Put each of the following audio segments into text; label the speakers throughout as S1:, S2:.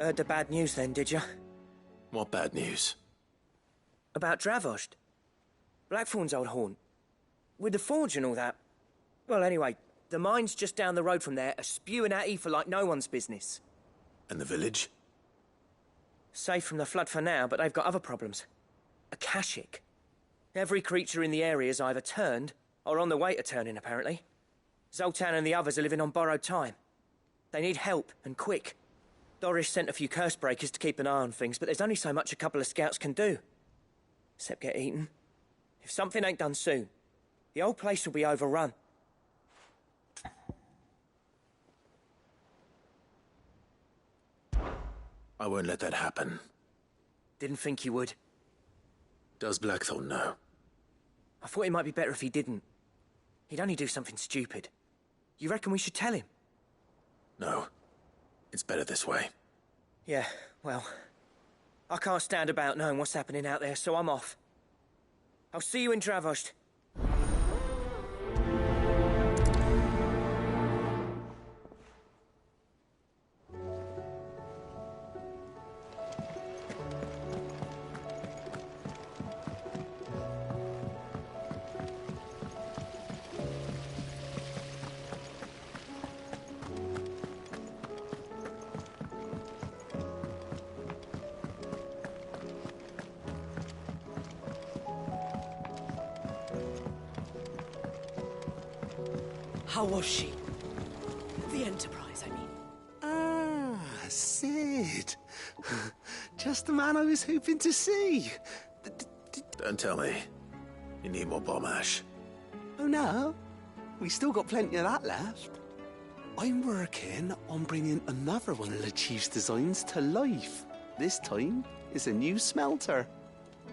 S1: Heard the bad news then, did you?
S2: What bad news?
S1: About Dravost. Blackthorn's old haunt. With the forge and all that. Well, anyway, the mines just down the road from there are spewing out ether like no one's business.
S2: And the village?
S1: Safe from the flood for now, but they've got other problems. Akashic. Every creature in the area's either turned, or on the way to turning, apparently. Zoltan and the others are living on borrowed time. They need help, and quick. Doris sent a few curse breakers to keep an eye on things, but there's only so much a couple of scouts can do. Except get eaten. If something ain't done soon, the old place will be overrun.
S2: I won't let that happen.
S1: Didn't think you would.
S2: Does Blackthorn know?
S1: I thought it might be better if he didn't. He'd only do something stupid. You reckon we should tell him?
S2: No. It's better this way.
S1: Yeah, well... I can't stand about knowing what's happening out there, so I'm off. I'll see you in Dravost.
S3: How was she? The Enterprise, I mean.
S4: Ah, Sid. Just the man I was hoping to see.
S2: Don't tell me. You need more bomb ash.
S4: Oh, no. We still got plenty of that left. I'm working on bringing another one of the Chief's designs to life. This time, it's a new smelter.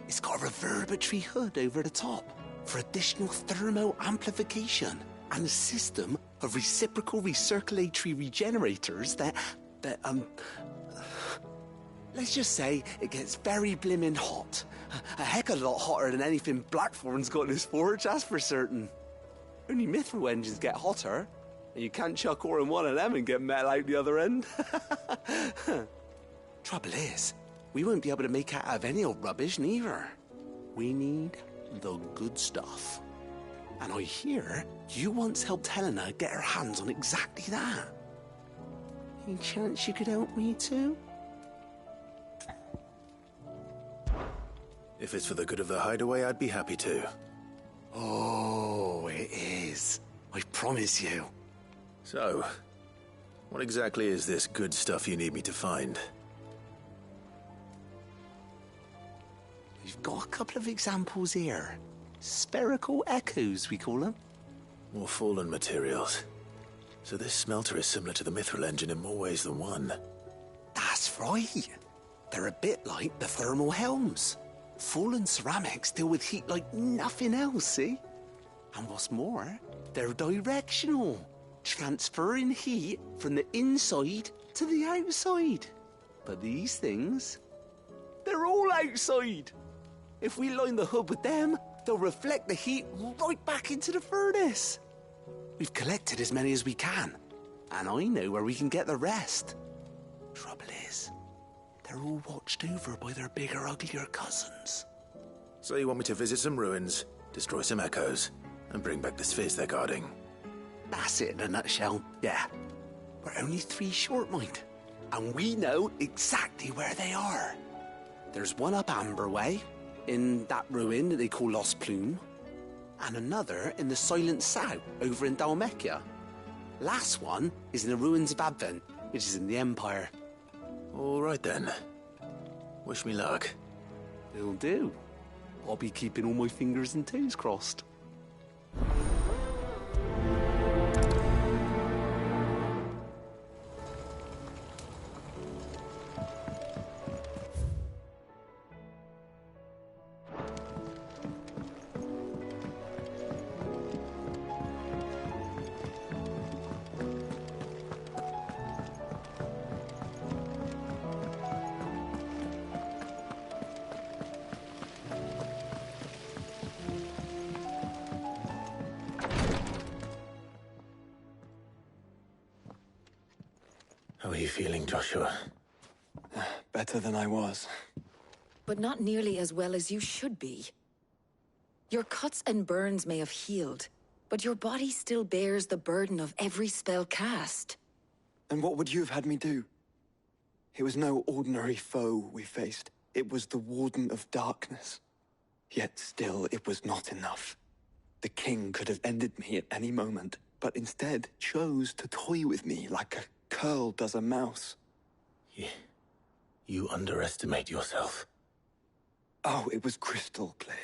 S4: It's got a reverberatory hood over the top for additional thermo amplification and a system of reciprocal recirculatory regenerators that let's just say it gets very blimmin' hot. A heck of a lot hotter than anything Blackthorn's got in his forge, that's for certain. Only mithril engines get hotter, and you can't chuck ore in one of them and get metal out the other end. Trouble is, we won't be able to make out of any old rubbish neither. We need the good stuff. And I hear you once helped Helena get her hands on exactly that. Any chance you could help me too?
S2: If it's for the good of the hideaway, I'd be happy to.
S4: Oh, it is. I promise you.
S2: So, what exactly is this good stuff you need me to find?
S4: We've got a couple of examples here. Spherical echoes, we call them.
S2: More fallen materials. So this smelter is similar to the mithril engine in more ways than one.
S4: That's right. They're a bit like the thermal helms. Fallen ceramics deal with heat like nothing else, see? And what's more, they're directional, transferring heat from the inside to the outside. But these things, they're all outside. If we line the hood with them, they'll reflect the heat right back into the furnace. We've collected as many as we can, and I know where we can get the rest. Trouble is, they're all watched over by their bigger, uglier cousins.
S2: So you want me to visit some ruins, destroy some echoes, and bring back the spheres they're guarding?
S4: That's it in a nutshell, yeah. We're only 3 short, mind, and we know exactly where they are. There's one up Amber Way, in that ruin that they call Lost Plume, and another in the Silent South over in Dalmekia. Last one is in the ruins of Advent, which is in the Empire.
S2: All right then. Wish me luck.
S4: It'll do. I'll be keeping all my fingers and toes crossed.
S2: How are you feeling, Joshua?
S5: better than I was.
S6: But not nearly as well as you should be. Your cuts and burns may have healed, but your body still bears the burden of every spell cast.
S5: And what would you have had me do? It was no ordinary foe we faced. It was the Warden of Darkness. Yet still, it was not enough. The king could have ended me at any moment, but instead chose to toy with me like a curl does a mouse.
S2: You underestimate yourself.
S5: Oh, it was crystal clear.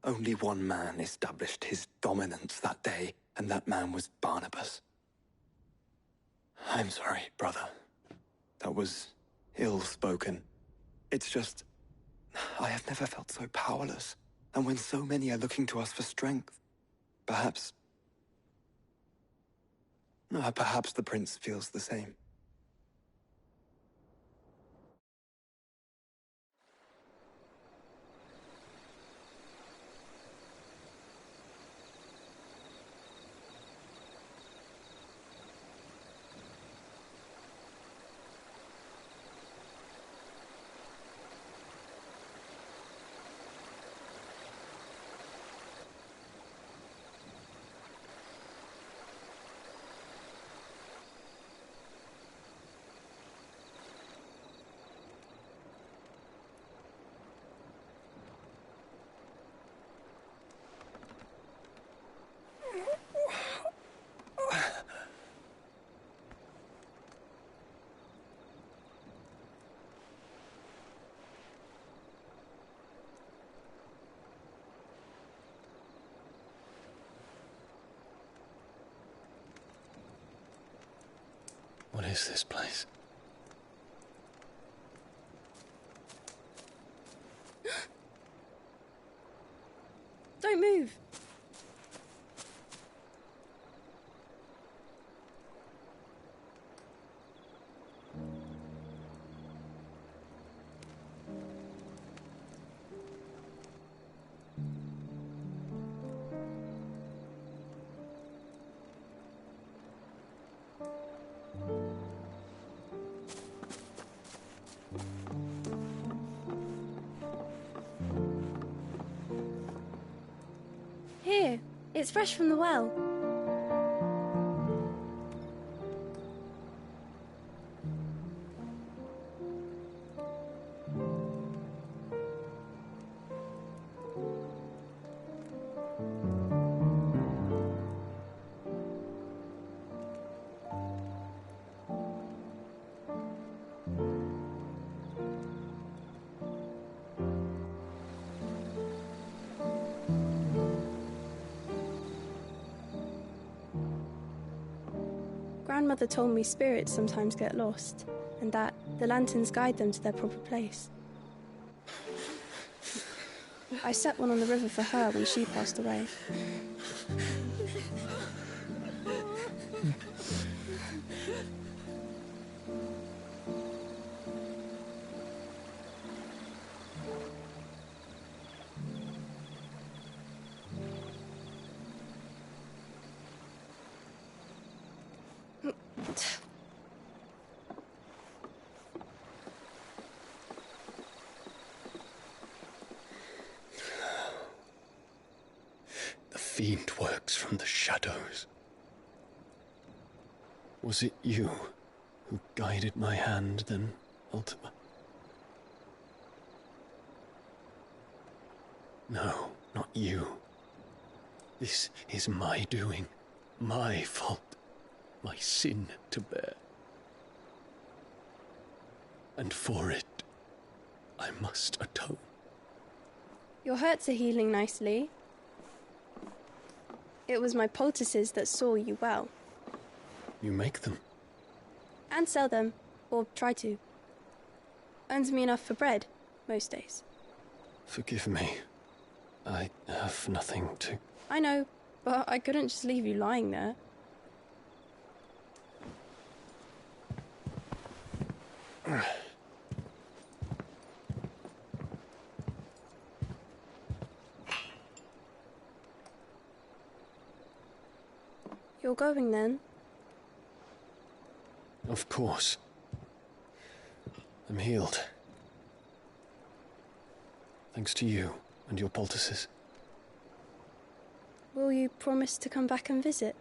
S5: Only one man established his dominance that day, and that man was Barnabas. I'm sorry, brother. That was ill-spoken. It's just, I have never felt so powerless. And when so many are looking to us for strength, perhaps the prince feels the same.
S2: What is this place?
S7: Don't move. Here, it's fresh from the well. Grandmother told me spirits sometimes get lost, and that the lanterns guide them to their proper place. I set one on the river for her when she passed away.
S5: The fiend works from the shadows. Was it you who guided my hand then, Ultima? No, not you. This is my doing, my fault, my sin to bear. And for it, I must atone.
S7: Your hurts are healing nicely. It was my poultices that saw you well.
S5: You make them?
S7: And sell them, or try to. Earns me enough for bread, most days.
S5: Forgive me. I have nothing to...
S7: I know, but I couldn't just leave you lying there. You're going then?
S5: Of course. I'm healed. Thanks to you and your poultices.
S7: Will you promise to come back and visit?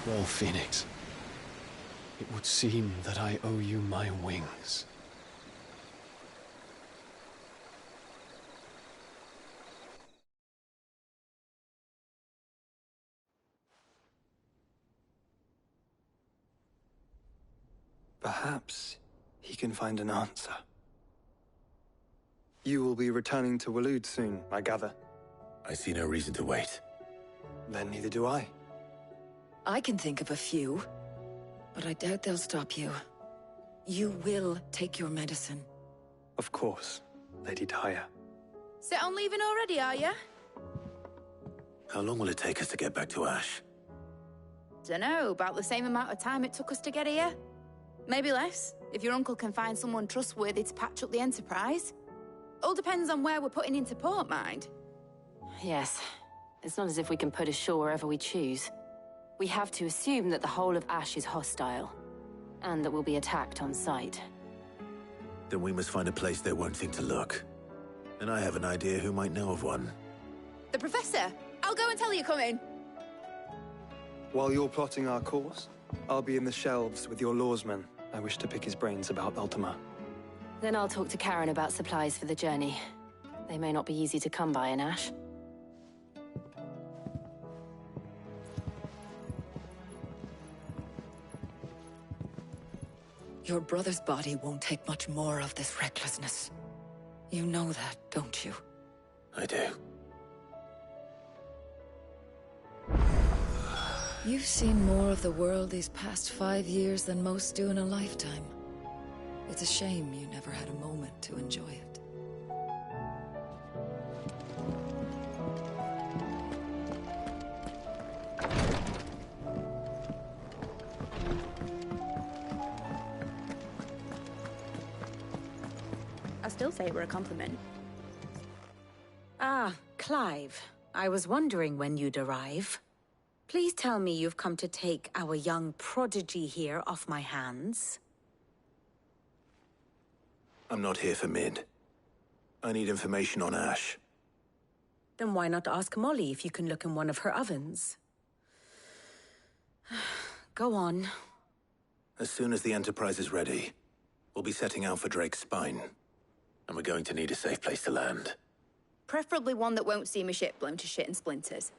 S5: Well, Phoenix, it would seem that I owe you my wings. Perhaps he can find an answer. You will be returning to Waloed soon, I gather.
S2: I see no reason to wait.
S5: Then neither do I.
S6: I can think of a few, but I doubt they'll stop you. You will take your medicine.
S5: Of course, Lady Daya.
S8: Set on leaving already, are you?
S2: How long will it take us to get back to Ash?
S8: Dunno, about the same amount of time it took us to get here. Maybe less, if your uncle can find someone trustworthy to patch up the Enterprise. All depends on where we're putting into port, mind.
S9: Yes. It's not as if we can put ashore wherever we choose. We have to assume that the whole of Ash is hostile, and that we'll be attacked on sight.
S2: Then we must find a place they won't think to look. And I have an idea who might know of one.
S8: The Professor! I'll go and tell you come in.
S5: While you're plotting our course, I'll be in the shelves with your lawsman. I wish to pick his brains about Ultima.
S9: Then I'll talk to Karen about supplies for the journey. They may not be easy to come by in Ash.
S6: Your brother's body won't take much more of this recklessness. You know that, don't you?
S2: I do.
S6: You've seen more of the world these past 5 years than most do in a lifetime. It's a shame you never had a moment to enjoy it.
S8: I'll still say we're a compliment.
S10: Ah, Clive. I was wondering when you'd arrive. Please tell me you've come to take our young prodigy here off my hands.
S2: I'm not here for Mid. I need information on Ash.
S10: Then why not ask Molly if you can look in one of her ovens? Go on.
S2: As soon as the Enterprise is ready, we'll be setting out for Drake's Spine. And we're going to need a safe place to land.
S8: Preferably one that won't see my ship blown to shit and splinters.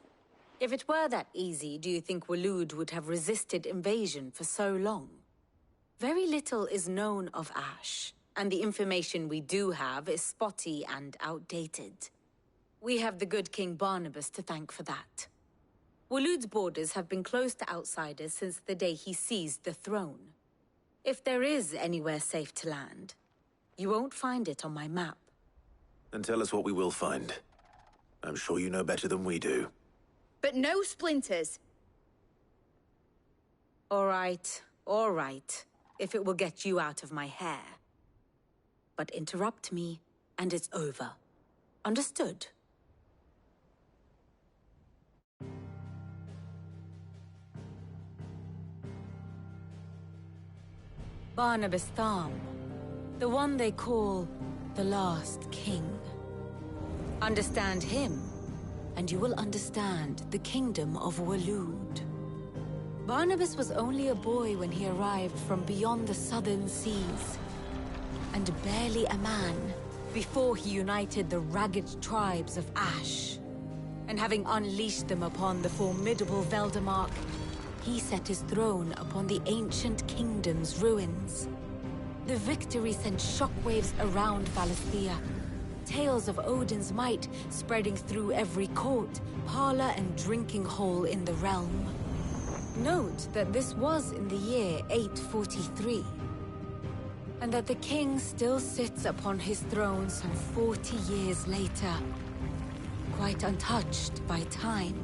S10: If it were that easy, do you think Waloed would have resisted invasion for so long? Very little is known of Ash, and the information we do have is spotty and outdated. We have the good King Barnabas to thank for that. Waloed's borders have been closed to outsiders since the day he seized the throne. If there is anywhere safe to land, you won't find it on my map.
S2: Then tell us what we will find. I'm sure you know better than we do.
S8: But no splinters.
S10: All right, if it will get you out of my hair. But interrupt me, and it's over. Understood? Barnabas Tharm, the one they call the Last King. Understand him, and you will understand the kingdom of Waloed. Barnabas was only a boy when he arrived from beyond the southern seas, and barely a man before he united the ragged tribes of Ash. And having unleashed them upon the formidable Veldamark, he set his throne upon the ancient kingdom's ruins. The victory sent shockwaves around Valisthea, tales of Odin's might spreading through every court, parlor, and drinking hole in the realm. Note that this was in the year 843. and that the king still sits upon his throne some 40 years later, quite untouched by time.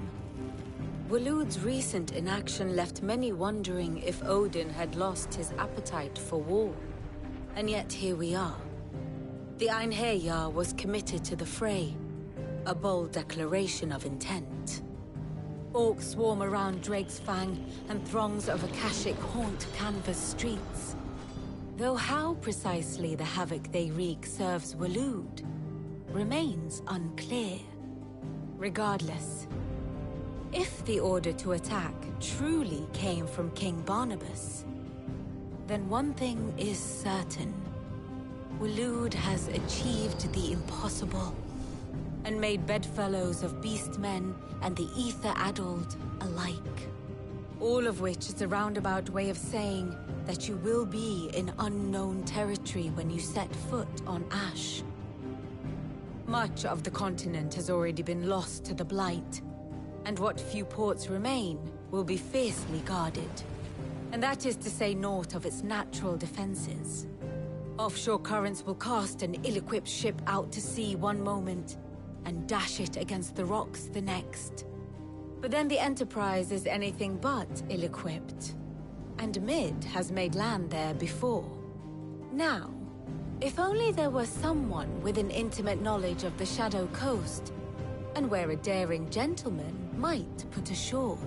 S10: Waloed's recent inaction left many wondering if Odin had lost his appetite for war. And yet here we are. The Einherjar was committed to the fray, a bold declaration of intent. Orcs swarm around Drake's Fang, and throngs of Akashic haunt Canvas streets. Though how precisely the havoc they wreak serves Waloed remains unclear. Regardless, if the order to attack truly came from King Barnabas, then one thing is certain. Waloed has achieved the impossible, and made bedfellows of beastmen and the ether-addled alike. All of which is a roundabout way of saying that you will be in unknown territory when you set foot on Ash. Much of the continent has already been lost to the Blight, and what few ports remain will be fiercely guarded. And that is to say naught of its natural defenses. Offshore currents will cast an ill-equipped ship out to sea one moment, and dash it against the rocks the next. But then the Enterprise is anything but ill-equipped, and Mid has made land there before. Now, if only there were someone with an intimate knowledge of the Shadow Coast, and where a daring gentleman might put ashore.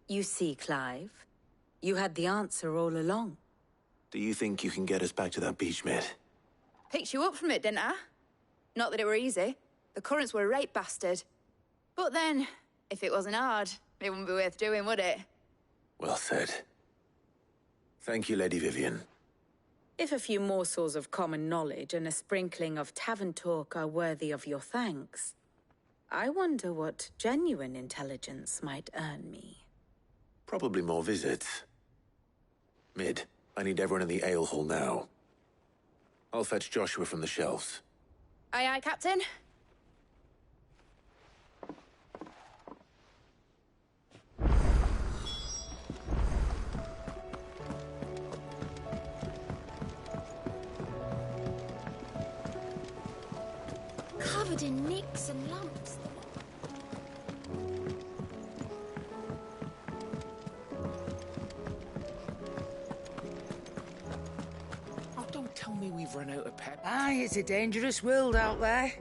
S10: You see, Clive, you had the answer all along.
S2: Do you think you can get us back to that beach, Mid?
S8: Picked you up from it, didn't I? Not that it were easy. The currents were a right bastard. But then, if it wasn't hard, it wouldn't be worth doing, would it?
S2: Well said. Thank you, Lady Vivian.
S10: If a few morsels of common knowledge and a sprinkling of tavern talk are worthy of your thanks, I wonder what genuine intelligence might earn me.
S2: Probably more visits. Mid, I need everyone in the ale hall now. I'll fetch Joshua from the shelves.
S8: Aye, aye, Captain.
S6: Covered in nicks and lumps.
S11: Oh, don't tell me we've run out of pep.
S3: Aye, it's a dangerous world out there.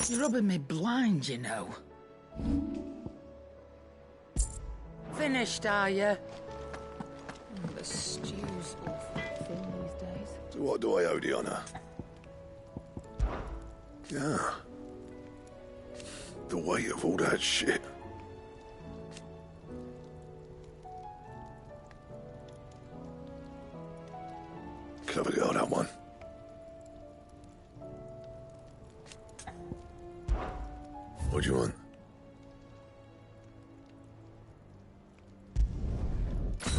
S3: You're rubbing me blind, you know. Finished, are you? The stew's awful thin these days.
S12: So what do I owe the honour? Yeah. The weight of all that shit. Clever girl, that one. What do you want?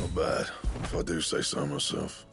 S12: Not bad, if I do say so myself.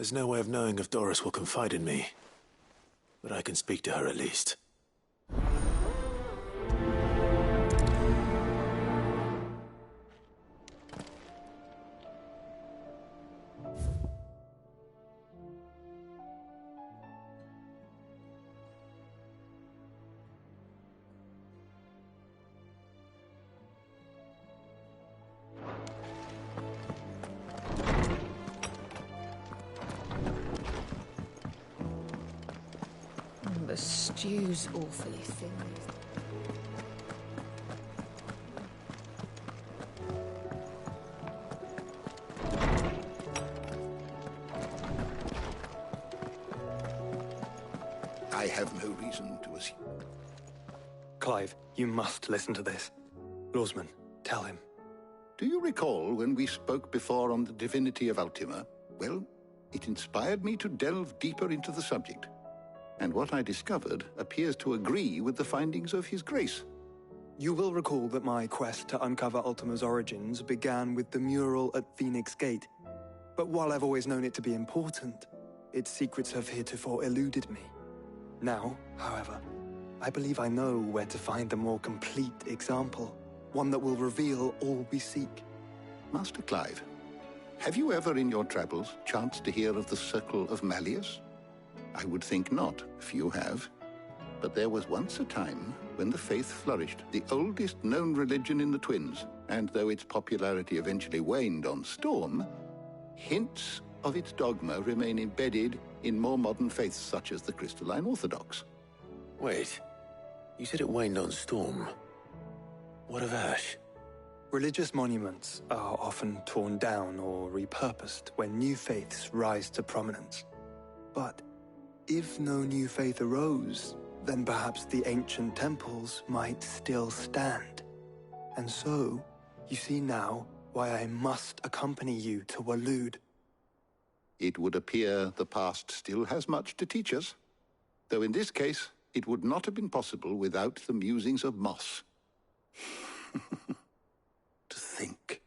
S2: There's no way of knowing if Doris will confide in me, but I can speak to her at least.
S6: The stew's awfully thin.
S13: I have no reason to assume.
S5: Clive, you must listen to this. Lawsman, tell him.
S13: Do you recall when we spoke before on the divinity of Ultima? Well, it inspired me to delve deeper into the subject. And what I discovered appears to agree with the findings of His Grace.
S5: You will recall that my quest to uncover Ultima's origins began with the mural at Phoenix Gate. But while I've always known it to be important, its secrets have heretofore eluded me. Now, however, I believe I know where to find the more complete example, one that will reveal all we seek.
S13: Master Clive, have you ever in your travels chanced to hear of the Circle of Malleus? I would think not, if you have. But there was once a time when the faith flourished, the oldest known religion in the Twins, and though its popularity eventually waned on Storm, hints of its dogma remain embedded in more modern faiths such as the Crystalline Orthodox.
S2: Wait, you said it waned on Storm. What of Ash?
S5: Religious monuments are often torn down or repurposed when new faiths rise to prominence. But if no new faith arose, then perhaps the ancient temples might still stand. And so, you see now why I must accompany you to Waloed.
S13: It would appear the past still has much to teach us, though in this case, it would not have been possible without the musings of Moss. To think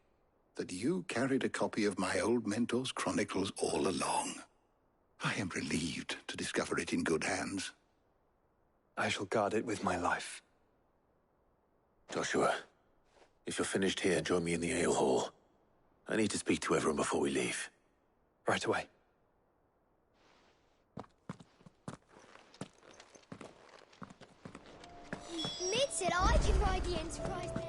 S13: that you carried a copy of my old mentor's chronicles all along. I am relieved to discover it in good hands.
S5: I shall guard it with my life.
S2: Joshua, if you're finished here, join me in the ale hall. I need to speak to everyone before we leave.
S5: Right away.
S14: Mid said I can ride the Enterprise thing.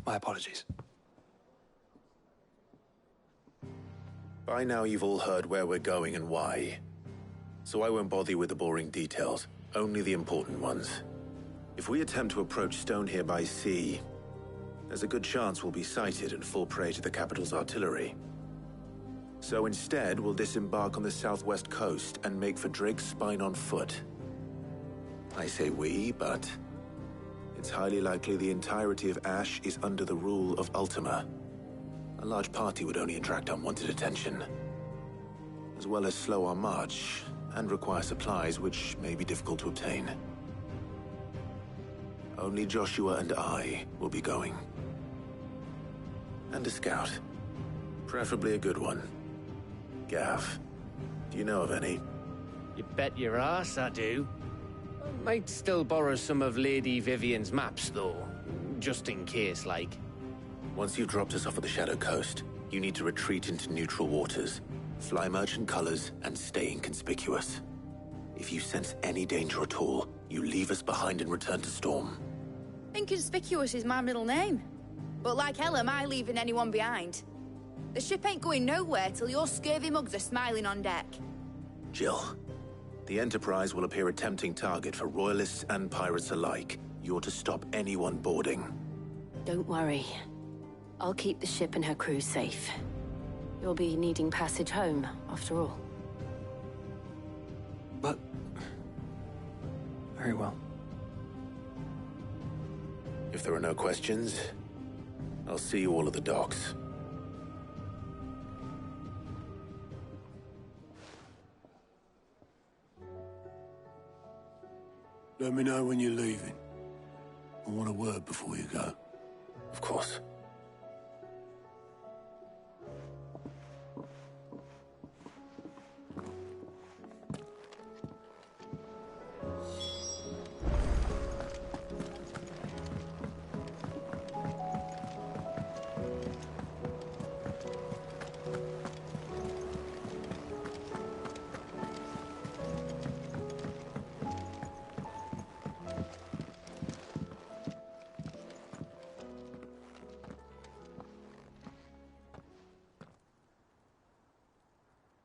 S5: My apologies.
S2: By now you've all heard where we're going and why. So I won't bother you with the boring details, only the important ones. If we attempt to approach Stone here by sea, there's a good chance we'll be sighted and fall prey to the capital's artillery. So instead, we'll disembark on the southwest coast and make for Drake's Spine on foot. I say we, but it's highly likely the entirety of Ash is under the rule of Ultima. A large party would only attract unwanted attention, as well as slow our march and require supplies which may be difficult to obtain. Only Joshua and I will be going. And a scout. Preferably a good one. Gav, do you know of any?
S11: You bet your ass I do. Might still borrow some of Lady Vivian's maps, though. Just in case, like.
S2: Once you've dropped us off at the Shadow Coast, you need to retreat into neutral waters, fly merchant colors, and stay inconspicuous. If you sense any danger at all, you leave us behind and return to Storm.
S8: Inconspicuous is my middle name. But like hell am I leaving anyone behind. The ship ain't going nowhere till your scurvy mugs are smiling on deck.
S2: Jill, the Enterprise will appear a tempting target for royalists and pirates alike. You're to stop anyone boarding.
S9: Don't worry. I'll keep the ship and her crew safe. You'll be needing passage home, after all.
S5: But... very well.
S2: If there are no questions, I'll see you all at the docks.
S12: Let me know when you're leaving. I want a word before you go.
S2: Of course.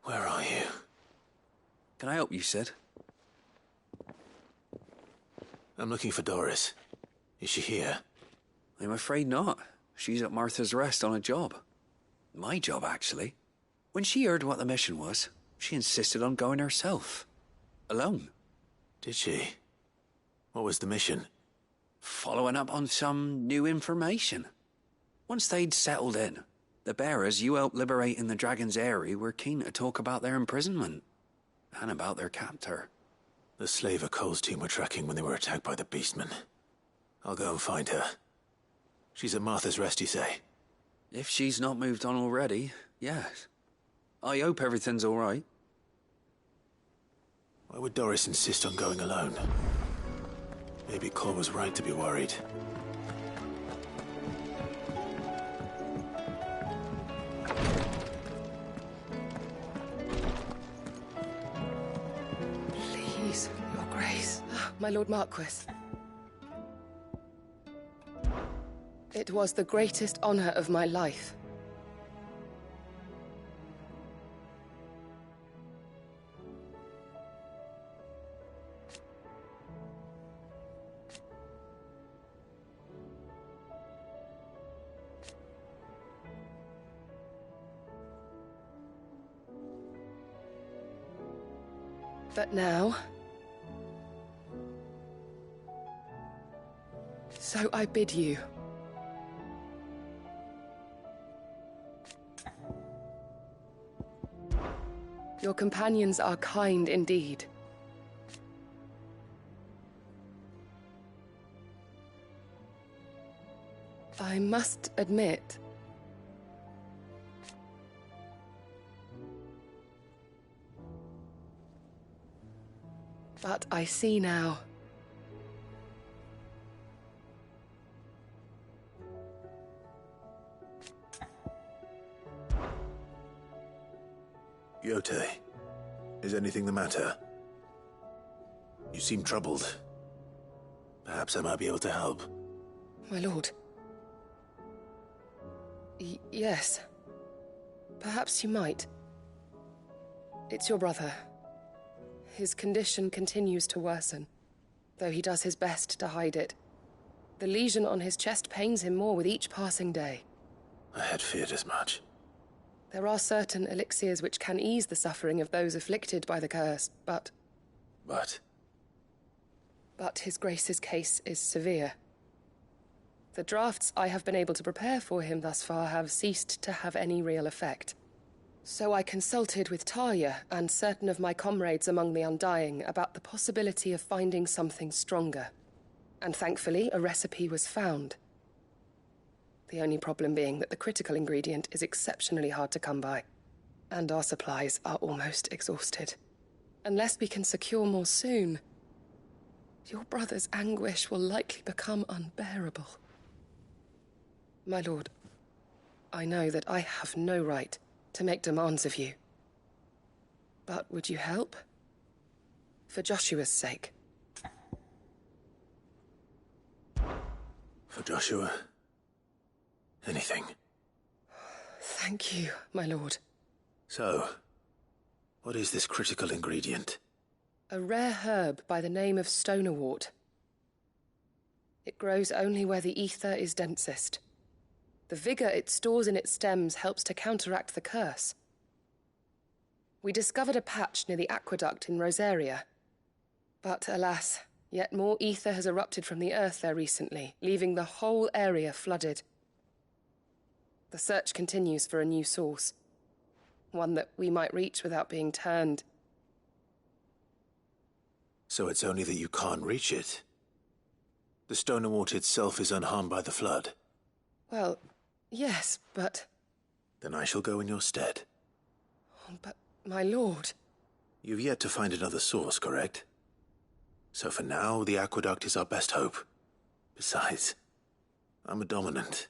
S2: Where are you?
S15: Can I help you, Sid?
S2: I'm looking for Doris. Is she here?
S15: I'm afraid not. She's at Martha's Rest on a job. My job, actually. When she heard what the mission was, she insisted on going herself. Alone.
S2: Did she? What was the mission?
S15: Following up on some new information. Once they'd settled in, the bearers you helped liberate in the Dragon's Eyrie were keen to talk about their imprisonment. And about their captor.
S2: The slaver Cole's team were tracking when they were attacked by the Beastmen. I'll go and find her. She's at Martha's Rest, you say?
S15: If she's not moved on already, yes. I hope everything's all right.
S2: Why would Doris insist on going alone? Maybe Cole was right to be worried.
S3: Please, Your Grace. My Lord Marquis. It was the greatest honor of my life. But now... So I bid you. Your companions are kind indeed. I must admit... But I see now.
S2: Yote, is anything the matter? You seem troubled. Perhaps I might be able to help.
S3: My lord. Yes. Perhaps you might. It's your brother. His condition continues to worsen, though he does his best to hide it. The lesion on his chest pains him more with each passing day.
S2: I had feared as much.
S3: There are certain elixirs which can ease the suffering of those afflicted by the curse, but...
S2: But
S3: his Grace's case is severe. The drafts I have been able to prepare for him thus far have ceased to have any real effect. So I consulted with Talia and certain of my comrades among the Undying about the possibility of finding something stronger. And thankfully, a recipe was found. The only problem being that the critical ingredient is exceptionally hard to come by, and our supplies are almost exhausted. Unless we can secure more soon, your brother's anguish will likely become unbearable. My lord, I know that I have no right to make demands of you. But would you help? For Joshua's sake.
S2: for Joshua, anything.
S3: Thank you, my lord.
S2: So, what is this critical ingredient?
S3: A rare herb by the name of stonerwort. It grows only where the ether is densest. The vigor it stores in its stems helps to counteract the curse. We discovered a patch near the aqueduct in Rosaria. But alas, yet more ether has erupted from the earth there recently, leaving the whole area flooded. The search continues for a new source. One that we might reach without being turned.
S2: So it's only that you can't reach it. The Stone and Water itself is unharmed by the flood.
S3: Well, yes, but...
S2: Then I shall go in your stead.
S3: But, my lord...
S2: You've yet to find another source, correct? So for now, the aqueduct is our best hope. Besides, I'm a dominant.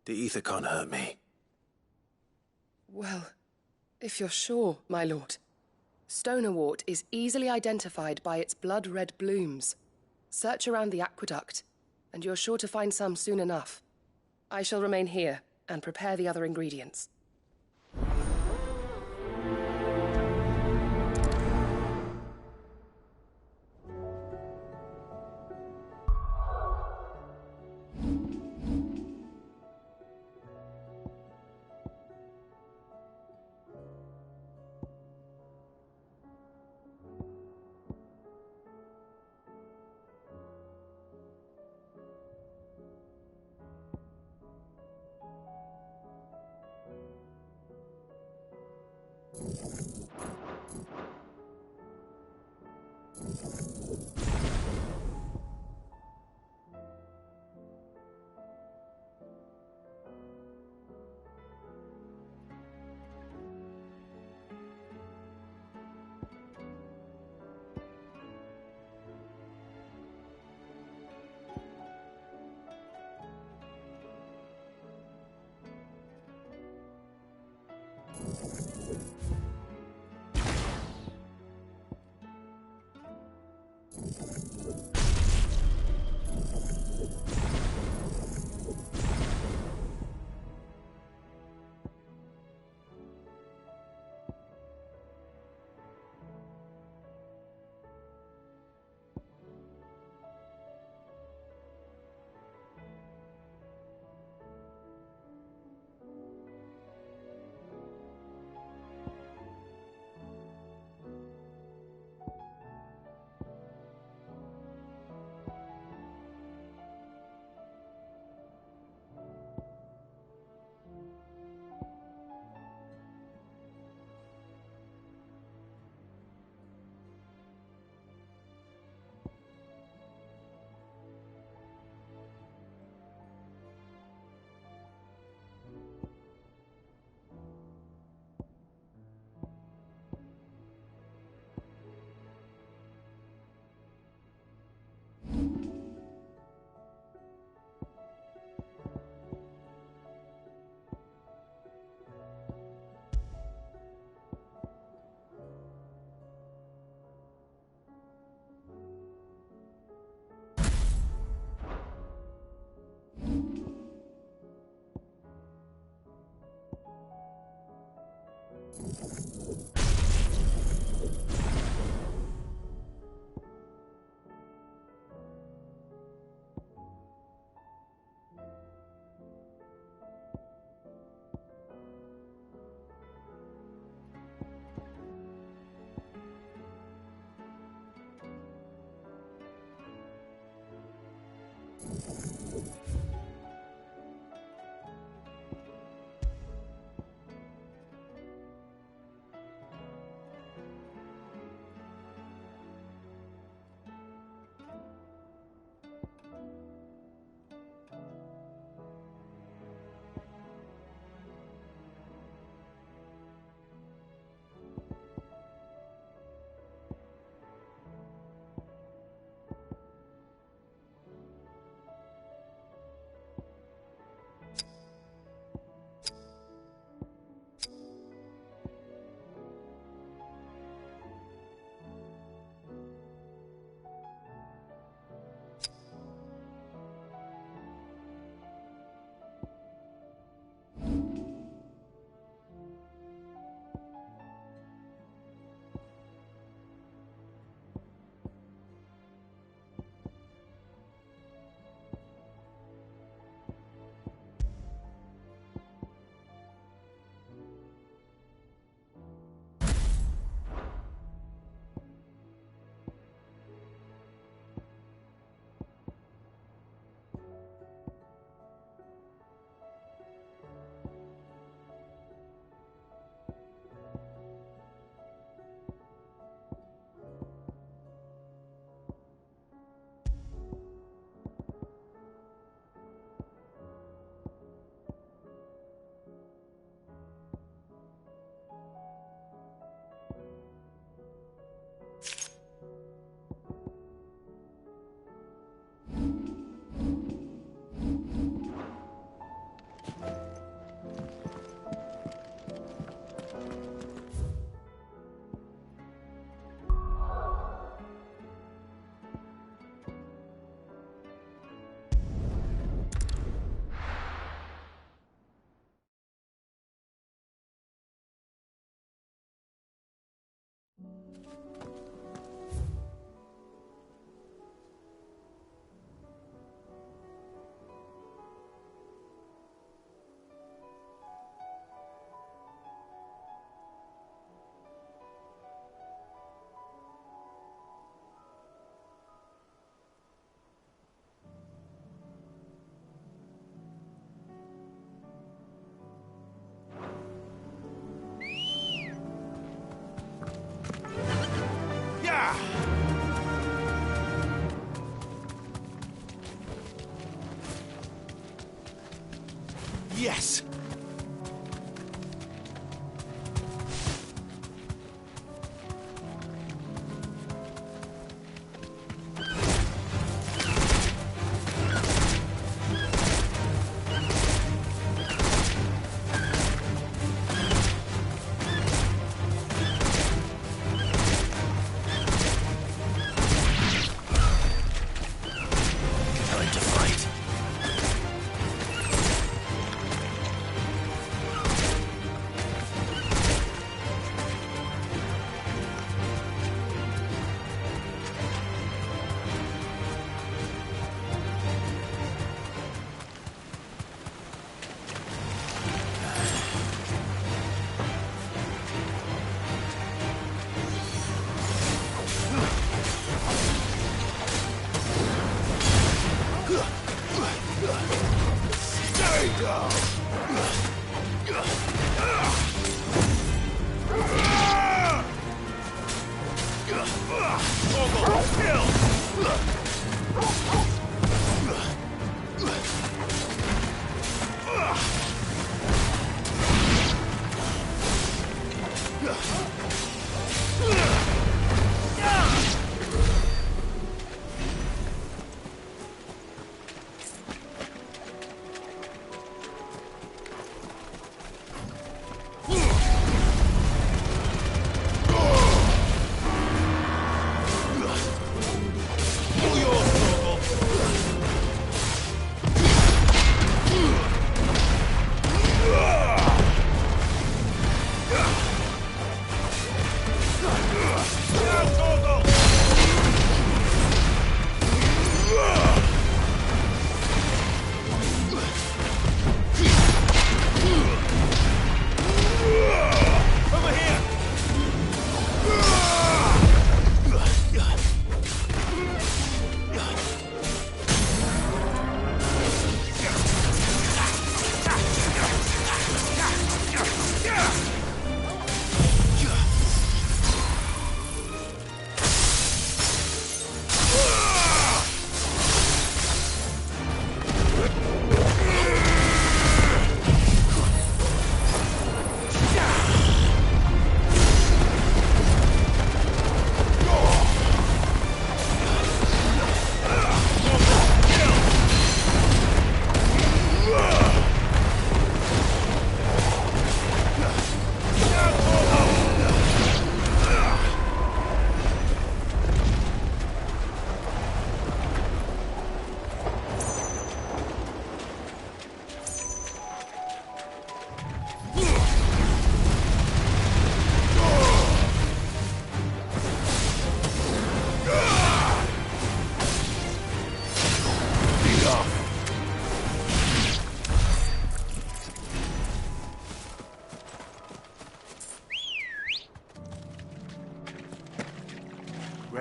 S2: The ether can't hurt me.
S3: Well, if you're sure, my lord. Stonewort is easily identified by its blood-red blooms. Search around the aqueduct, and you're sure to find some soon enough. I shall remain here and prepare the other ingredients.
S4: Yes!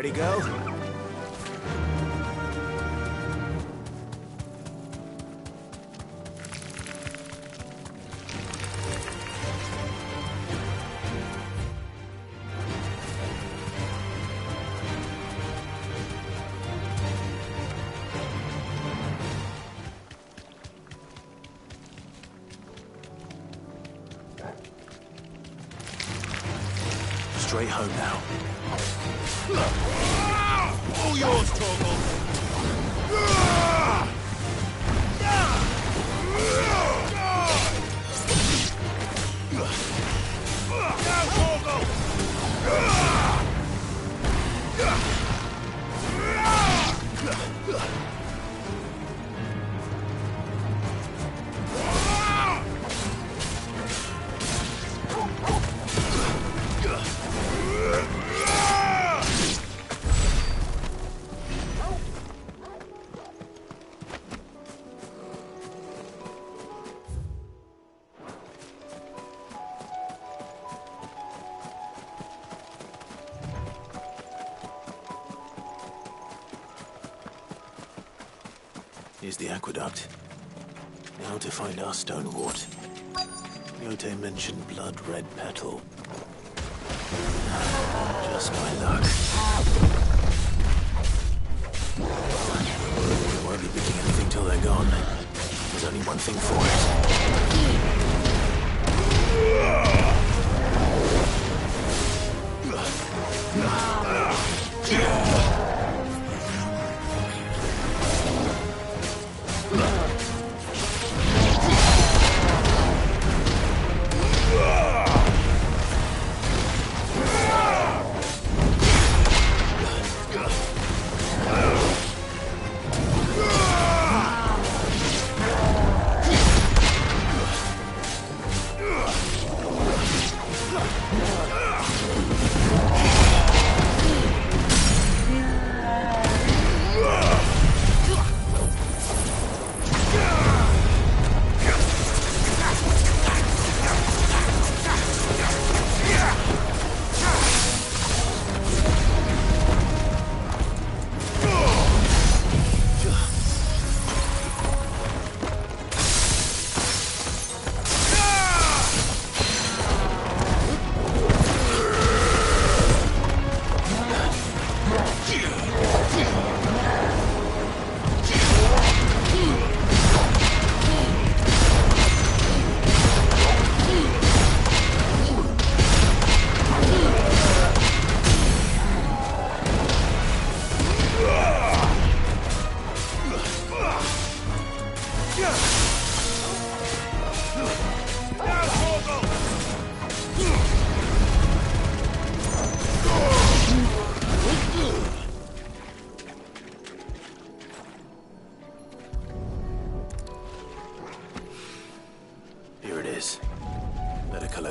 S1: Ready, go?
S2: Straight home now.
S16: All yours, Torgal!
S2: Here's the aqueduct. Now to find our stone wart. Yote mentioned blood-red petal. Just my luck. We won't be picking anything till they're gone. There's only one thing for it.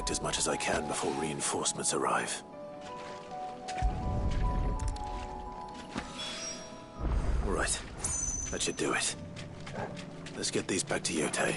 S2: As much as I can before reinforcements arrive. All right, that should do it. Let's get these back to Yote.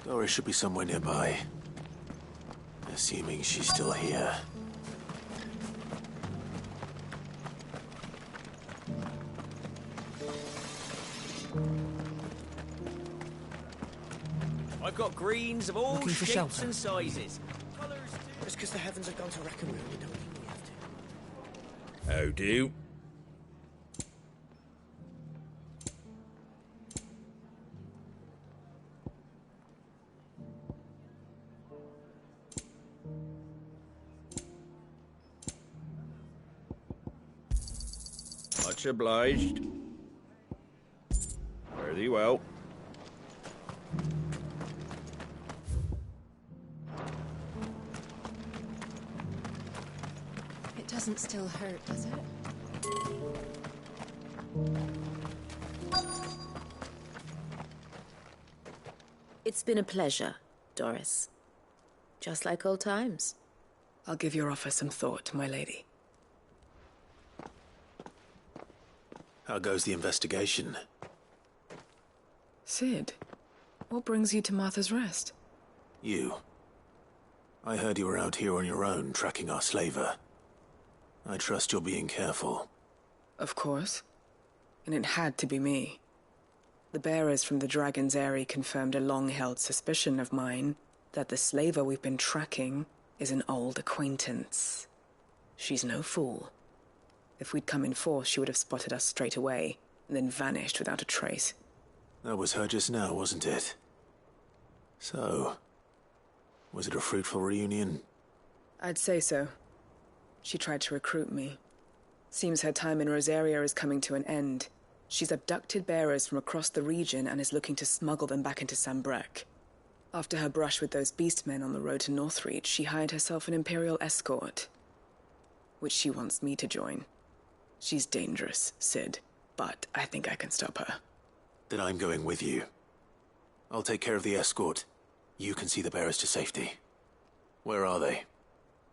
S2: Doris should be somewhere nearby. Assuming she's still here.
S1: I've got greens of all
S17: Looking for
S1: shapes
S17: shelter.
S1: and sizes.
S17: Just because the heavens have gone to wreck and ruin, you don't mean we have to.
S16: How do? Much obliged. Fare thee well.
S3: It doesn't still hurt, does it?
S18: It's been a pleasure, Doris. Just like old times.
S3: I'll give your offer some thought, my lady.
S2: How goes the investigation?
S3: Sid, what brings you to Martha's Rest?
S2: You. I heard you were out here on your own, tracking our slaver. I trust you're being careful.
S3: Of course. And it had to be me. The bearers from the Dragon's Eyrie confirmed a long-held suspicion of mine that the slaver we've been tracking is an old acquaintance. She's no fool. If we'd come in force, she would have spotted us straight away, and then vanished without a trace.
S2: That was her just now, wasn't it? So, was it a fruitful reunion?
S3: I'd say so. She tried to recruit me. Seems her time in Rosaria is coming to an end. She's abducted bearers from across the region and is looking to smuggle them back into Sambrek. After her brush with those beastmen on the road to Northreach, she hired herself an Imperial escort, which she wants me to join. She's dangerous, Sid.
S19: but I think I can stop her.
S2: Then I'm going with you. I'll take care of the escort. You can see the bearers to safety. Where are they?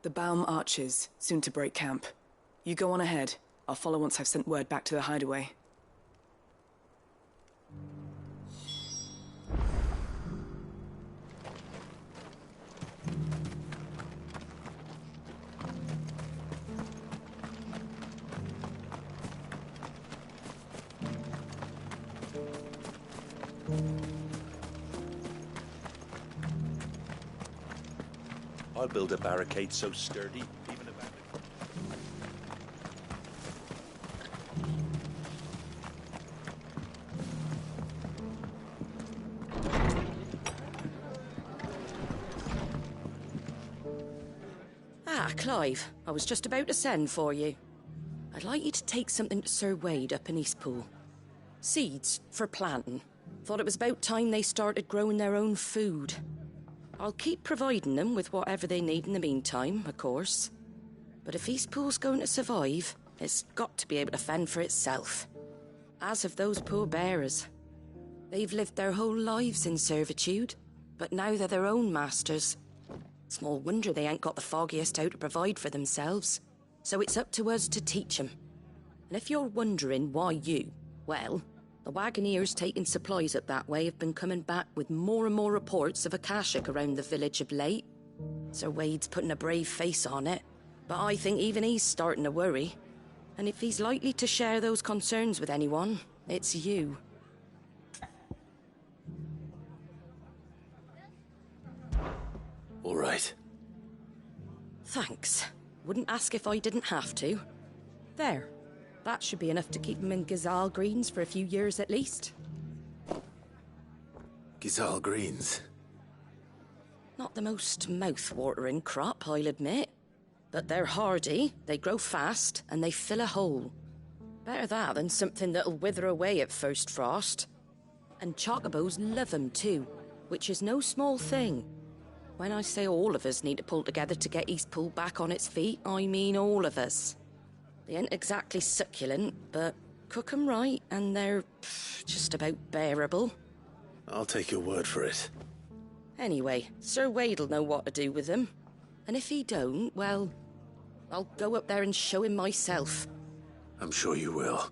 S19: The Baum archers, soon to break camp. You go on ahead. I'll follow once I've sent word back to the hideaway.
S20: I'll build a barricade so sturdy, even a
S21: Ah, Clive. I was just about to send for you. I'd like you to take something to Sir Wade up in Eastpool. Seeds for planting. Thought it was about time they started growing their own food. I'll keep providing them with whatever they need in the meantime, of course. But if Eastpool's going to survive, it's got to be able to fend for itself. As have those poor bearers. They've lived their whole lives in servitude, but now they're their own masters. Small wonder they ain't got the foggiest how to provide for themselves. So it's up to us to teach them. And if you're wondering why you, well, the Wagoneers taking supplies up that way have been coming back with more and more reports of Akashic around the village of late. Sir Wade's putting a brave face on it, but I think even he's starting to worry. And if he's likely to share those concerns with anyone, it's you.
S2: All right.
S21: Thanks. Wouldn't ask if I didn't have to. There. That should be enough to keep him in Gazal Greens for a few years at least.
S2: Gazal Greens?
S21: Not the most mouth-watering crop, I'll admit. But they're hardy, they grow fast, and they fill a hole. Better that than something that'll wither away at first frost. And chocobos love 'em too, which is no small thing. When I say all of us need to pull together to get Eastpool back on its feet, I mean all of us. They ain't exactly succulent, but cook 'em right, and they're just about bearable.
S2: I'll take your word for it.
S21: Anyway, Sir Wade'll know what to do with them. And if he don't, well, I'll go up there and show him myself.
S2: I'm sure you will.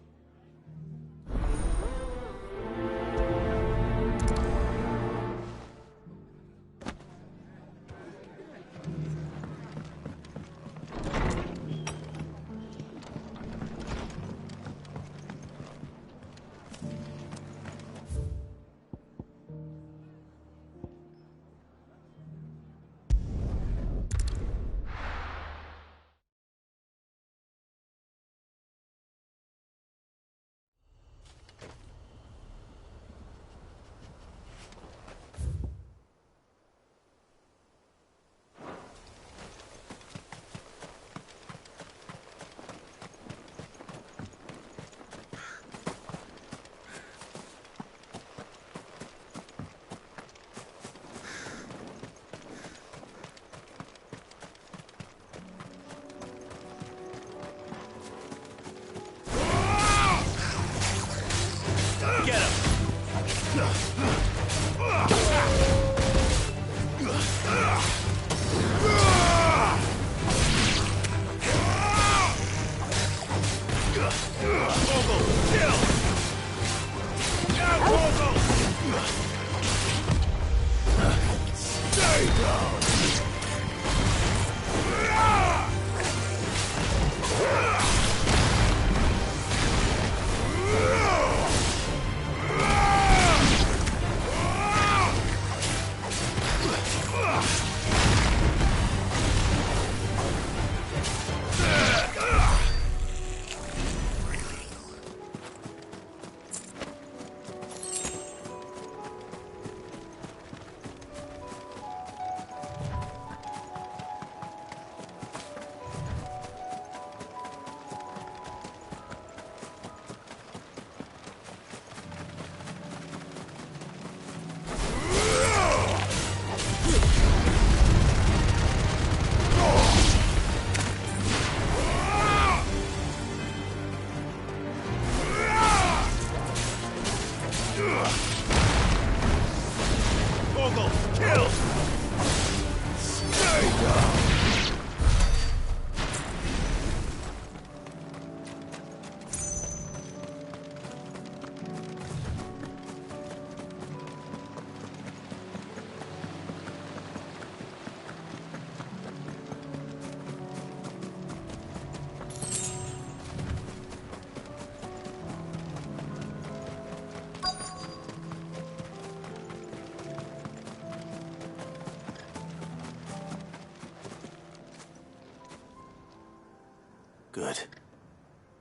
S2: Good.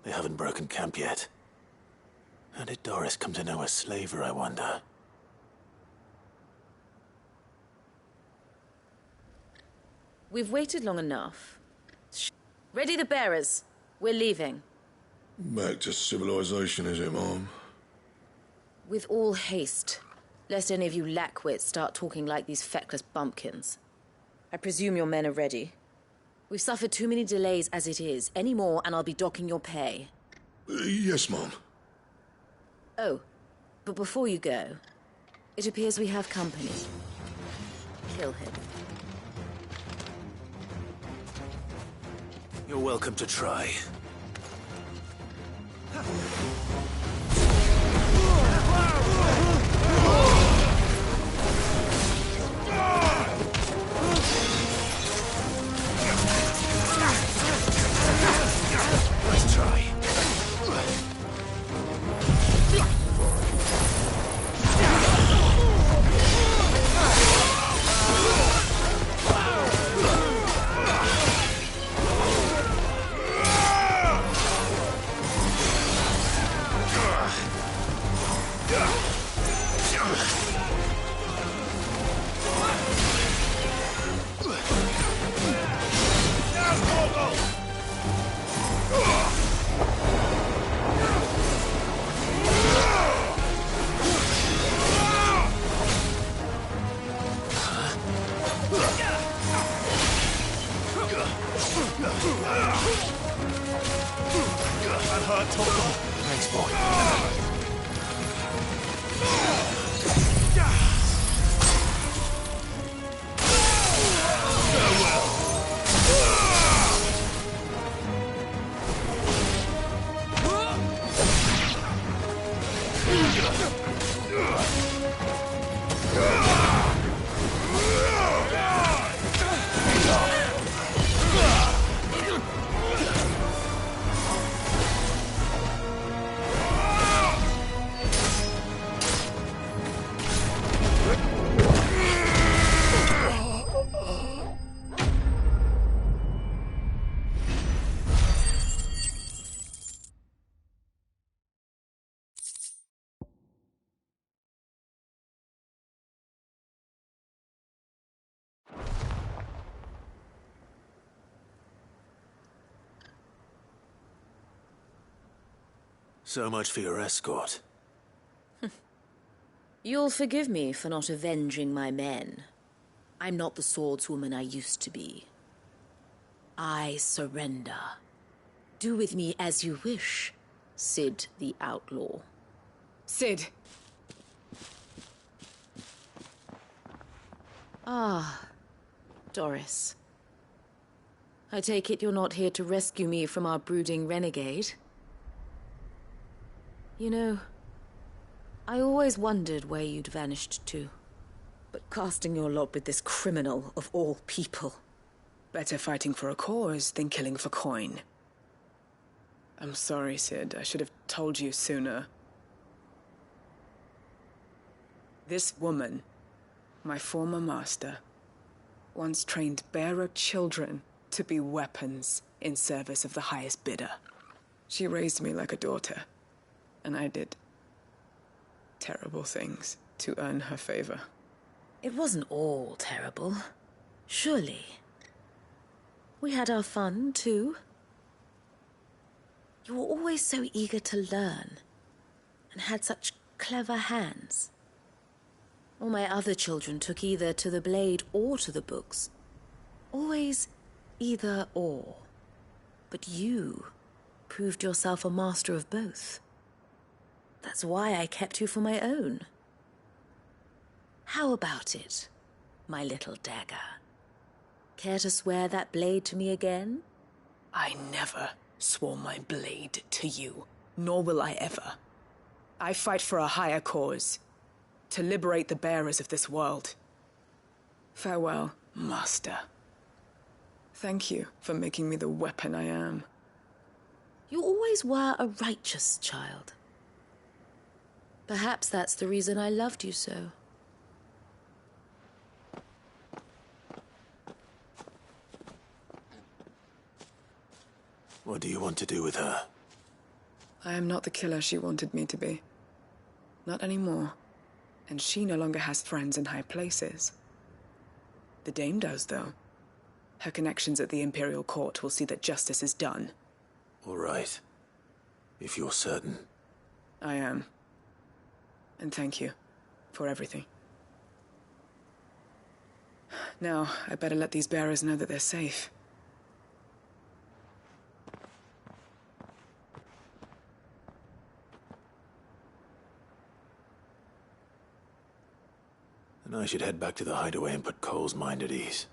S2: They haven't broken camp yet. How did Doris come to know a slaver, I wonder?
S18: We've waited long enough. Ready the bearers. We're leaving.
S12: Back to civilization, is it, Mom?
S18: With all haste, lest any of you lackwits start talking like these feckless bumpkins. I presume your men are ready. We've suffered too many delays as it is. Any more, and I'll be docking your pay.
S12: Yes, Mom.
S18: Oh, but before you go, it appears we have company. Kill him.
S2: You're welcome to try. Let's try.
S16: That hurt, Torgal.
S2: Thanks, boy. So much for your escort.
S18: You'll forgive me for not avenging my men. I'm not the swordswoman I used to be. I surrender. Do with me as you wish, Sid the Outlaw.
S19: Sid!
S18: Ah, Doris. I take it you're not here to rescue me from our brooding renegade? You know, I always wondered where you'd vanished to. But casting your lot with this criminal of all people...
S19: Better fighting for a cause than killing for coin. I'm sorry, Sid. I should have told you sooner. This woman, my former master, once trained bearer children to be weapons in service of the highest bidder. She raised me like a daughter. And I did terrible things to earn her favor.
S18: It wasn't all terrible, surely. We had our fun, too. You were always so eager to learn, and had such clever hands. All my other children took either to the blade or to the books. Always either or. But you proved yourself a master of both. That's why I kept you for my own. How about it, my little dagger? Care to swear that blade to me again?
S19: I never swore my blade to you, nor will I ever. I fight for a higher cause, to liberate the bearers of this world. Farewell, Master. Thank you for making me the weapon I am.
S18: You always were a righteous child. Perhaps that's the reason I loved you so.
S2: What do you want to do with her?
S19: I am not the killer she wanted me to be. Not anymore. And she no longer has friends in high places. The Dame does, though. Her connections at the Imperial Court will see that justice is done.
S2: All right. If you're certain.
S19: I am. And thank you for everything. Now, I better let these bearers know that they're safe.
S2: And I should head back to the hideaway and put Cole's mind at ease.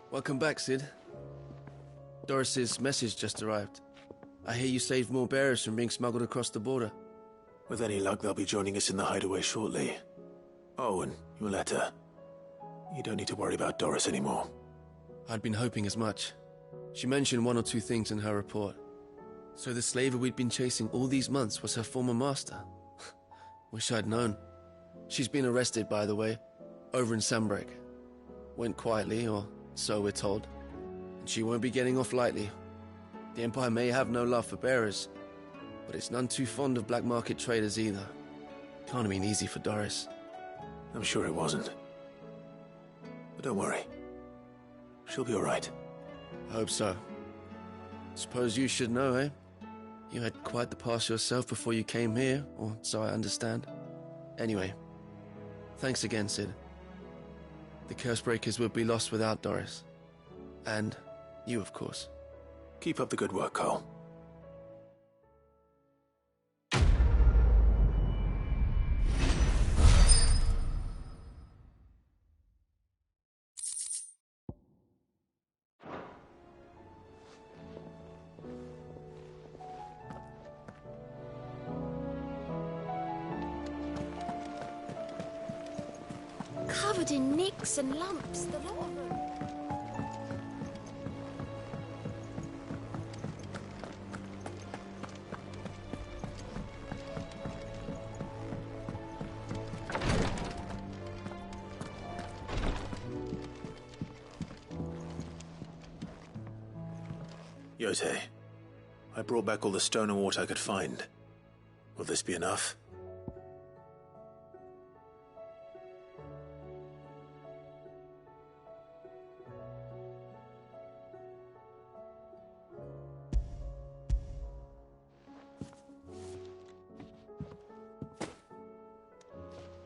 S7: Welcome back, Sid. Doris's message just arrived. I hear you saved more bearers from being smuggled across the border.
S2: With any luck, they'll be joining us in the hideaway shortly. Oh, and your letter. You don't need to worry about Doris anymore.
S7: I'd been hoping as much. She mentioned one or two things in her report. So the slaver we'd been chasing all these months was her former master. Wish I'd known. She's been arrested, by the way, over in Sandbreak. Went quietly, or so we're told. And she won't be getting off lightly. The Empire may have no love for bearers, but it's none too fond of black market traders either. Can't have been easy for Doris.
S2: I'm sure it wasn't. But don't worry. She'll be all right.
S7: I hope so. Suppose you should know, eh? You had quite the past yourself before you came here, or so I understand. Anyway, thanks again, Sid. The Cursebreakers would be lost without Doris. And you, of course.
S2: Keep up the good work, Cole.
S14: Covered in nicks and lumps, the lot of them.
S2: Yote, I brought back all the stone and water I could find. Will this be enough?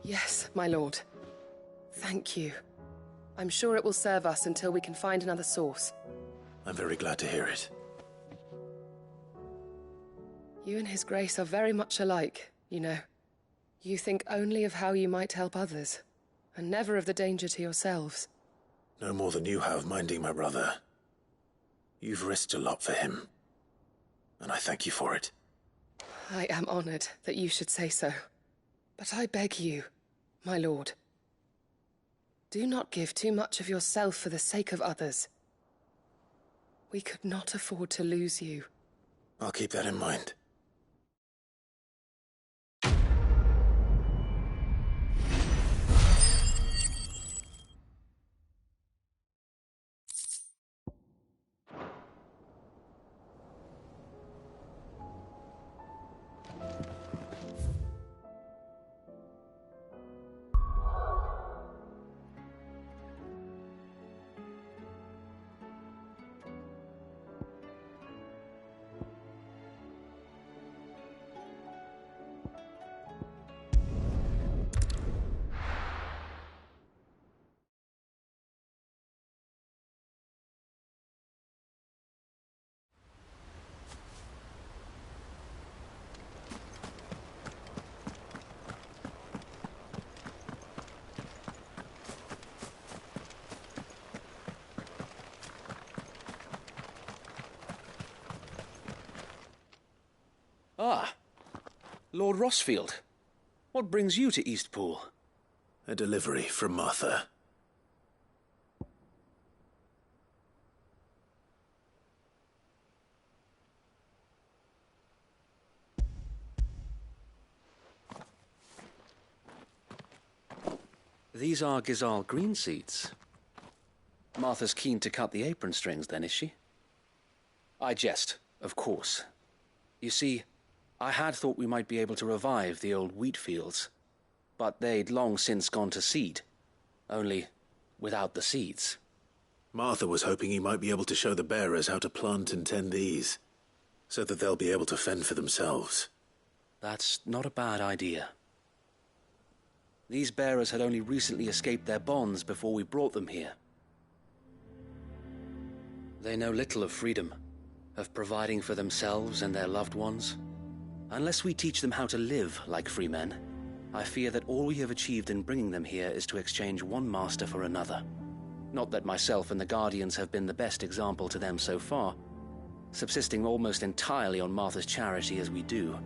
S3: Yes, my lord. Thank you. I'm sure it will serve us until we can find another source.
S2: I'm very glad to hear it.
S3: You and His Grace are very much alike, you know. You think only of how you might help others, and never of the danger to yourselves.
S2: No more than you have minding my brother. You've risked a lot for him, and I thank you for it.
S3: I am honored that you should say so. But I beg you, my lord, do not give too much of yourself for the sake of others. We could not afford to lose you.
S2: I'll keep that in mind.
S22: Ah, Lord Rossfield. What brings you to Eastpool?
S2: A delivery from Martha.
S15: These are Gizal green seeds. Martha's keen to cut the apron strings then, is she? I jest, of course. You see, I had thought we might be able to revive the old wheat fields, but they'd long since gone to seed, only without the seeds.
S2: Martha was hoping he might be able to show the bearers how to plant and tend these, so that they'll be able to fend for themselves.
S15: That's not a bad idea. These bearers had only recently escaped their bonds before we brought them here. They know little of freedom, of providing for themselves and their loved ones. Unless we teach them how to live like free men, I fear that all we have achieved in bringing them here is to exchange one master for another. Not that myself and the Guardians have been the best example to them so far, subsisting almost entirely on Martha's charity as we do.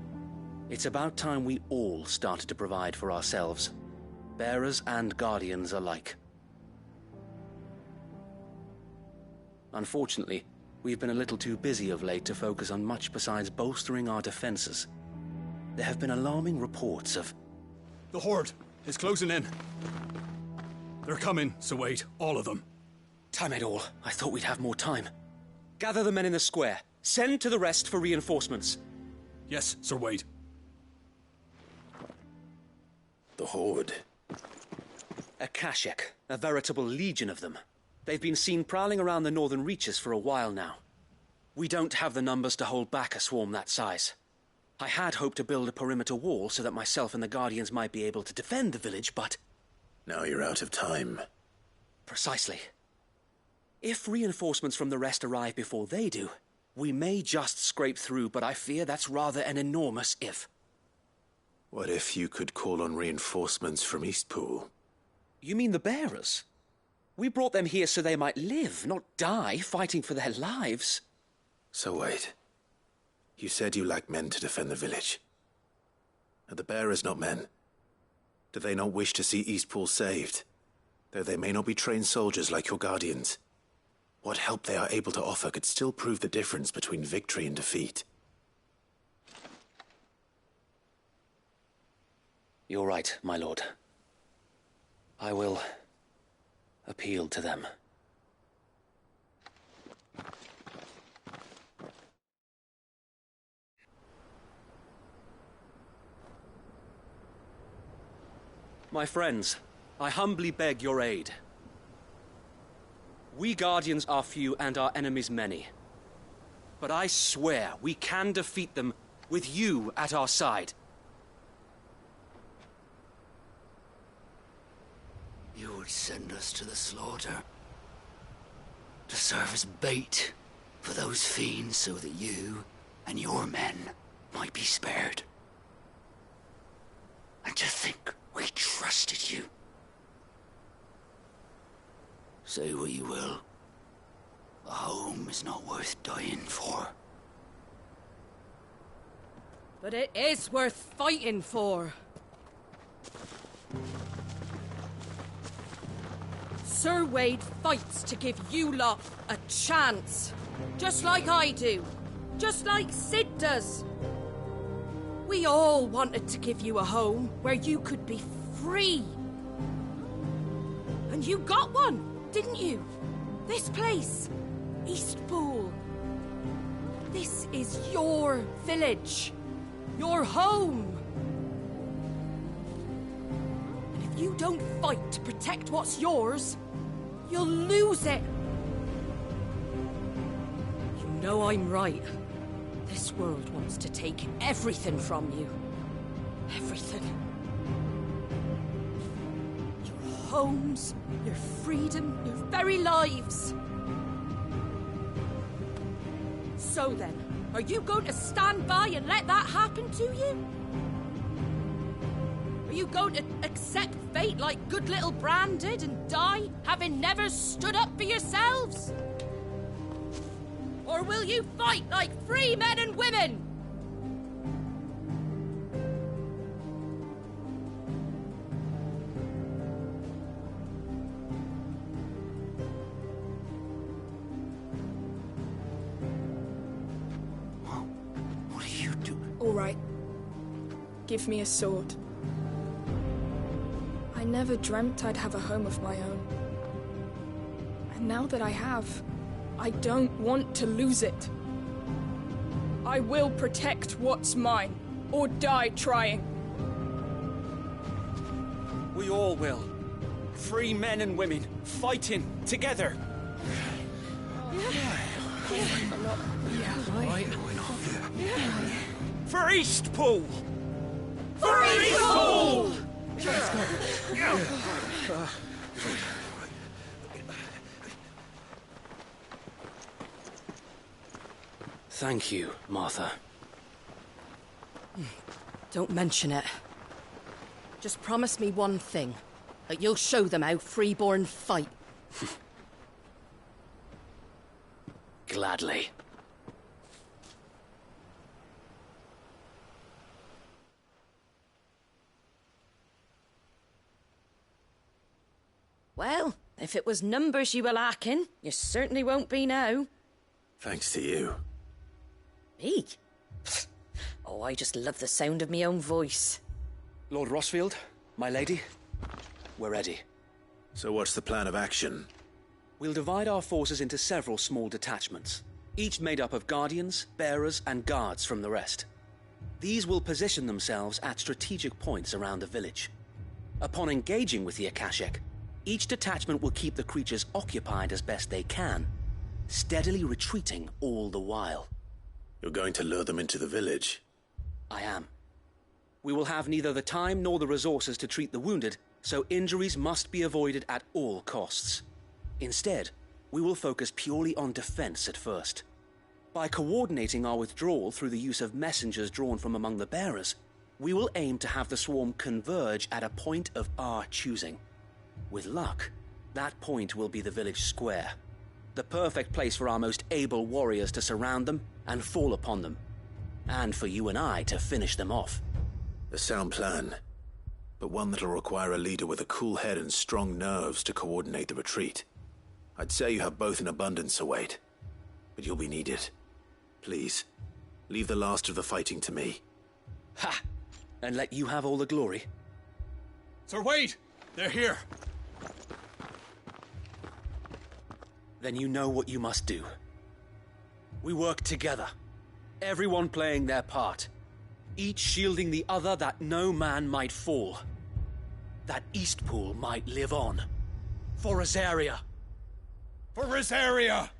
S15: It's about time we all started to provide for ourselves, bearers and Guardians alike. Unfortunately, we've been a little too busy of late to focus on much besides bolstering our defenses. There have been alarming reports of...
S16: The Horde is closing in. They're coming, so wait, all of them.
S15: Damn it all, I thought we'd have more time. Gather the men in the square. Send to the rest for reinforcements.
S16: Yes, Sir Wade.
S2: The Horde.
S15: A Kashek, a veritable legion of them. They've been seen prowling around the northern reaches for a while now. We don't have the numbers to hold back a swarm that size. I had hoped to build a perimeter wall so that myself and the Guardians might be able to defend the village, but...
S2: Now you're out of time.
S15: Precisely. If reinforcements from the rest arrive before they do, we may just scrape through, but I fear that's rather an enormous if.
S2: What if you could call on reinforcements from Eastpool?
S15: You mean the bearers? We brought them here so they might live, not die, fighting for their lives.
S2: So wait. You said you lack men to defend the village. Are the bearers not men? Do they not wish to see Eastpool saved? Though they may not be trained soldiers like your Guardians. What help they are able to offer could still prove the difference between victory and defeat.
S15: You're right, my lord. I will appeal to them. My friends, I humbly beg your aid. We Guardians are few and our enemies many. But I swear we can defeat them with you at our side.
S6: You would send us to the slaughter, to serve as bait for those fiends so that you and your men might be spared. And to think we trusted you. Say what you will, a home is not worth dying for.
S21: But it is worth fighting for. Sir Wade fights to give you lot a chance. Just like I do. Just like Sid does. We all wanted to give you a home where you could be free. And you got one, didn't you? This place, Eastpool. This is your village. Your home. And if you don't fight to protect what's yours, you'll lose it. You know I'm right. This world wants to take everything from you. Everything. Your homes, your freedom, your very lives. So then, are you going to stand by and let that happen to you? Are you going to accept fate like good little Bran did and die, having never stood up for yourselves? Or will you fight like free men and women?
S6: What do you do?
S19: All right. Give me a sword. I
S10: never dreamt I'd have a home of my own. And now that I have, I don't want to lose it. I will protect what's mine, or die trying.
S16: We all will. Free men and women, fighting together. For Eastpool!
S10: For Eastpool!
S21: Thank you, Martha. Don't mention it. Just promise me one thing. That you'll show them how freeborn fight.
S11: Gladly.
S21: Well, if it was numbers you were lacking, you certainly won't be now.
S2: Thanks to you.
S21: Me? Oh, I just love the sound of my own voice.
S16: Lord Rossfield, my lady, we're ready.
S2: So what's the plan of action?
S16: We'll divide our forces into several small detachments, each made up of guardians, bearers, and guards from the rest. These will position themselves at strategic points around the village. Upon engaging with the Akashic, each detachment will keep the creatures occupied as best they can, steadily retreating all the while.
S2: You're going to lure them into the village?
S16: I am. We will have neither the time nor the resources to treat the wounded, so injuries must be avoided at all costs. Instead, we will focus purely on defense at first. By coordinating our withdrawal through the use of messengers drawn from among the bearers, we will aim to have the swarm converge at a point of our choosing. With luck, that point will be the village square, the perfect place for our most able warriors to surround them and fall upon them, and for you and I to finish them off.
S2: A sound plan, but one that'll require a leader with a cool head and strong nerves to coordinate the retreat. I'd say you have both in abundance, Await, but you'll be needed. Please, leave the last of the fighting to me.
S16: Ha! And let you have all the glory. Sir Wade! They're here! Then you know what you must do. We work together, everyone playing their part, each shielding the other that no man might fall, that Eastpool might live on. For Rosaria! For Rosaria!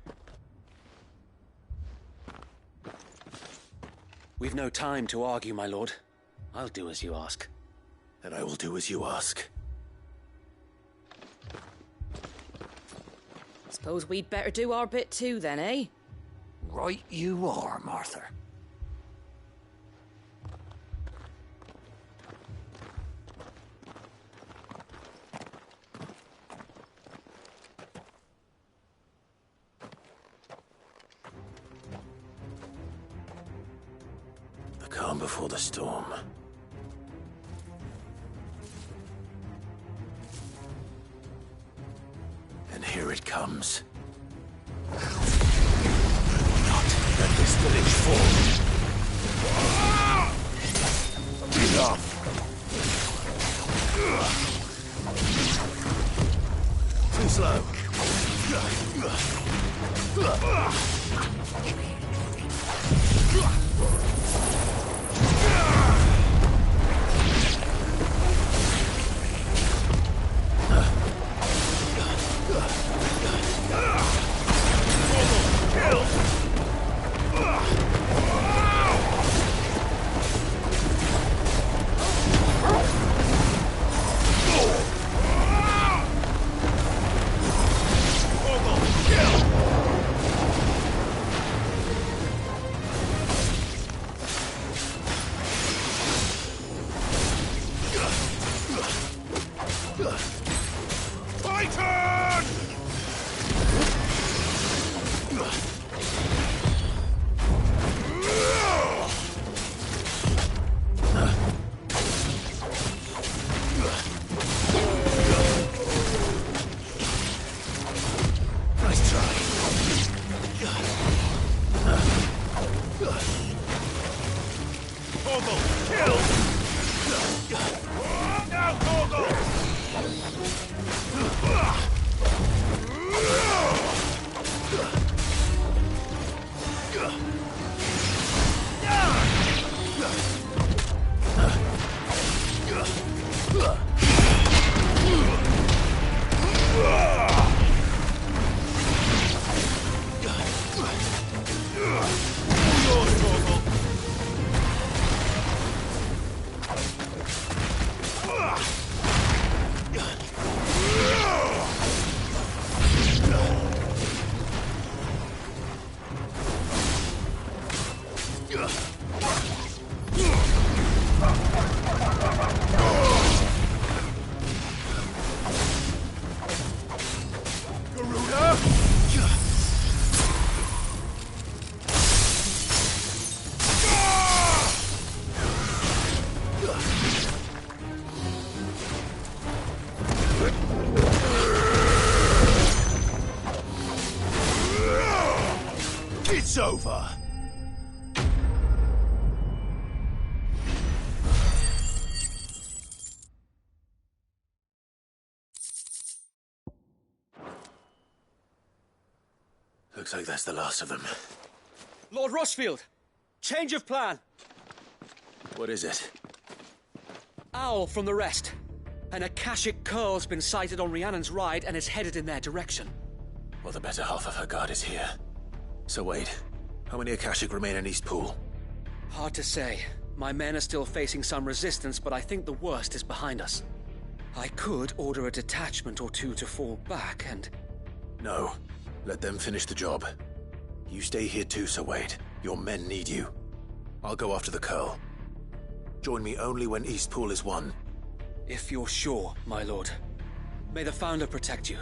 S16: We've no time to argue, my lord. I'll do as you ask.
S2: And I will do as you ask.
S21: Suppose we'd better do our bit too, then, eh?
S6: Right you are, Martha.
S2: The calm before the storm. And here it comes. Not let this village fall. Enough. Too slow.
S12: It's over.
S2: Looks like that's the last of them.
S16: Lord Rossfield, change of plan.
S2: What is it?
S16: Owl from the rest. An Akashic curl's been sighted on Rhiannon's ride and is headed in their direction.
S2: Well, the better half of her guard is here. So wait, how many Akashic remain in East Pool?
S16: Hard to say. My men are still facing some resistance, but I think the worst is behind us. I could order a detachment or two to fall back and...
S2: No. Let them finish the job. You stay here too, Sir Wade. Your men need you. I'll go after the curl. Join me only when East Pool is won.
S16: If you're sure, my lord. May the Founder protect you.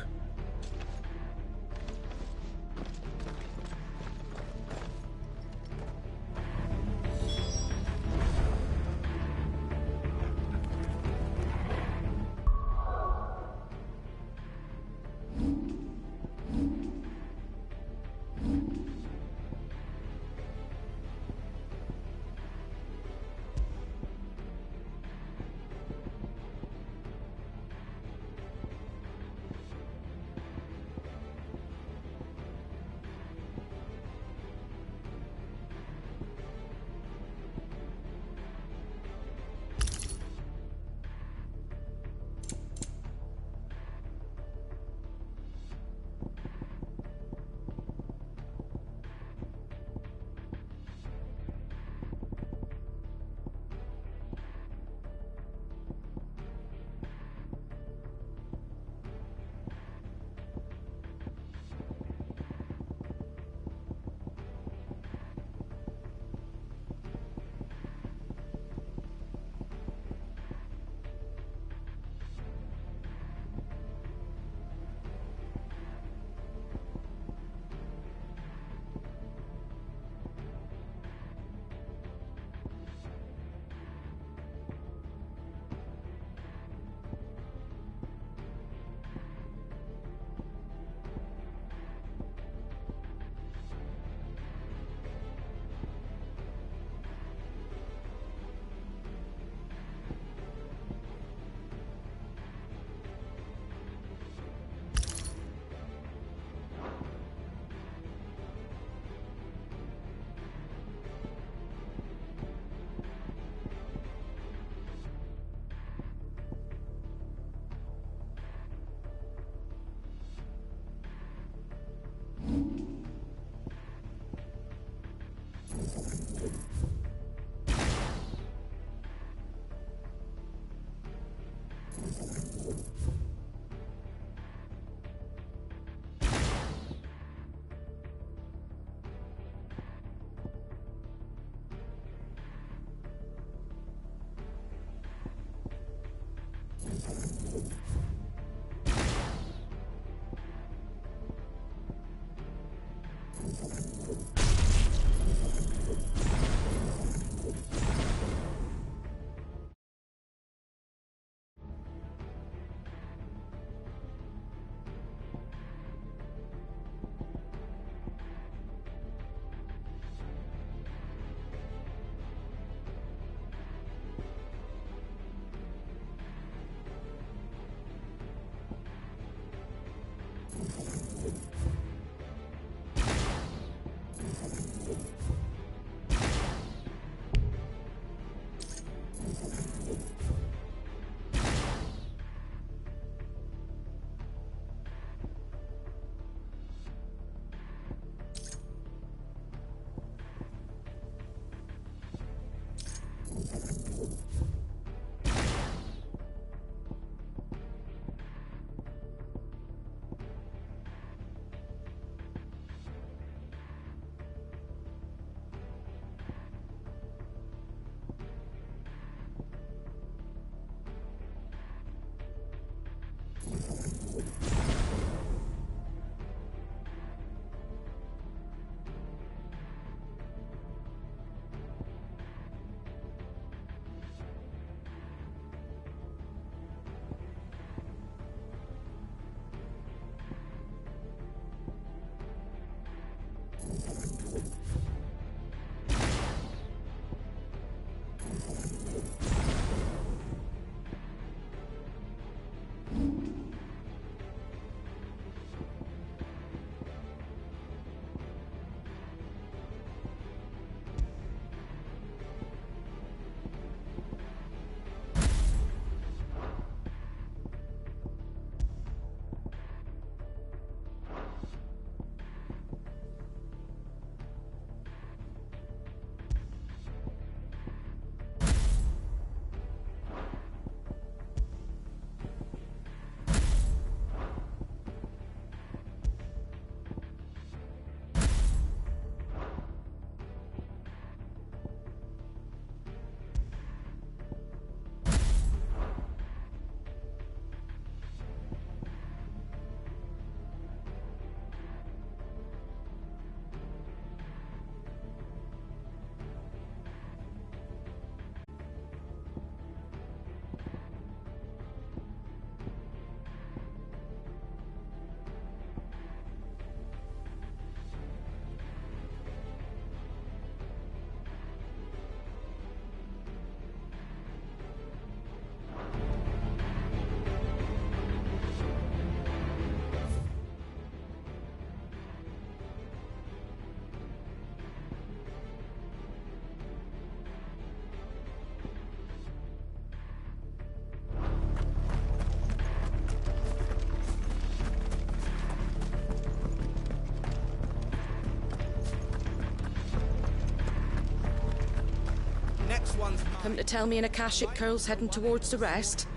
S21: Come to tell me an Akashic Curl's heading towards the rest?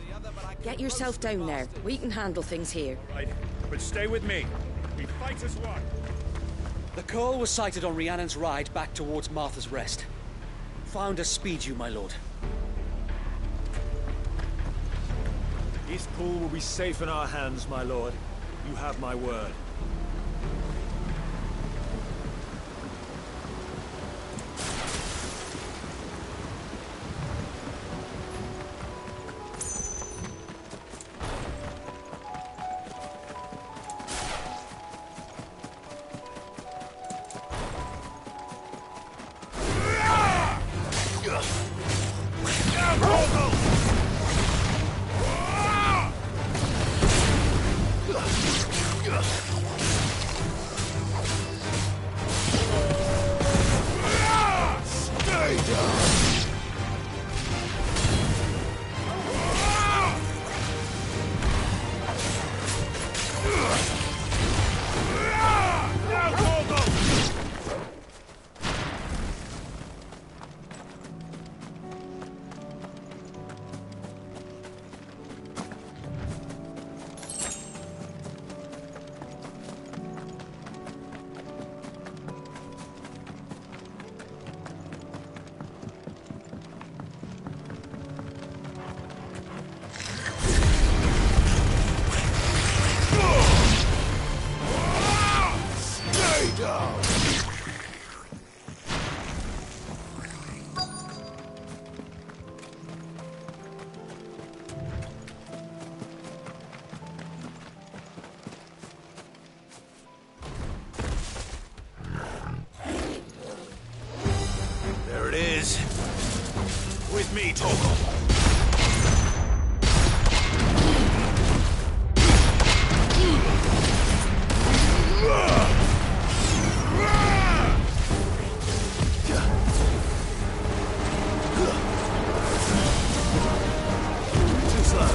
S21: Get yourself down there. We can handle things here.
S8: Right, but stay with me. We fight as one.
S16: The Curl was sighted on Rhiannon's ride back towards Martha's Rest. Found us speed you, my lord.
S8: East Pool will be safe in our hands, my lord. You have my word.
S13: With me, Torgal. Too slow.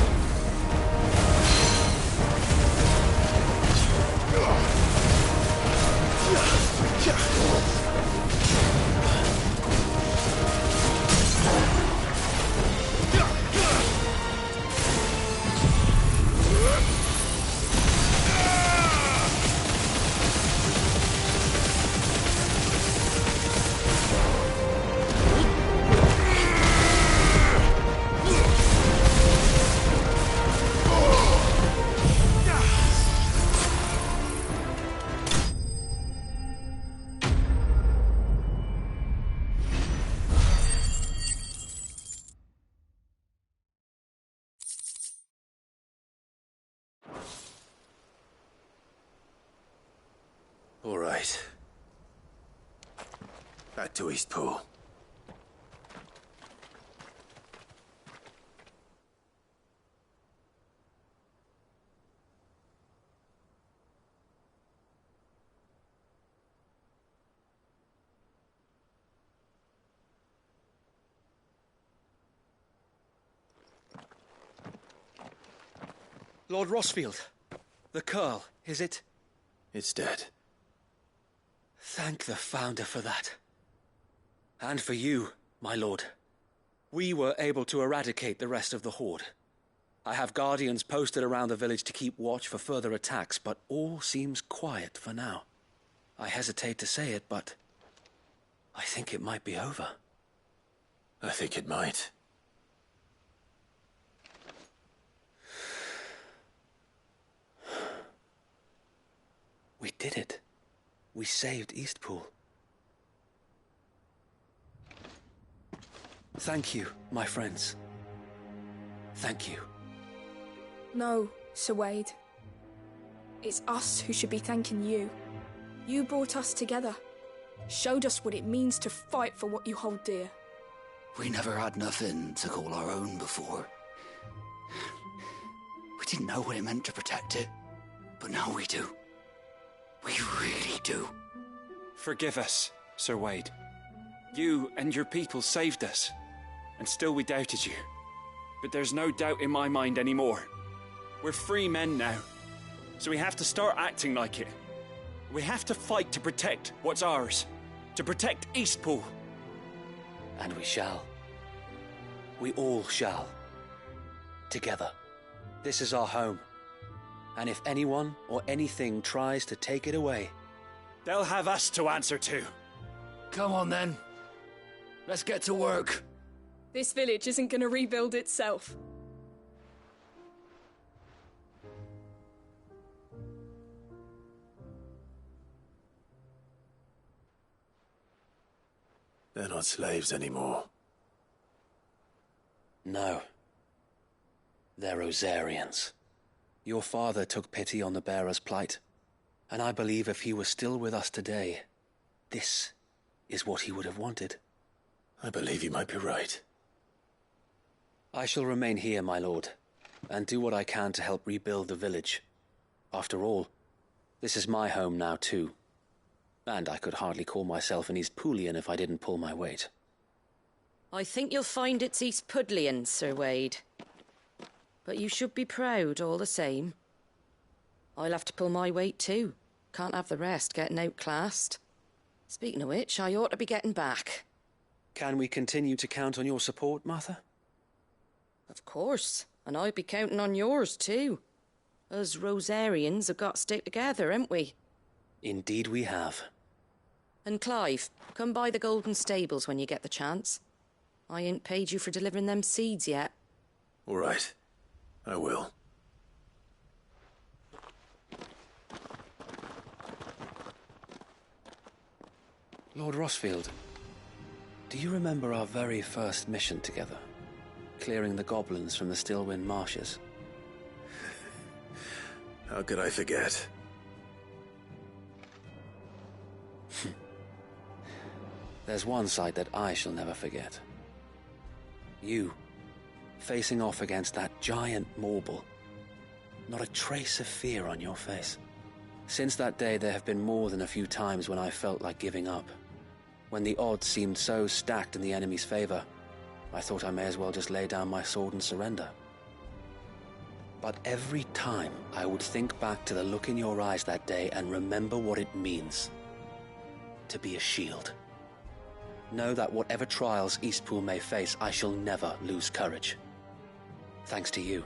S2: Back to Eastpool.
S16: Lord Rossfield, the Curl, is it?
S2: It's dead.
S16: Thank the Founder for that. And for you, my lord. We were able to eradicate the rest of the Horde. I have guardians posted around the village to keep watch for further attacks, but all seems quiet for now. I hesitate to say it, but I think it might be over.
S2: I think it might.
S16: We did it. We saved Eastpool. Thank you, my friends. Thank you.
S10: No, Sir Wade. It's us who should be thanking you. You brought us together. Showed us what it means to fight for what you hold dear.
S6: We never had nothing to call our own before. We didn't know what it meant to protect it, but now we do. We really do.
S5: Forgive us, Sir Wade. You and your people saved us, and still we doubted you. But there's no doubt in my mind anymore. We're free men now, so we have to start acting like it. We have to fight to protect what's ours, to protect Eastpool.
S16: And we shall. We all shall. Together. This is our home. And if anyone or anything tries to take it away,
S5: they'll have us to answer to.
S6: Come on then. Let's get to work.
S10: This village isn't going to rebuild itself.
S2: They're not slaves anymore.
S16: No. They're Rosarians. Your father took pity on the bearer's plight, and I believe if he was still with us today, this is what he would have wanted.
S2: I believe you might be right.
S16: I shall remain here, my lord, and do what I can to help rebuild the village. After all, this is my home now too, and I could hardly call myself an Eastpoolian if I didn't pull my weight.
S21: I think you'll find it's Eastpudlian, Sir Wade. But you should be proud all the same. I'll have to pull my weight too. Can't have the rest getting outclassed. Speaking of which, I ought to be getting back.
S16: Can we continue to count on your support, Martha?
S21: Of course, and I'd be counting on yours too. Us Rosarians have got to stick together, haven't we?
S16: Indeed we have.
S21: And Clive, come by the Golden Stables when you get the chance. I ain't paid you for delivering them seeds yet.
S2: All right. I will.
S16: Lord Rossfield, do you remember our very first mission together? Clearing the goblins from the Stillwind Marshes?
S2: How could I forget?
S16: There's one sight that I shall never forget. You, facing off against that giant Morble. Not a trace of fear on your face. Since that day, there have been more than a few times when I felt like giving up. When the odds seemed so stacked in the enemy's favor, I thought I may as well just lay down my sword and surrender. But every time I would think back to the look in your eyes that day and remember what it means to be a shield. Know that whatever trials Eastpool may face, I shall never lose courage. Thanks to you.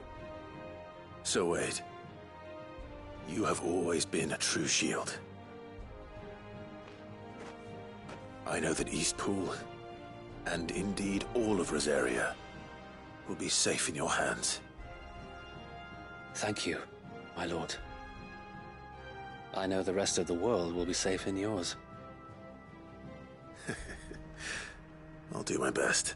S2: So Wade, you have always been a true shield. I know that Eastpool, and indeed all of Rosaria, will be safe in your hands.
S16: Thank you, my lord. I know the rest of the world will be safe in yours.
S2: I'll do my best.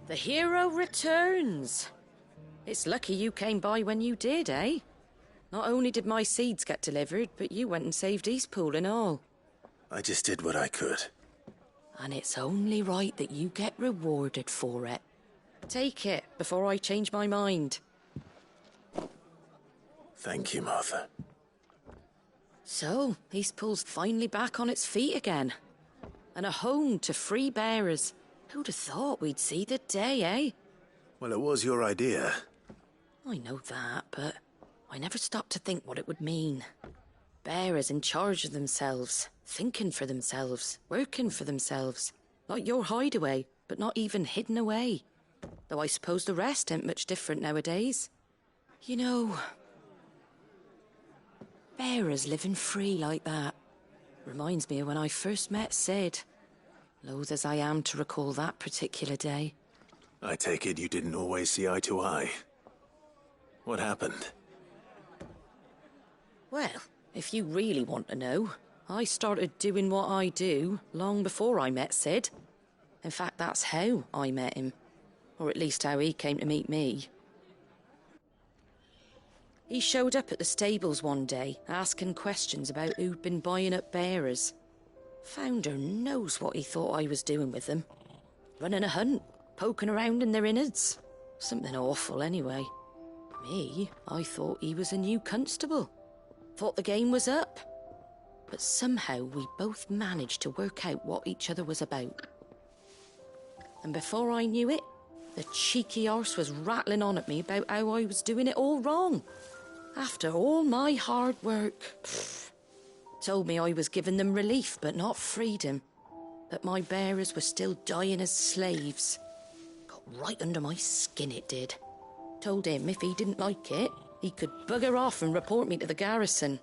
S21: The hero returns. It's lucky you came by when you did, eh? Not only did my seeds get delivered, but you went and saved Eastpool and all.
S2: I just did what I could.
S21: And it's only right that you get rewarded for it. Take it before I change my mind.
S2: Thank you, Martha.
S21: So, Eastpool's finally back on its feet again. And a home to free bearers. Who'd have thought we'd see the day, eh?
S2: Well, it was your idea.
S21: I know that, but I never stopped to think what it would mean. Bearers in charge of themselves, thinking for themselves, working for themselves. Like your hideaway, but not even hidden away. Though I suppose the rest ain't much different nowadays. You know, bearers living free like that reminds me of when I first met Sid. Loath as I am to recall that particular day.
S2: I take it you didn't always see eye to eye. What happened?
S21: Well, if you really want to know, I started doing what I do long before I met Sid. In fact, that's how I met him. Or at least how he came to meet me. He showed up at the stables one day, asking questions about who'd been buying up bearers. Founder knows what he thought I was doing with them. Running a hunt, poking around in their innards. Something awful, anyway. Me, I thought he was a new constable. Thought the game was up. But somehow we both managed to work out what each other was about. And before I knew it, the cheeky arse was rattling on at me about how I was doing it all wrong. After all my hard work. Told me I was giving them relief, but not freedom. That my bearers were still dying as slaves. Got right under my skin, it did. Told him if he didn't like it, he could bugger off and report me to the garrison.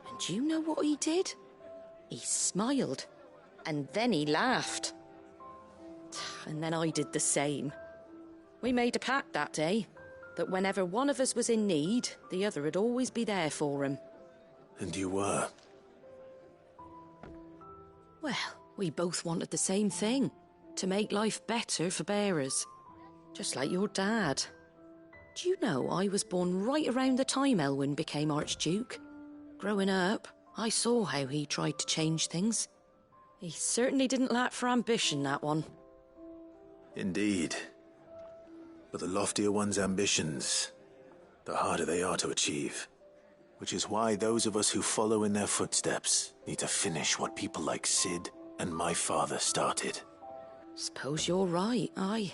S21: And do you know what he did? He smiled. And then he laughed. And then I did the same. We made a pact that day, that whenever one of us was in need, the other would always be there for him.
S2: And you were?
S21: Well, we both wanted the same thing. To make life better for bearers. Just like your dad. Do you know I was born right around the time Elwyn became Archduke? Growing up, I saw how he tried to change things. He certainly didn't lack for ambition, that one.
S2: Indeed. But the loftier one's ambitions, the harder they are to achieve. Which is why those of us who follow in their footsteps need to finish what people like Sid and my father started.
S21: Suppose you're right, aye.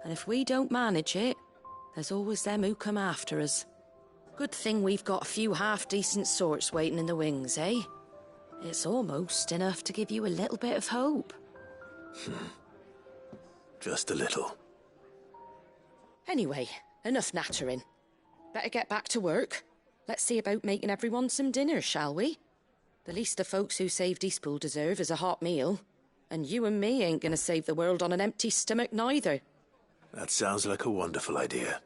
S21: And if we don't manage it, there's always them who come after us. Good thing we've got a few half-decent sorts waiting in the wings, eh? It's almost enough to give you a little bit of hope.
S2: Just a little.
S21: Anyway, enough nattering. Better get back to work. Let's see about making everyone some dinner, shall we? The least the folks who saved Eastpool deserve is a hot meal. And you and me ain't gonna save the world on an empty stomach neither.
S2: That sounds like a wonderful idea.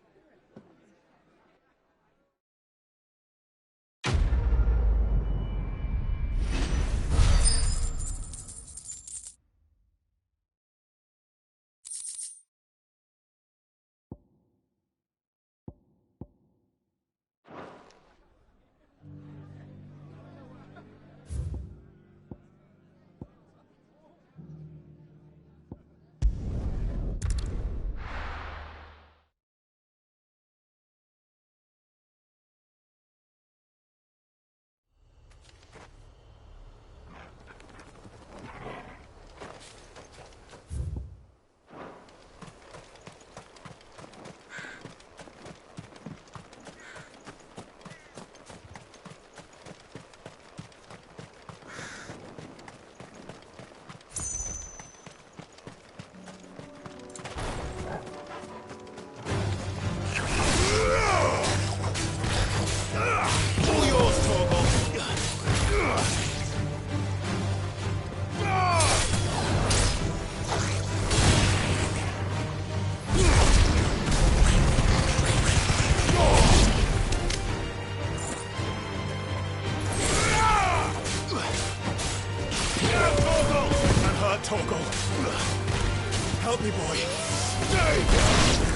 S8: hurt, Torgal. Help me, boy. Stay!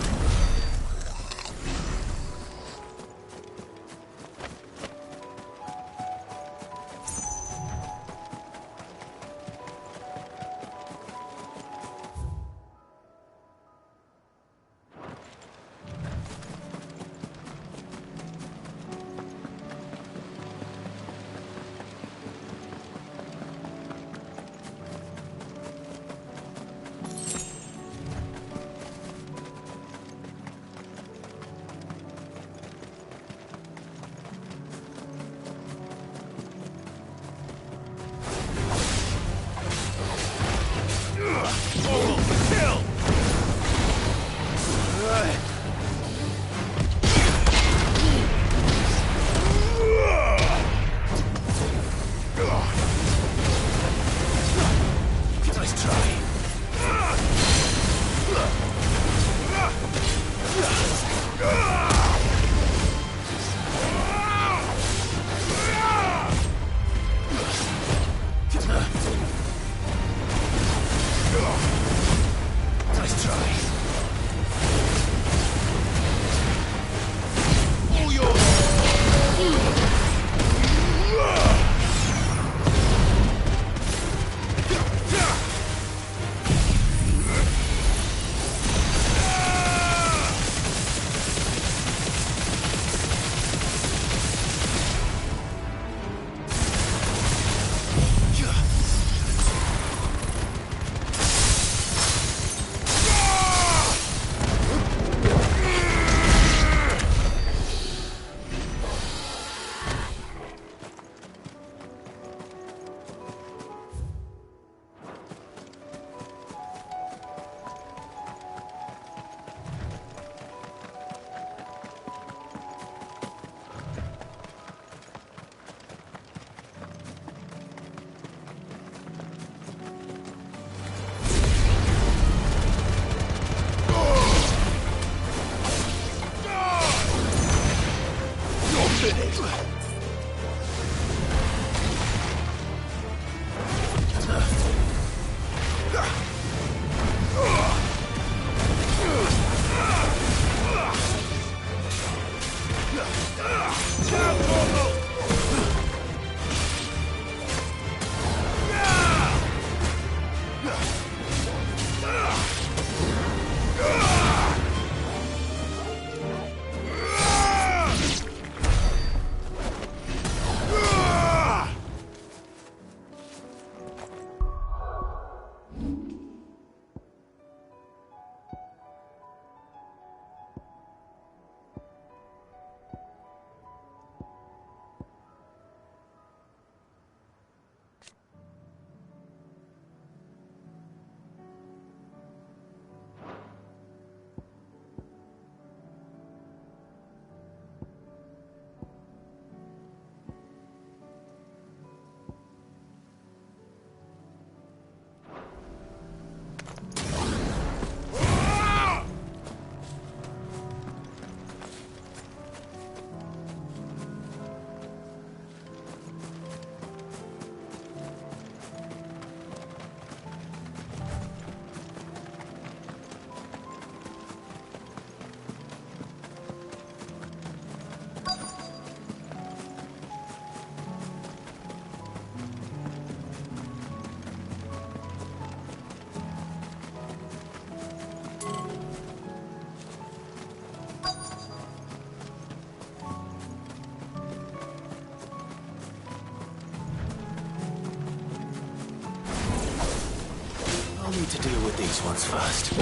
S17: need to deal with these ones first.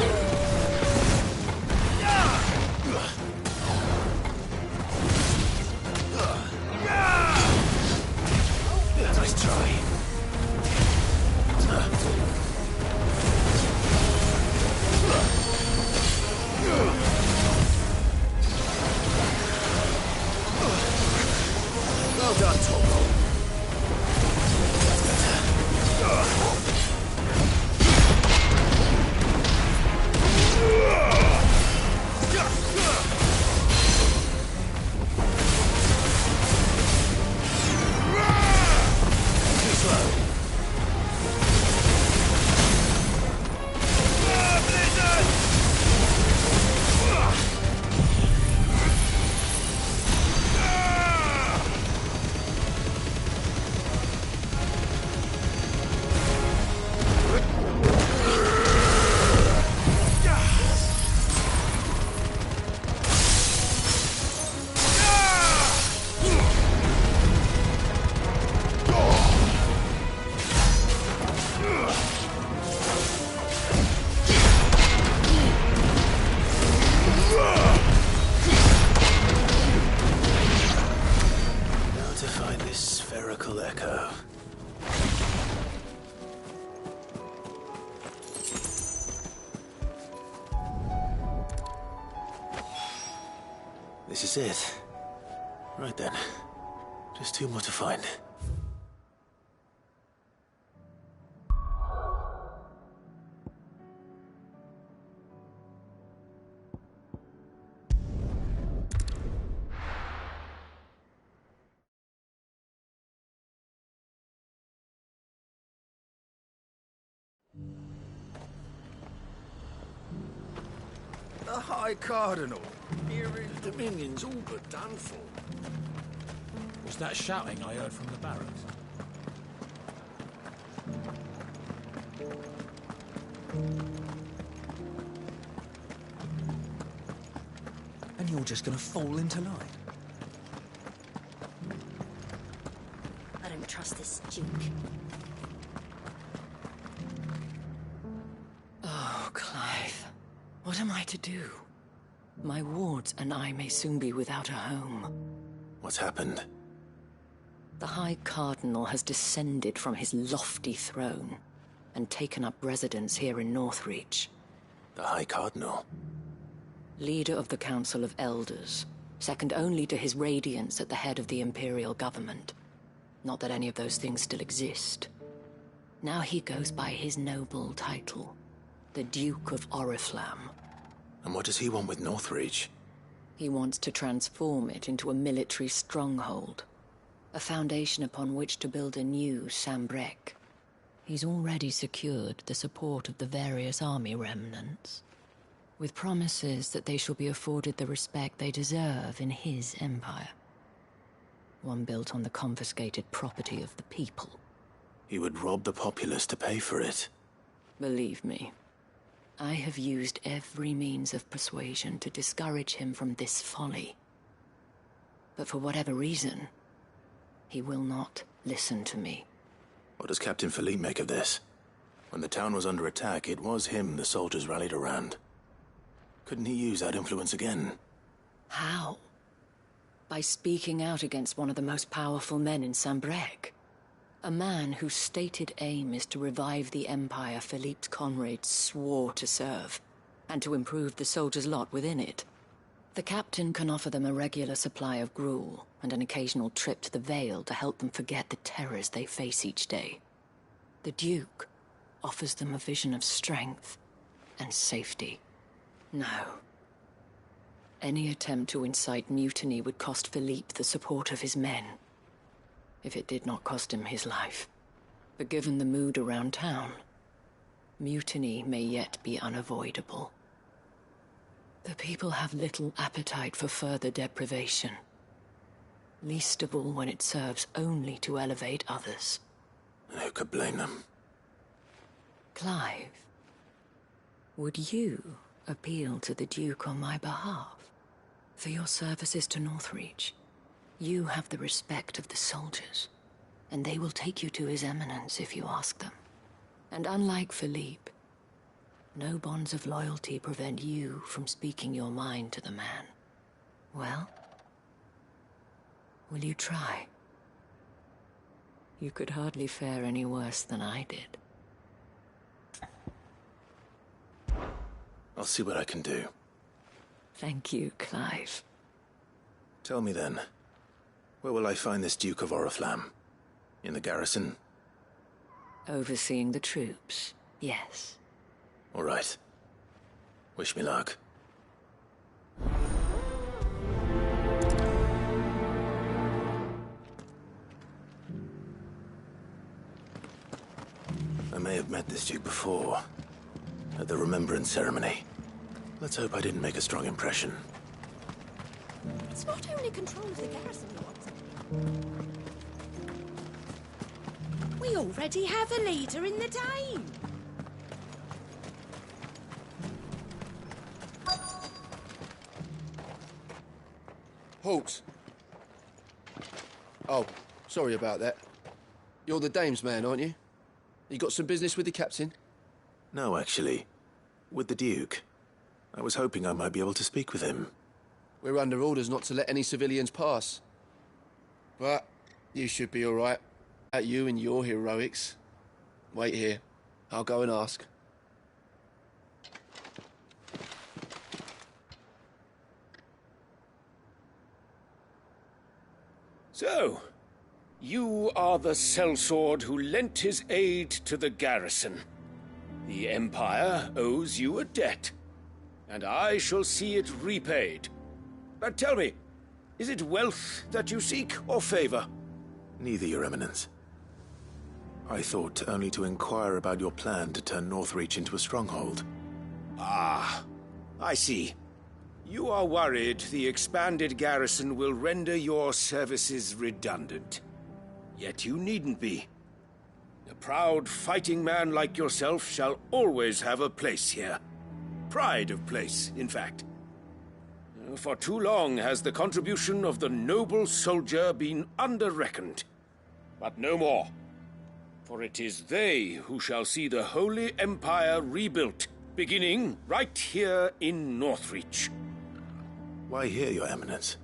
S17: Nice try. Well done, Torgal. That's better.
S2: so. This is it. Right then. Just two more to find.
S13: The High Cardinal. Here in the Dominion's all but done for.
S8: Was that shouting I heard from the barracks?
S4: And you're just gonna fall into line?
S14: I don't trust this Duke.
S21: Oh, Clive. What am I to do? My wards and I may soon be without a home.
S2: What's happened?
S21: The High Cardinal has descended from his lofty throne and taken up residence here in Northreach.
S2: The High Cardinal?
S21: Leader of the Council of Elders, second only to his Radiance at the head of the Imperial government. Not that any of those things still exist. Now he goes by his noble title, the Duke of Oriflamme.
S2: And what does he want with Northreach?
S21: He wants to transform it into a military stronghold, a foundation upon which to build a new Sambrec. He's already secured the support of the various army remnants, with promises that they shall be afforded the respect they deserve in his empire. One built on the confiscated property of the people.
S2: He would rob the populace to pay for it.
S21: Believe me, I have used every means of persuasion to discourage him from this folly. But for whatever reason, he will not listen to me.
S2: What does Captain Philippe make of this? When the town was under attack, it was him the soldiers rallied around. Couldn't he use that influence again?
S21: How? By speaking out against one of the most powerful men in Sambrec. A man whose stated aim is to revive the empire Philippe's comrades swore to serve, and to improve the soldiers' lot within it. The captain can offer them a regular supply of gruel, and an occasional trip to the Vale to help them forget the terrors they face each day. The Duke offers them a vision of strength and safety. No. Any attempt to incite mutiny would cost Philippe the support of his men, if it did not cost him his life. But given the mood around town, mutiny may yet be unavoidable. The people have little appetite for further deprivation, least of all when it serves only to elevate others.
S2: And who could blame them?
S21: Clive, would you appeal to the Duke on my behalf? For your services to Northreach, you have the respect of the soldiers, and they will take you to His Eminence if you ask them. And unlike Philippe, no bonds of loyalty prevent you from speaking your mind to the man. Well, will you try? You could hardly fare any worse than I did.
S2: I'll see what I can do.
S21: Thank you, Clive.
S2: Tell me then, where will I find this Duke of Oriflamme? In the garrison?
S21: Overseeing the troops, yes.
S2: All right. Wish me luck. I may have met this Duke before, at the Remembrance ceremony. Let's hope I didn't make a strong impression.
S14: It's not only control of the garrison he wants. We already have a leader in the Dane.
S7: Halt! Oh, sorry about that. You're the dame's man, aren't you? You got some business with the captain?
S2: No, actually. With the Duke. I was hoping I might be able to speak with him.
S7: We're under orders not to let any civilians pass. But you should be all right. At you and your heroics. Wait here. I'll go and ask.
S1: So, you are the sellsword who lent his aid to the garrison. The Empire owes you a debt, and I shall see it repaid. But tell me, is it wealth that you seek, or favor?
S2: Neither, Your Eminence. I thought only to inquire about your plan to turn Northreach into a stronghold.
S1: Ah, I see. You are worried the expanded garrison will render your services redundant. Yet you needn't be. A proud fighting man like yourself shall always have a place here. Pride of place, in fact. For too long has the contribution of the noble soldier been under-reckoned. But no more. For it is they who shall see the Holy Empire rebuilt, beginning right here in Northreach.
S2: Why here, Your Eminence?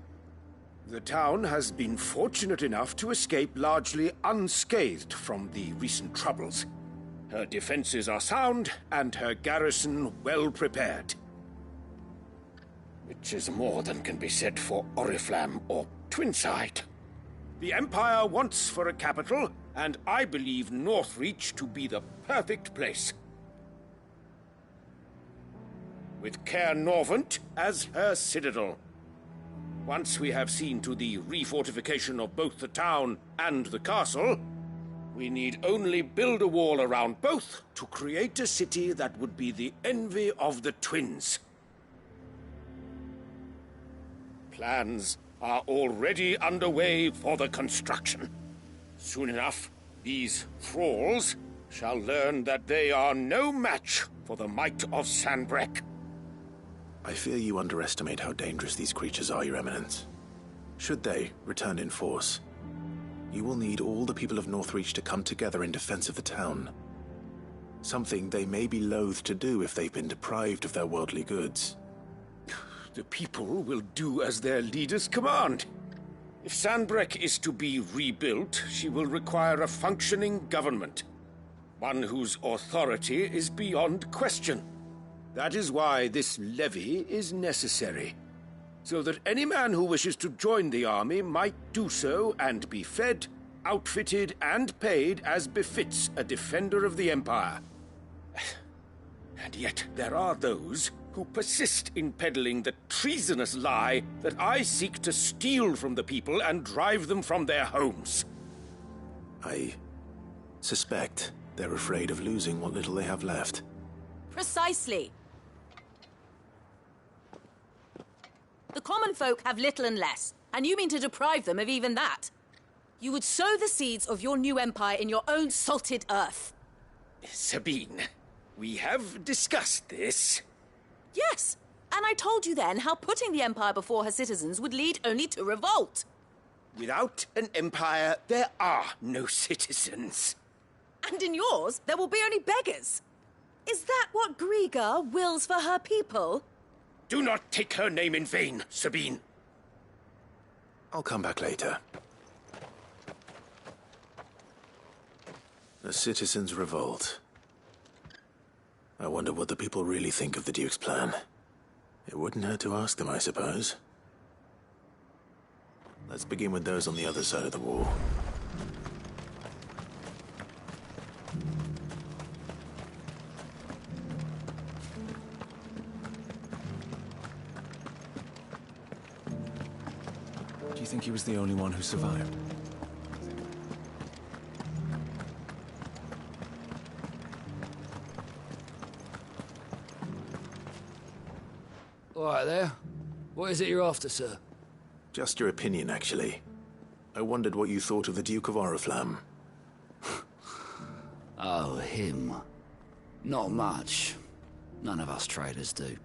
S1: The town has been fortunate enough to escape largely unscathed from the recent troubles. Her defenses are sound, and her garrison well prepared. Which is more than can be said for Oriflamme or Twinside. The Empire wants for a capital, and I believe Northreach to be the perfect place. With Caer Norvent as her citadel. Once we have seen to the refortification of both the town and the castle, we need only build a wall around both to create a city that would be the envy of the twins. Plans are already underway for the construction. Soon enough, these thralls shall learn that they are no match for the might of Sanbreque.
S2: I fear you underestimate how dangerous these creatures are, Your Eminence. Should they return in force, you will need all the people of Northreach to come together in defense of the town. Something they may be loath to do if they've been deprived of their worldly goods.
S1: The people will do as their leaders command. If Sanbreque is to be rebuilt, she will require a functioning government. One whose authority is beyond question. That is why this levy is necessary. So that any man who wishes to join the army might do so and be fed, outfitted, and paid as befits a defender of the Empire. And yet there are those who persist in peddling the treasonous lie that I seek to steal from the people and drive them from their homes.
S2: I suspect they're afraid of losing what little they have left.
S14: Precisely. The common folk have little and less, and you mean to deprive them of even that. You would sow the seeds of your new empire in your own salted earth.
S1: Sabine, we have discussed this.
S14: Yes, and I told you then how putting the empire before her citizens would lead only to revolt.
S1: Without an empire, there are no citizens.
S14: And in yours, there will be only beggars. Is that what Griga wills for her people?
S1: Do not take her name in vain, Sabine.
S2: I'll come back later. The citizens revolt. I wonder what the people really think of the Duke's plan. It wouldn't hurt to ask them, I suppose. Let's begin with those on the other side of the wall.
S8: Do you think he was the only one who survived?
S6: All right there. What is it you're after, sir?
S2: Just your opinion, actually. I wondered what you thought of the Duke of Oriflamme.
S6: Oh, him. Not much. None of us traders do.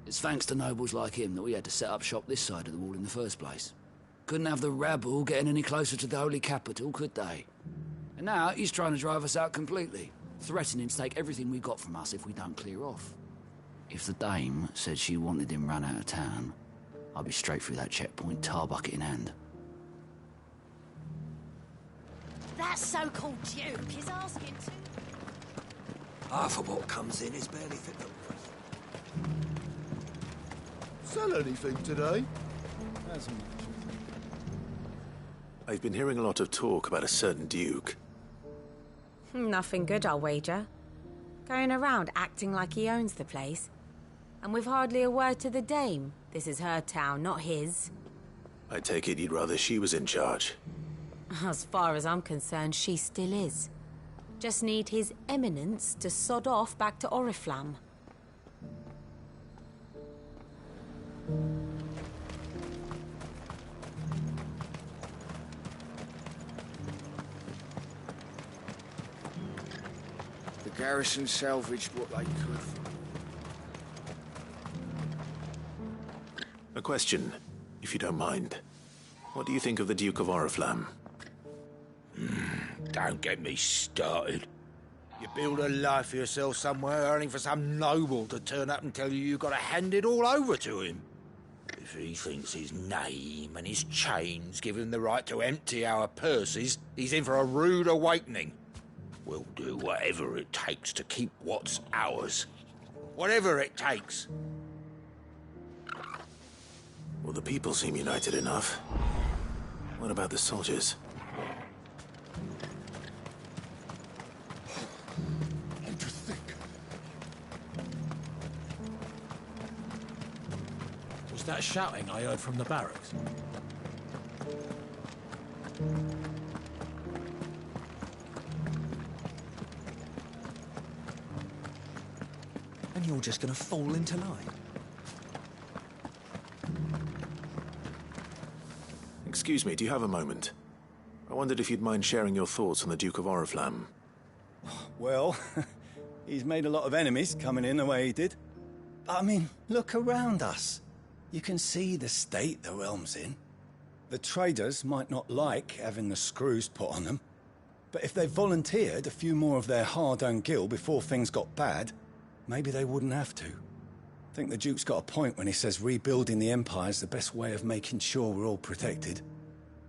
S6: It's thanks to nobles like him that we had to set up shop this side of the wall in the first place. Couldn't have the rabble getting any closer to the holy capital, could they? And now he's trying to drive us out completely, threatening to take everything we got from us if we don't clear off. If the dame said she wanted him run out of town, I'd be straight through that checkpoint, tar bucket in hand.
S9: that so-called Duke is asking to...
S13: Half of what comes in is barely fit for
S12: Sell anything today?
S2: I've been hearing a lot of talk about a certain Duke.
S9: Nothing good, I'll wager. Going around acting like he owns the place. And with hardly a word to the dame. This is her town, not his.
S2: I take it you'd rather she was in charge.
S9: As far as I'm concerned, she still is. Just need his eminence to sod off back to Oriflamme.
S20: The garrison salvaged what they could.
S2: A question, if you don't mind. What do you think of the Duke of Oriflamme?
S23: Don't get me started. You build a life for yourself somewhere, earning for some noble to turn up and tell you you've got to hand it all over to him. If he thinks his name and his chains give him the right to empty our purses, he's in for a rude awakening. We'll do whatever it takes to keep what's ours. Whatever it takes.
S2: Well, the people seem united enough. What about the soldiers?
S8: Was that shouting I heard from the barracks?
S4: And you're just gonna fall into line.
S2: Excuse me, do you have a moment? I wondered if you'd mind sharing your thoughts on the Duke of Oriflamme.
S24: Well, he's made a lot of enemies coming in the way he did. But I mean, look around us. You can see the state the realm's in. The traders might not like having the screws put on them, but if they volunteered a few more of their hard-earned gil before things got bad, maybe they wouldn't have to. I think the Duke's got a point when he says rebuilding the Empire's the best way of making sure we're all protected.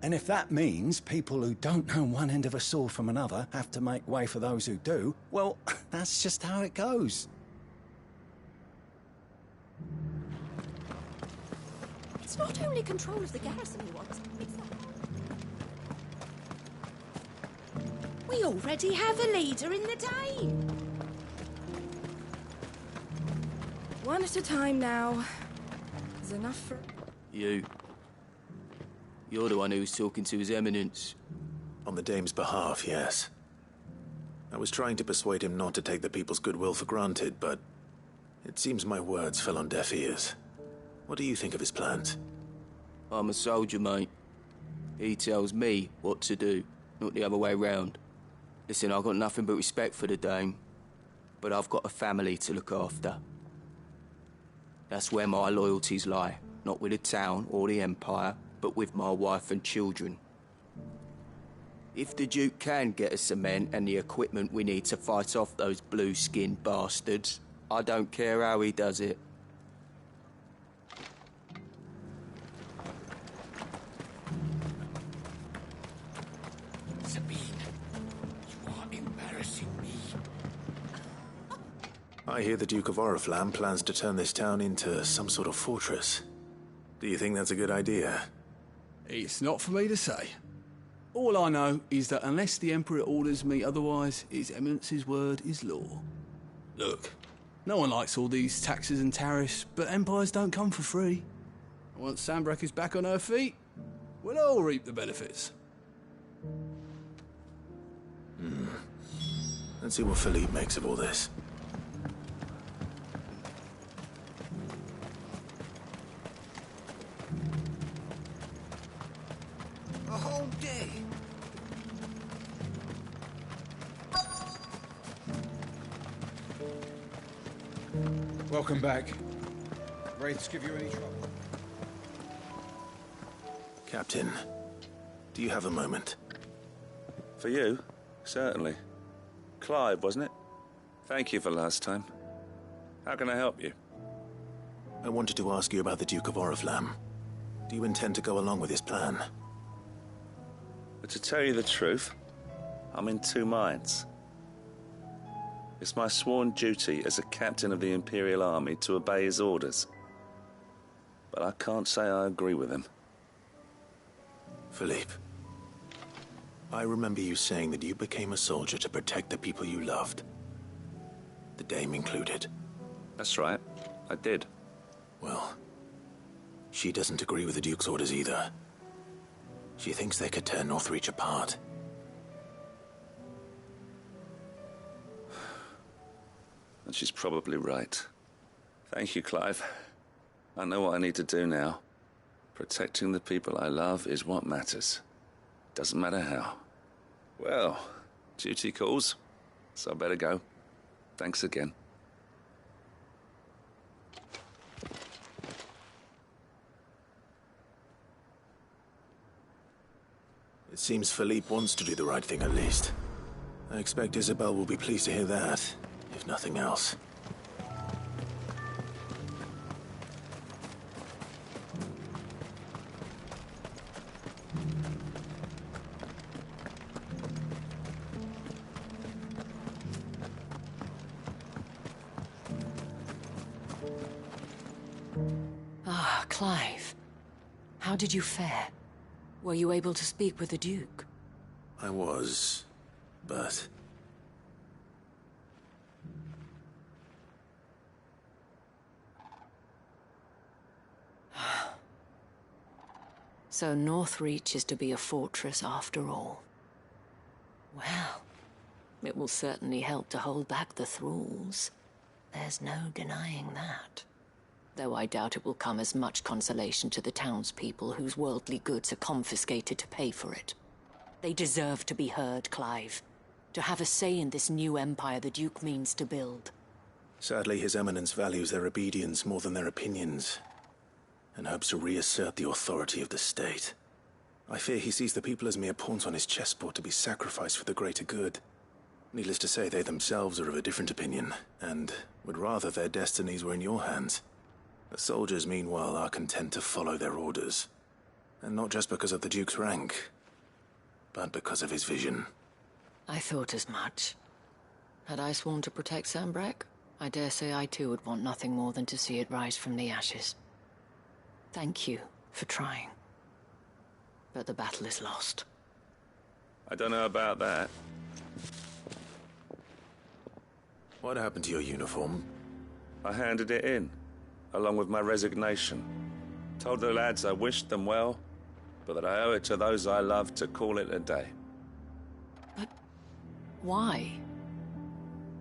S24: And if that means people who don't know one end of a sword from another have to make way for those who do, well, that's just how it goes.
S21: It's not only control of the garrison he wants, it's that... We already have a leader in the Dane.
S10: One at a time now. Is enough for...
S25: You. You're the one who was talking to His Eminence.
S2: On the Dame's behalf, yes. I was trying to persuade him not to take the people's goodwill for granted, but it seems my words fell on deaf ears. What do you think of his plans?
S25: I'm a soldier, mate. He tells me what to do, not the other way round. Listen, I've got nothing but respect for the Dame, but I've got a family to look after. That's where my loyalties lie, not with the town or the Empire, but with my wife and children. If the Duke can get us cement and the equipment we need to fight off those blue-skinned bastards, I don't care how he does it.
S23: Sabine, you are embarrassing me.
S2: I hear the Duke of Oriflamme plans to turn this town into some sort of fortress. Do you think that's a good idea?
S26: It's not for me to say. All I know is that unless the Emperor orders me otherwise, His Eminence's word is law. Look, no one likes all these taxes and tariffs, but empires don't come for free. And once Sanbreque is back on her feet, we'll all reap the benefits.
S2: Let's see what Philippe makes of all this.
S23: A whole day.
S20: Welcome back. Wraiths give you any trouble?
S2: Captain, do you have a moment?
S27: For you? Certainly. Clive, wasn't it? Thank you for last time. How can I help you?
S2: I wanted to ask you about the Duke of Oriflamme. Do you intend to go along with his plan?
S27: But to tell you the truth, I'm in two minds. It's my sworn duty as a captain of the Imperial Army to obey his orders. But I can't say I agree with him.
S2: Philippe, I remember you saying that you became a soldier to protect the people you loved. The Dame included.
S27: That's right, I did.
S2: Well, she doesn't agree with the Duke's orders either. She thinks they could tear Northreach apart.
S27: And she's probably right. Thank you, Clive. I know what I need to do now. Protecting the people I love is what matters. Doesn't matter how. Well, duty calls, so I better go. Thanks again.
S2: It seems Philippe wants to do the right thing at least. I expect Isabel will be pleased to hear that, if nothing else.
S21: Ah, Clive. How did you fare? Were you able to speak with the Duke?
S2: I was, but...
S21: So Northreach is to be a fortress after all. Well, it will certainly help to hold back the thralls. There's no denying that. Though I doubt it will come as much consolation to the townspeople whose worldly goods are confiscated to pay for it. They deserve to be heard, Clive. To have a say in this new empire the Duke means to build.
S2: Sadly, His Eminence values their obedience more than their opinions, and hopes to reassert the authority of the state. I fear he sees the people as mere pawns on his chessboard to be sacrificed for the greater good. Needless to say, they themselves are of a different opinion, and would rather their destinies were in your hands. The soldiers, meanwhile, are content to follow their orders. And not just because of the Duke's rank, but because of his vision.
S21: I thought as much. Had I sworn to protect Sanbreque, I dare say I too would want nothing more than to see it rise from the ashes. Thank you for trying. But the battle is lost.
S27: I don't know about that.
S2: What happened to your uniform?
S27: I handed it in, along with my resignation. Told the lads I wished them well, but that I owe it to those I love to call it a day.
S21: But why?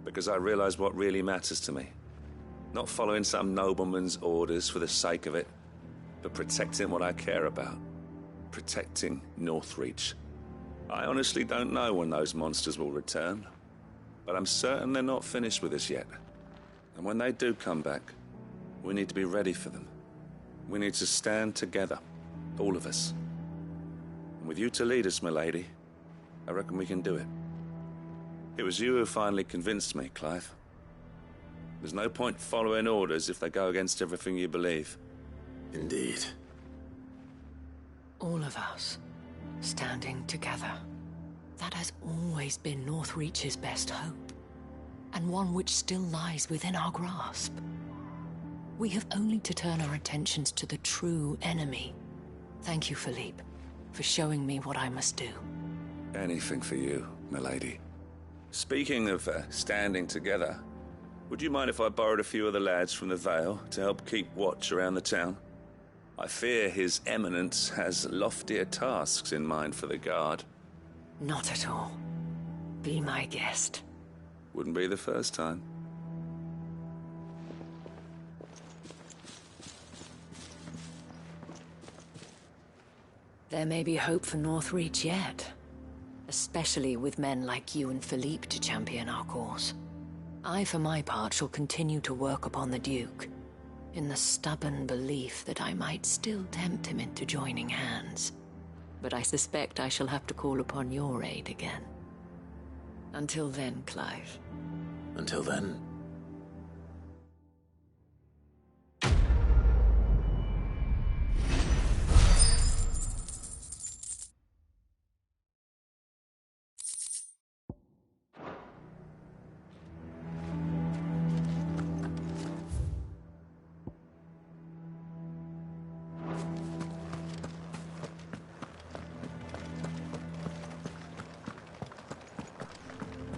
S27: Because I realize what really matters to me. Not following some nobleman's orders for the sake of it, but protecting what I care about. Protecting Northreach. I honestly don't know when those monsters will return, but I'm certain they're not finished with us yet. And when they do come back, we need to be ready for them. We need to stand together, all of us. And with you to lead us, milady, I reckon we can do it. It was you who finally convinced me, Clive. There's no point following orders if they go against everything you believe.
S2: Indeed.
S21: All of us, standing together. That has always been Northreach's best hope, and one which still lies within our grasp. We have only to turn our attentions to the true enemy. Thank you, Philippe, for showing me what I must do.
S27: Anything for you, milady. Speaking of standing together, would you mind if I borrowed a few of the lads from the Vale to help keep watch around the town? I fear His Eminence has loftier tasks in mind for the guard.
S21: Not at all. Be my guest.
S27: Wouldn't be the first time.
S21: There may be hope for Northreach yet. Especially with men like you and Philippe to champion our cause. I, for my part, shall continue to work upon the Duke, in the stubborn belief that I might still tempt him into joining hands. But I suspect I shall have to call upon your aid again. Until then, Clive.
S2: Until then...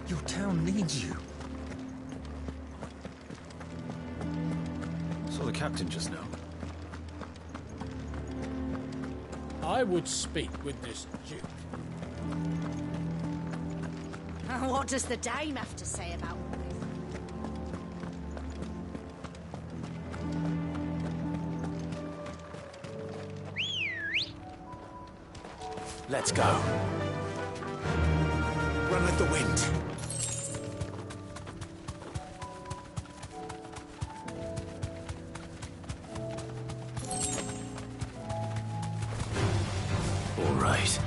S4: Your town needs you.
S8: Saw the captain just now.
S3: I would speak with this duke.
S14: What does the dame have to say about all this?
S2: Let's go. Run like the wind. All right.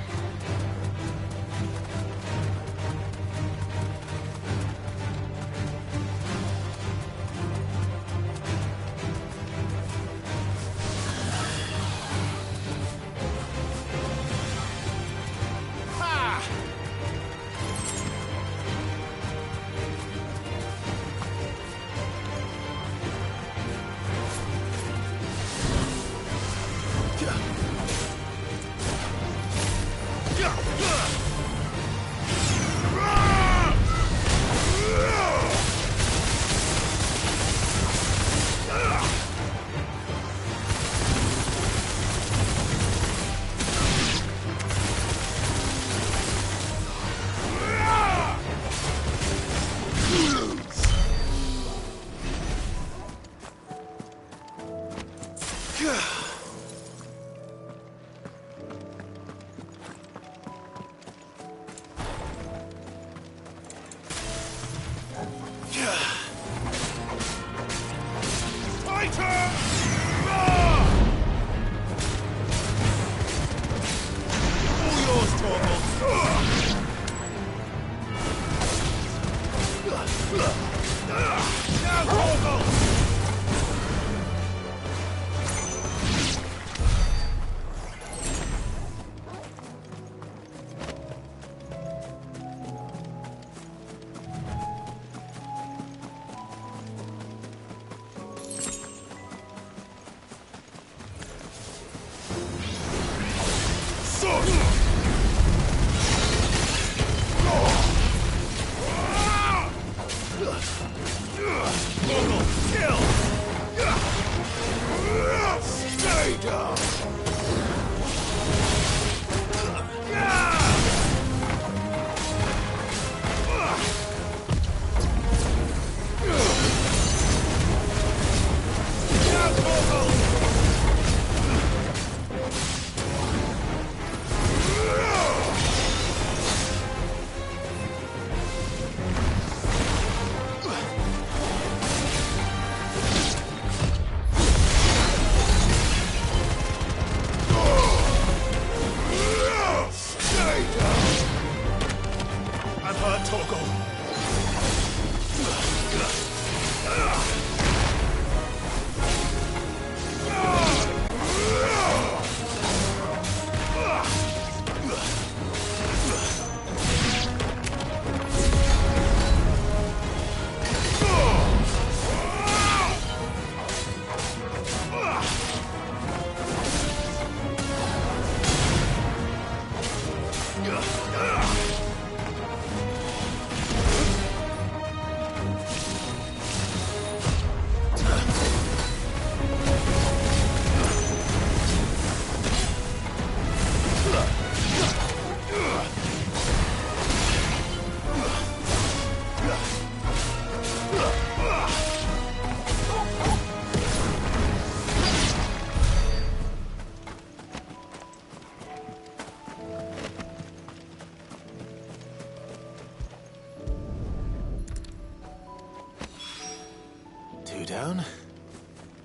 S2: Two down,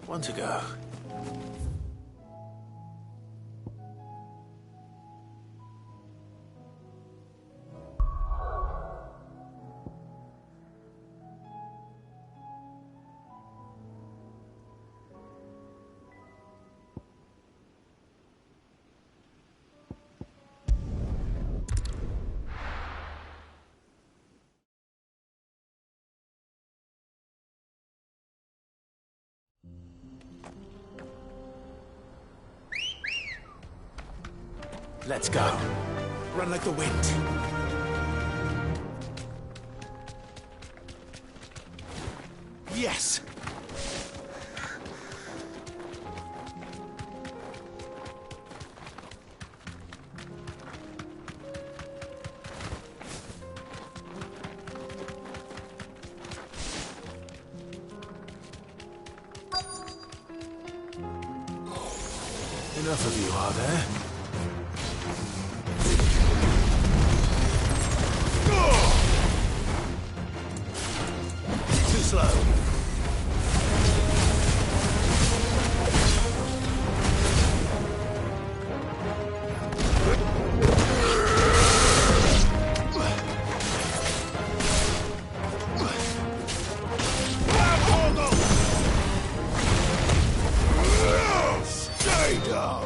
S2: one to go. Let's go. Run like the wind.
S5: Yes! Enough of you, are there? Too slow. Stay down!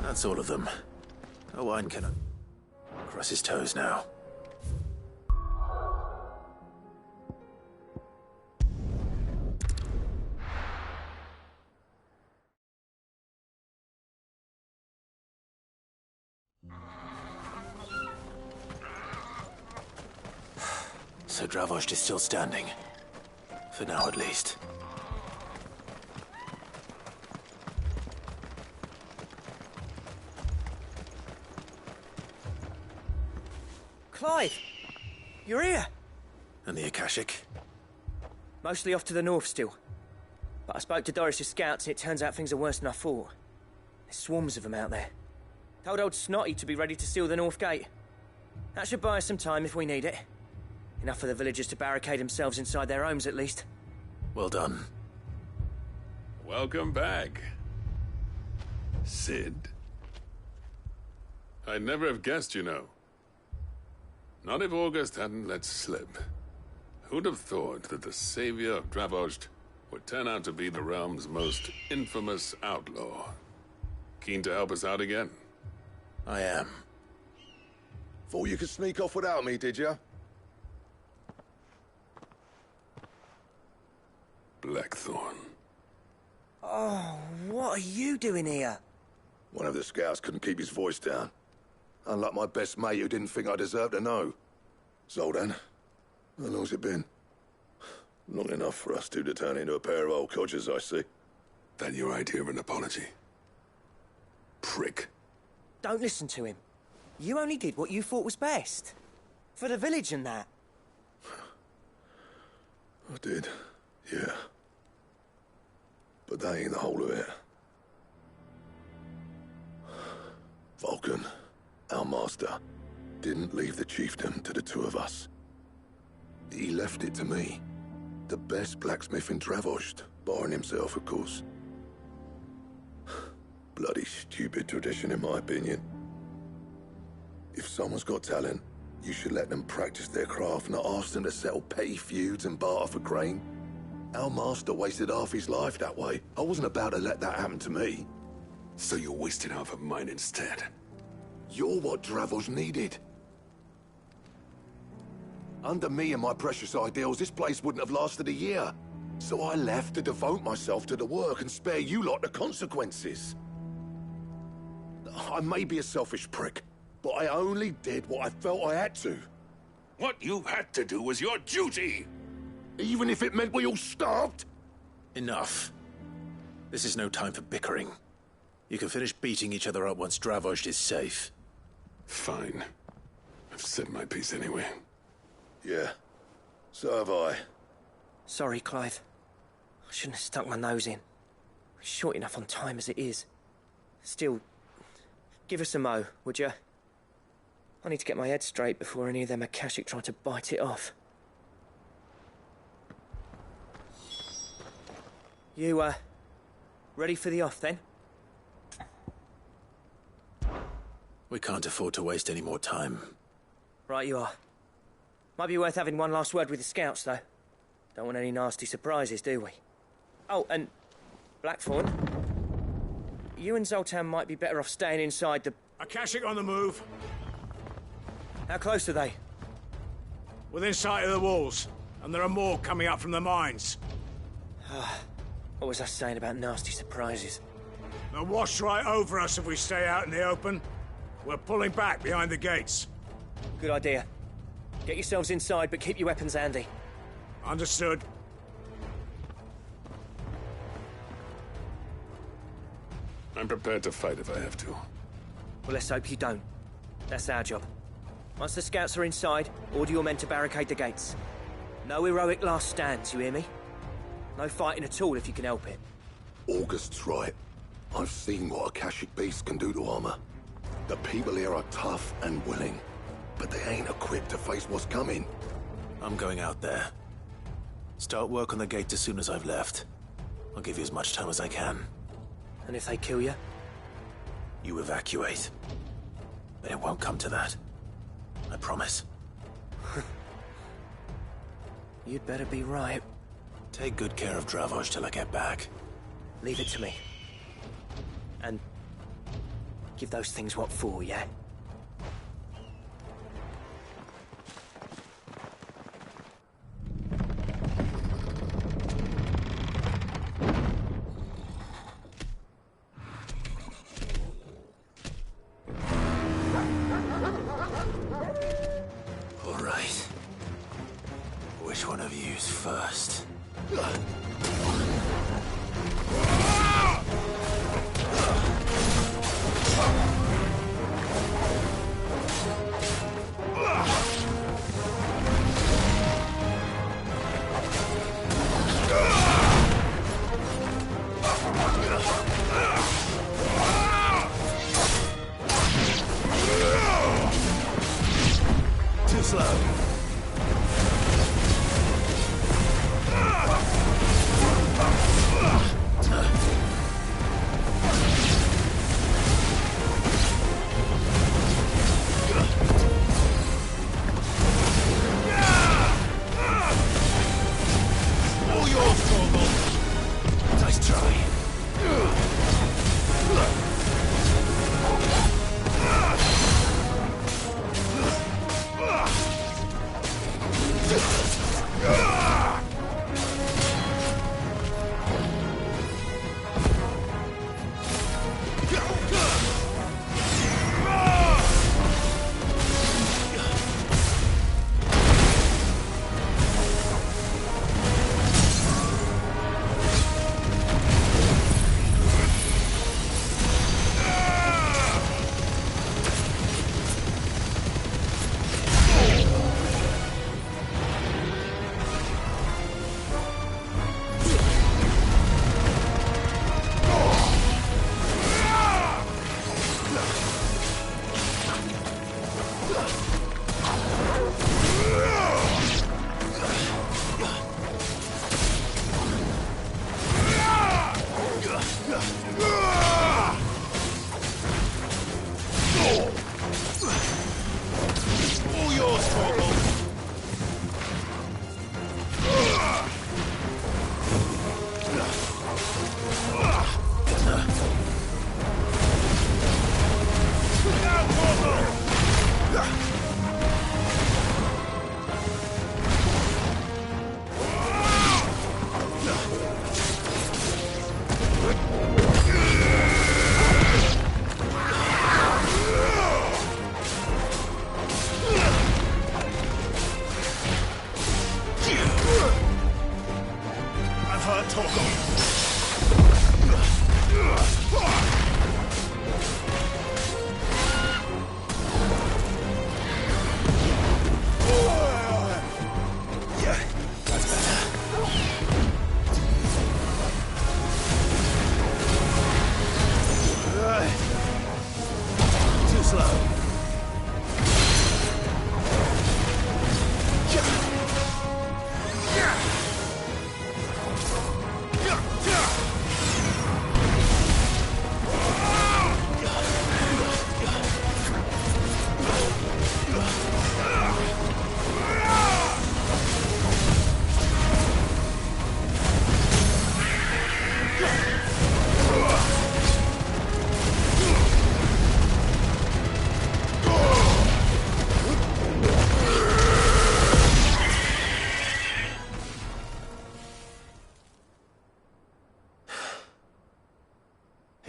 S2: That's all of them. Owain can cross his toes now. So Dravost is still standing. For now, at least.
S17: Clive! You're here!
S2: And the Akashic?
S17: Mostly off to the north still. But I spoke to Doris's scouts and it turns out things are worse than I thought. There's swarms of them out there. Told old Snotty to be ready to seal the north gate. That should buy us some time if we need it. Enough for the villagers to barricade themselves inside their homes at least.
S2: Well done.
S11: Welcome back, Sid. I'd never have guessed, you know. Not if August hadn't let slip. Who'd have thought that the savior of Dravost would turn out to be the realm's most infamous outlaw? Keen to help us out again?
S2: I am.
S12: Thought you could sneak off without me, did you?
S11: Blackthorn.
S17: Oh, what are you doing here?
S12: One of the scouts couldn't keep his voice down. Unlike my best mate who didn't think I deserved to know. Zoldan, how long's it been? Long enough for us two to turn into a pair of old codgers, I see.
S11: That your idea of an apology? Prick.
S17: Don't listen to him. You only did what you thought was best. For the village and that.
S12: I did, yeah. But that ain't the whole of it. Vulcan, our master, didn't leave the chiefdom to the two of us. He left it to me. The best blacksmith in Dravost, barring himself, of course. Bloody stupid tradition, in my opinion. If someone's got talent, you should let them practice their craft, not ask them to settle petty feuds and barter for grain. Our master wasted half his life that way. I wasn't about to let that happen to me.
S11: So you wasted half of mine instead?
S12: You're what Dravost needed. Under me and my precious ideals, this place wouldn't have lasted a year. So I left to devote myself to the work and spare you lot the consequences. I may be a selfish prick, but I only did what I felt I had to.
S11: What you had to do was your duty!
S12: Even if it meant we all starved?
S2: Enough. This is no time for bickering. You can finish beating each other up once Dravost is safe.
S11: Fine. I've said my piece anyway.
S12: Yeah. So have I.
S17: Sorry, Clive. I shouldn't have stuck my nose in. We're short enough on time as it is. Still, give us a mo, would you? I need to get my head straight before any of them Akashic try to bite it off. You, ready for the off, then?
S2: We can't afford to waste any more time.
S17: Right you are. Might be worth having one last word with the scouts, though. Don't want any nasty surprises, do we? Oh, and Blackthorn, you and Zoltan might be better off staying inside the...
S8: Akashic on the move.
S17: How close are they?
S8: Within sight of the walls, and there are more coming up from the mines.
S17: What was I saying about nasty surprises?
S8: They'll wash right over us if we stay out in the open. We're pulling back behind the gates.
S17: Good idea. Get yourselves inside, but keep your weapons handy.
S8: Understood.
S11: I'm prepared to fight if I have to.
S17: Well, let's hope you don't. That's our job. Once the scouts are inside, order your men to barricade the gates. No heroic last stands, you hear me? No fighting at all if you can help it.
S12: August's right. I've seen what Akashic beasts can do to armor. The people here are tough and willing, but they ain't equipped to face what's coming.
S2: I'm going out there. Start work on the gate as soon as I've left. I'll give you as much time as I can.
S17: And if they kill you?
S2: You evacuate. But it won't come to that. I promise.
S17: You'd better be right.
S2: Take good care of Dravoj till I get back.
S17: Leave it to me. And give those things what for, yeah?
S2: All right. Which one of you's first?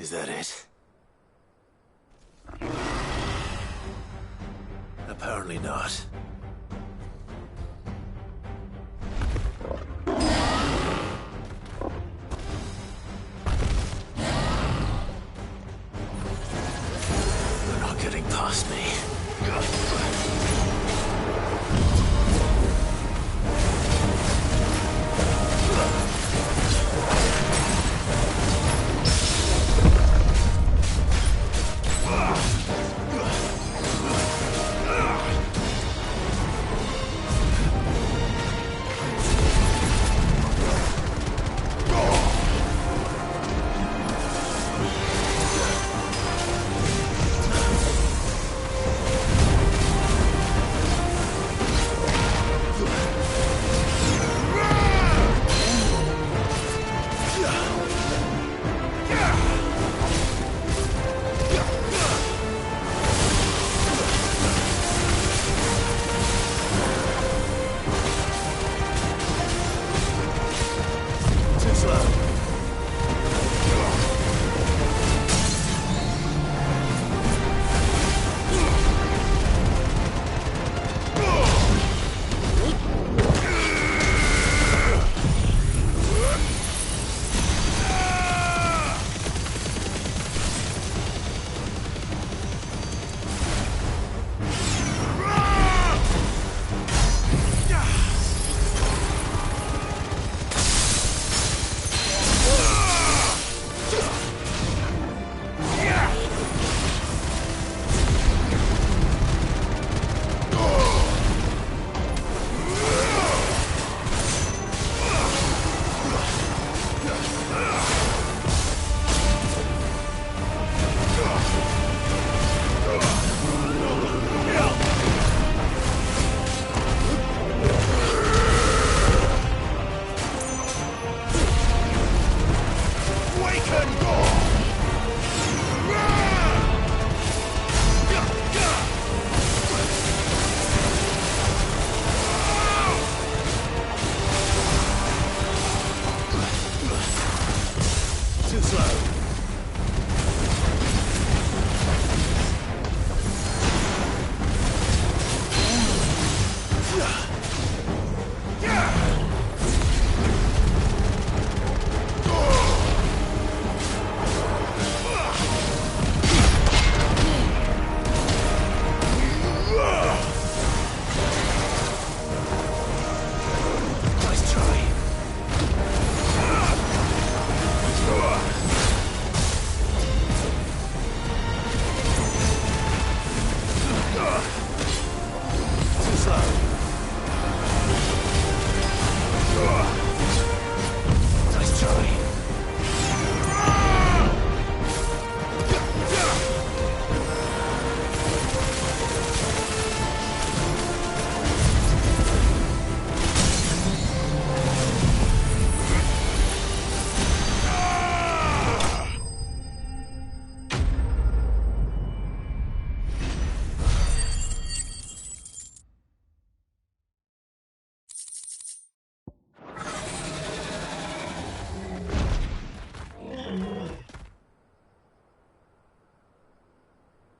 S2: Is that it? Apparently not. They're not getting past me.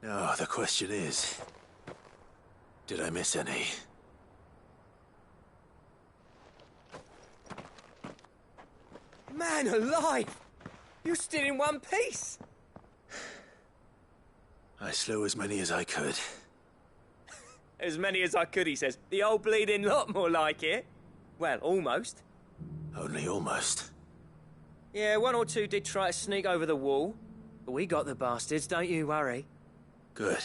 S2: Now, the question is, did I miss any?
S17: Man alive! You're still in one piece!
S2: I slew as many as I could.
S17: As many as I could, he says. The old bleeding lot, more like it. Well, almost.
S2: Only almost.
S17: Yeah, one or two did try to sneak over the wall. But we got the bastards, don't you worry.
S2: Good.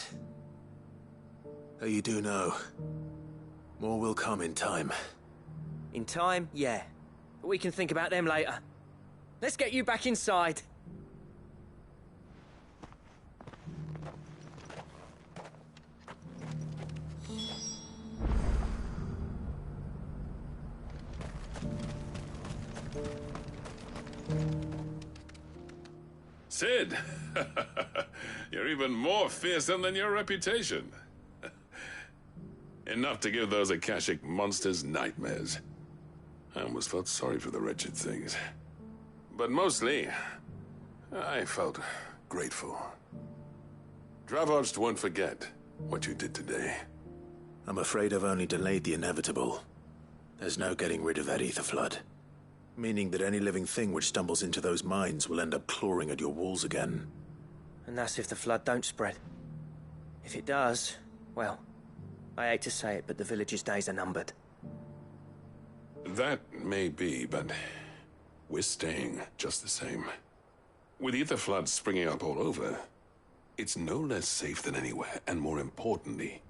S2: Though you do know, more will come in time.
S17: In time, yeah. But we can think about them later. Let's get you back inside.
S11: Sid! You're even more fearsome than your reputation. Enough to give those Akashic monsters nightmares. I almost felt sorry for the wretched things. But mostly, I felt grateful. Dravoged won't forget what you did today.
S2: I'm afraid I've only delayed the inevitable. There's no getting rid of that ether flood. Meaning that any living thing which stumbles into those mines will end up clawing at your walls again.
S17: And that's if the flood don't spread. If it does, well, I hate to say it, but the village's days are numbered.
S11: That may be, but we're staying just the same. With ether floods springing up all over, it's no less safe than anywhere, and more importantly,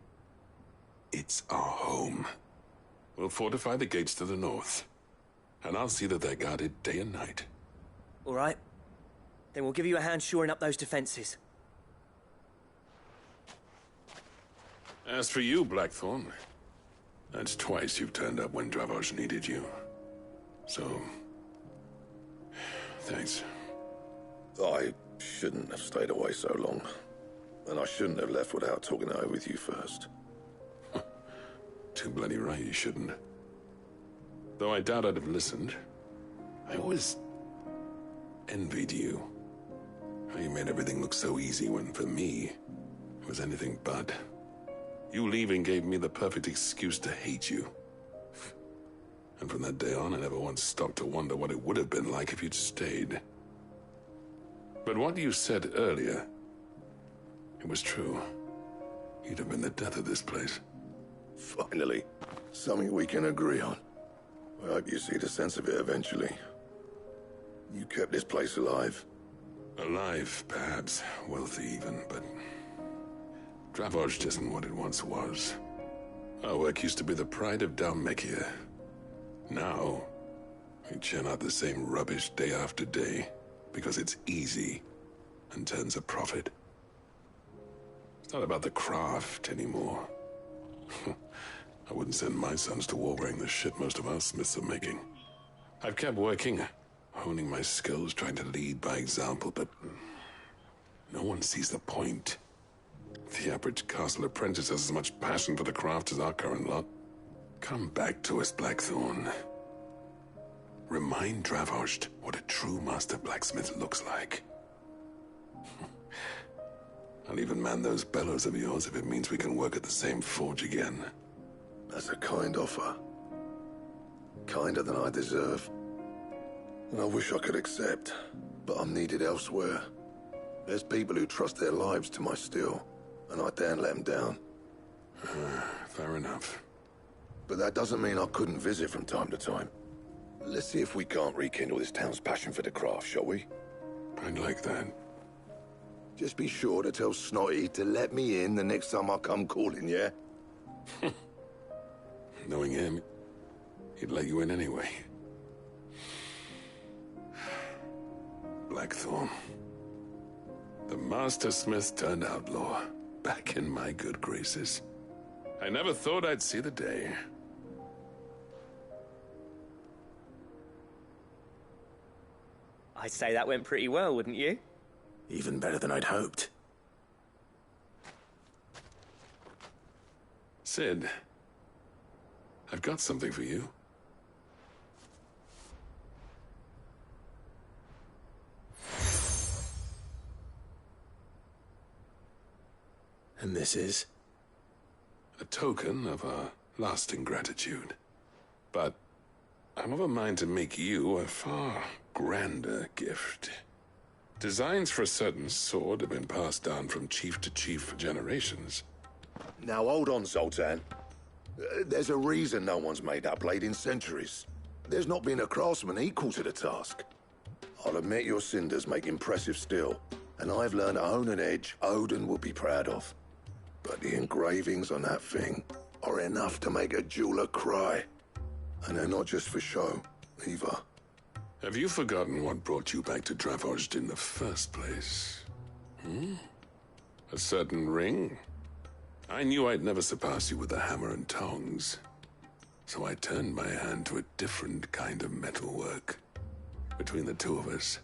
S11: it's our home. We'll fortify the gates to the north, and I'll see that they're guarded day and night.
S17: All right. Then we'll give you a hand shoring up those defenses.
S11: As for you, Blackthorn, that's twice you've turned up when Dravoj needed you. So, thanks.
S12: I shouldn't have stayed away so long. And I shouldn't have left without talking it over with you first.
S11: Too bloody right you shouldn't. Though I doubt I'd have listened. I always envied you. How you made everything look so easy when, for me, it was anything but. You leaving gave me the perfect excuse to hate you. And from that day on, I never once stopped to wonder what it would have been like if you'd stayed. But what you said earlier, it was true. You'd have been the death of this place.
S12: Finally, something we can agree on. I hope you see the sense of it eventually. You kept this place alive.
S11: Alive, perhaps. Wealthy even, but Dravoj isn't what it once was. Our work used to be the pride of Dalmekia. Now, we churn out the same rubbish day after day because it's easy and turns a profit. It's not about the craft anymore. I wouldn't send my sons to war wearing the shit most of our smiths are making. I've kept working, honing my skills, trying to lead by example, but no one sees the point. The average castle apprentice has as much passion for the craft as our current lot. Come back to us, Blackthorn. Remind Dravoj what a true master blacksmith looks like. I'll even man those bellows of yours if it means we can work at the same forge again.
S12: That's a kind offer. Kinder than I deserve. And I wish I could accept, but I'm needed elsewhere. There's people who trust their lives to my steel, and I daren't let them down.
S11: Fair enough.
S12: But that doesn't mean I couldn't visit from time to time. Let's see if we can't rekindle this town's passion for the craft, shall we?
S11: I'd like that.
S12: Just be sure to tell Snotty to let me in the next time I come calling, yeah?
S11: Knowing him, he'd let you in anyway. Blackthorn. The Master Smith turned outlaw, back in my good graces. I never thought I'd see the day.
S17: I'd say that went pretty well, wouldn't you?
S2: Even better than I'd hoped.
S11: Sid, I've got something for you.
S2: And this is?
S11: A token of our lasting gratitude. But I'm of a mind to make you a far grander gift. Designs for a certain sword have been passed down from chief to chief for generations.
S12: Now hold on, Zoltan. There's a reason no one's made that blade in centuries. There's not been a craftsman equal to the task. I'll admit your cinders make impressive steel, and I've learned to hone an edge Odin will be proud of. But the engravings on that thing are enough to make a jeweler cry. And they're not just for show, either.
S11: Have you forgotten what brought you back to Dravoj in the first place? A certain ring? I knew I'd never surpass you with the hammer and tongs. So I turned my hand to a different kind of metalwork. Between the two of us,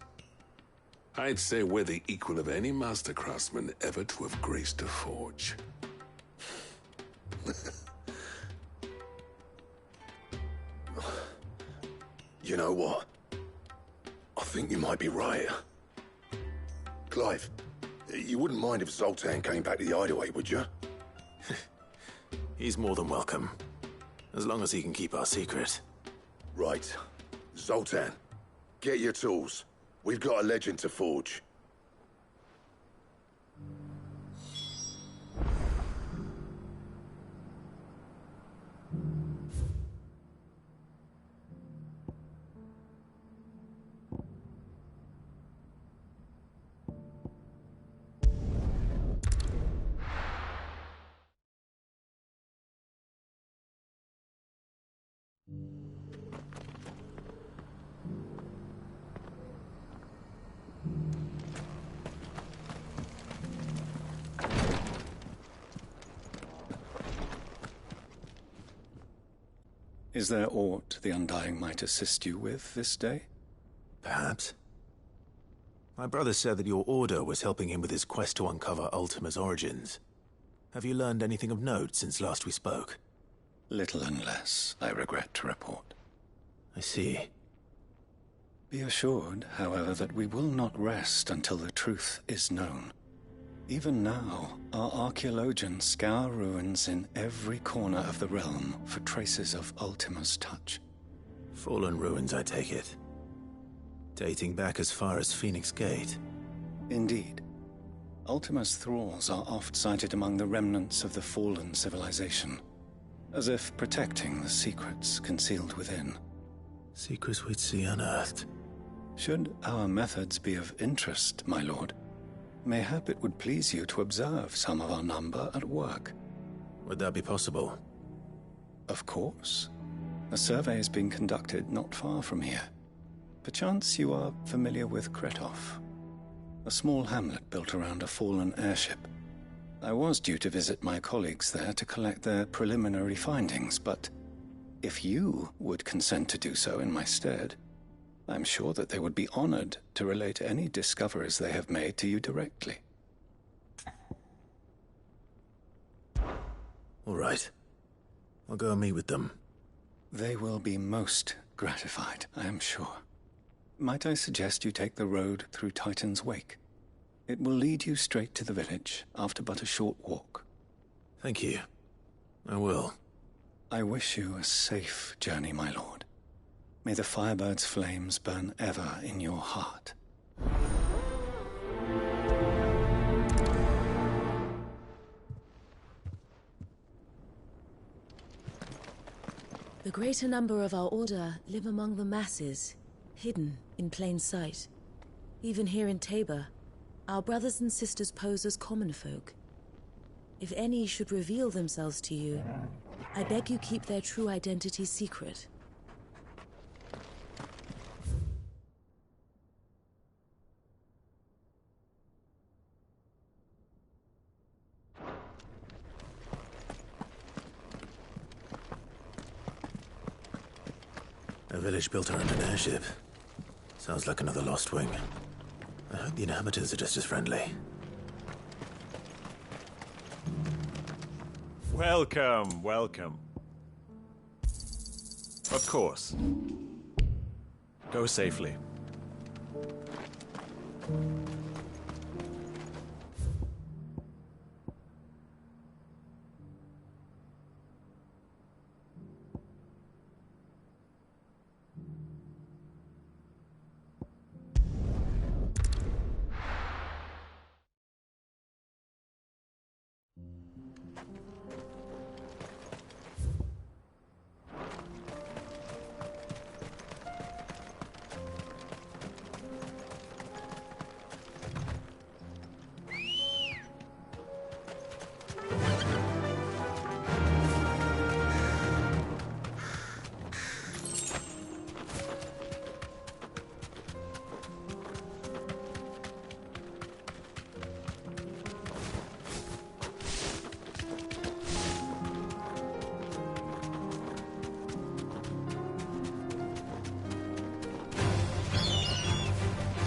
S11: I'd say we're the equal of any master craftsman ever to have graced a forge.
S12: You know what? I think you might be right. Clive, You wouldn't mind if Zoltan came back to the hideaway, would you?
S2: He's more than welcome. As long as he can keep our secret.
S12: Right. Zoltan, get your tools. We've got a legend to forge.
S24: Is there aught the Undying might assist you with this day?
S2: Perhaps. My brother said that your order was helping him with his quest to uncover Ultima's origins. Have you learned anything of note since last we spoke?
S24: Little and less, I regret to report.
S2: I see.
S24: Be assured, however, that we will not rest until the truth is known. Even now, our archaeologians scour ruins in every corner of the realm for traces of Ultima's touch.
S2: Fallen ruins, I take it. Dating back as far as Phoenix Gate.
S24: Indeed. Ultima's thralls are oft sighted among the remnants of the fallen civilization, as if protecting the secrets concealed within.
S2: Secrets we'd see unearthed.
S24: Should our methods be of interest, my lord, mayhap it would please you to observe some of our number at work.
S2: Would that be possible?
S24: Of course. A survey is being conducted not far from here. Perchance you are familiar with Kretov, a small hamlet built around a fallen airship. I was due to visit my colleagues there to collect their preliminary findings, but if you would consent to do so in my stead, I'm sure that they would be honored to relate any discoveries they have made to you directly.
S2: All right. I'll go and meet with them.
S24: They will be most gratified, I am sure. Might I suggest you take the road through Titan's Wake? It will lead you straight to the village after but a short walk.
S2: Thank you. I will.
S24: I wish you a safe journey, my lord. May the Firebird's flames burn ever in your heart.
S1: The greater number of our order live among the masses, hidden in plain sight. Even here in Tabor, our brothers and sisters pose as common folk. If any should reveal themselves to you, I beg you keep their true identity secret.
S2: A village built around an airship. Sounds like another Lost Wing. I hope the inhabitants are just as friendly.
S8: Welcome, welcome. Of course. Go safely.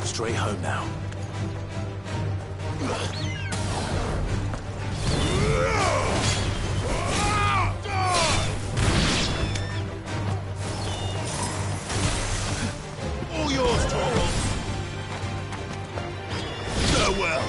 S2: Straight home now.
S5: All yours, Torvald. Farewell.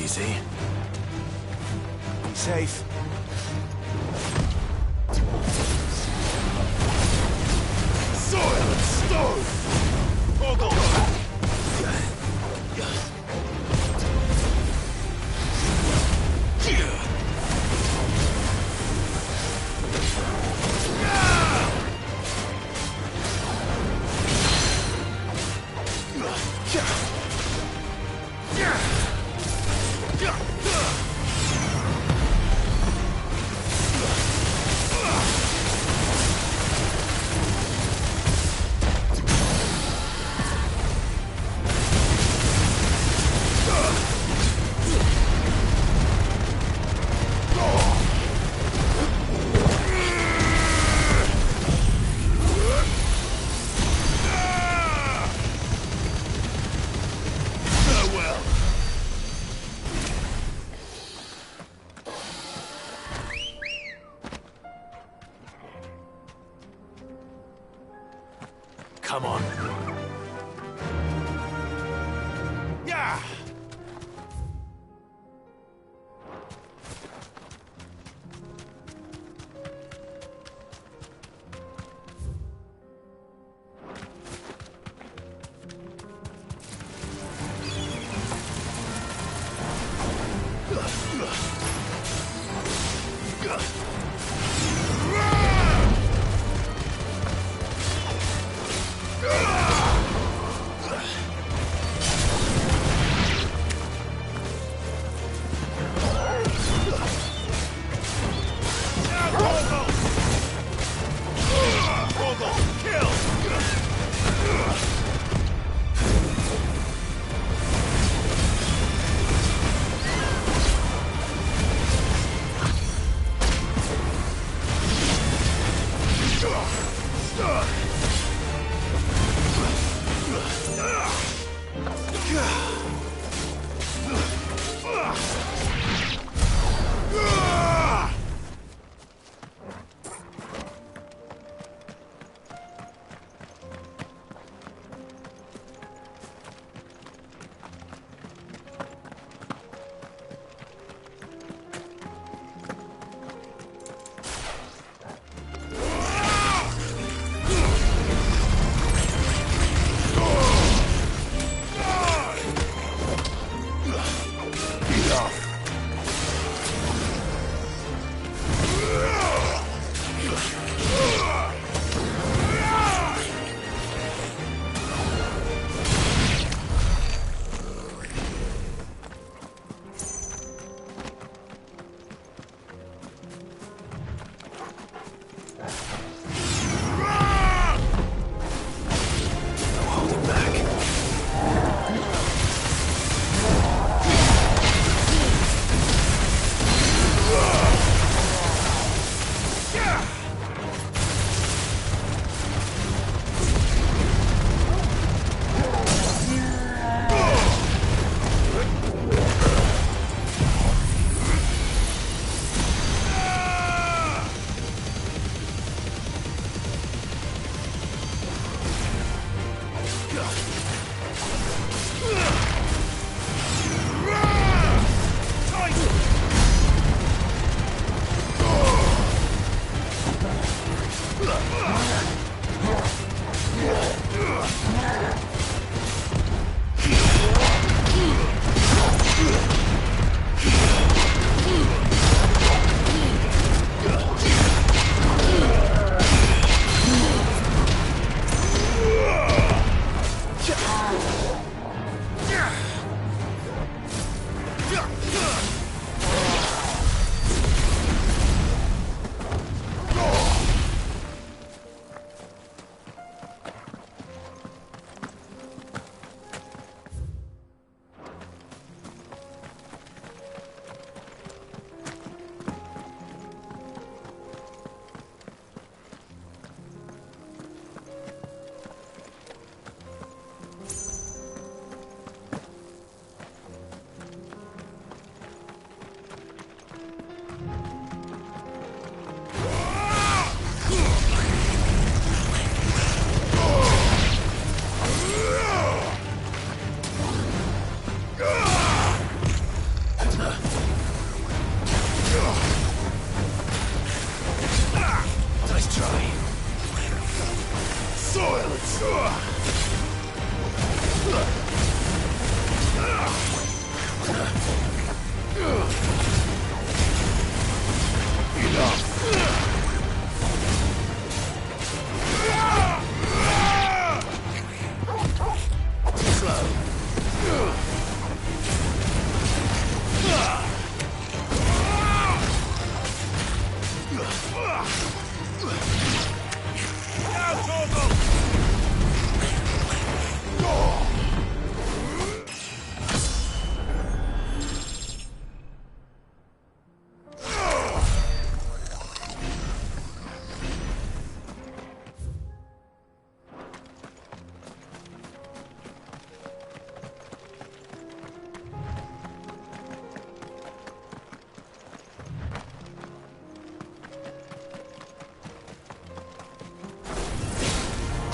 S5: Easy. Safe. Soil and stone! Come on. Yeah!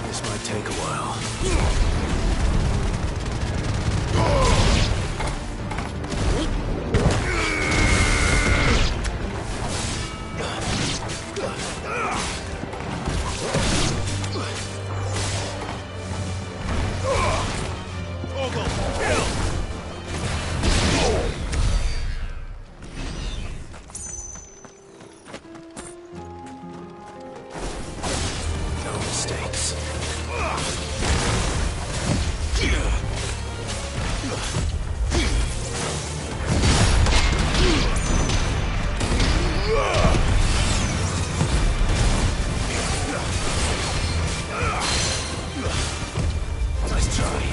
S5: This might take a while. No mistakes. Nice try.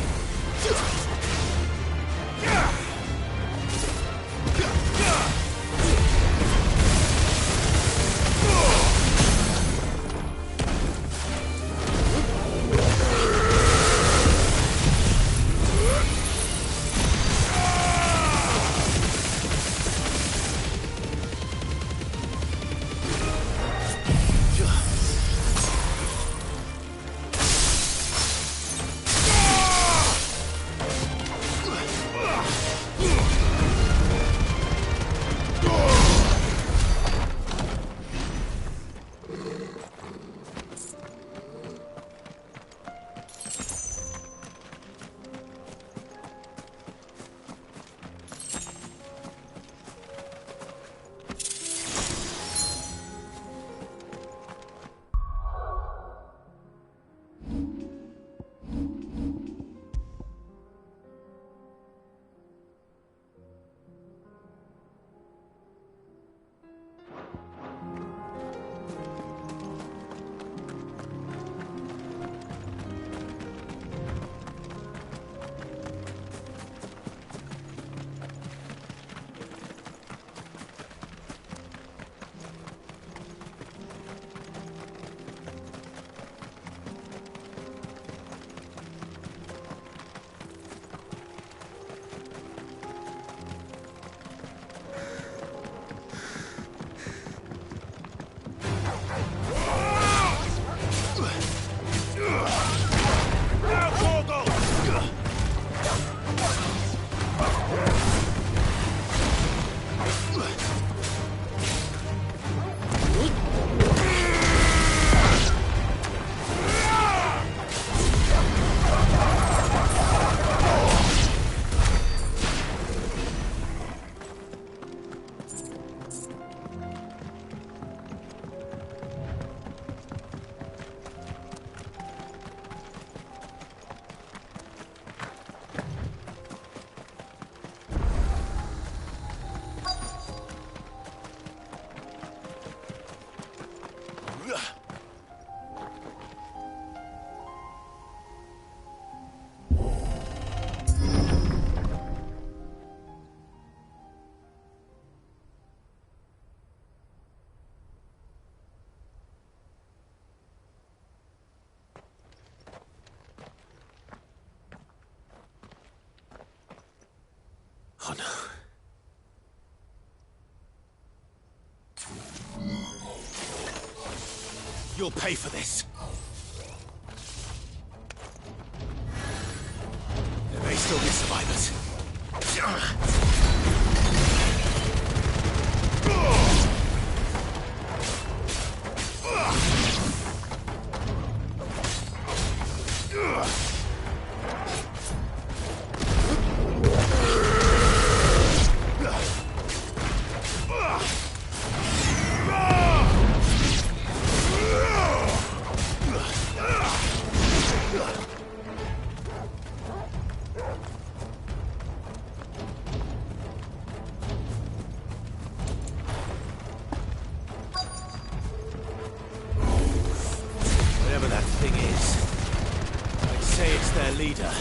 S5: Oh no. You'll pay for this. There may still be survivors. thing is, I'd say it's their leader.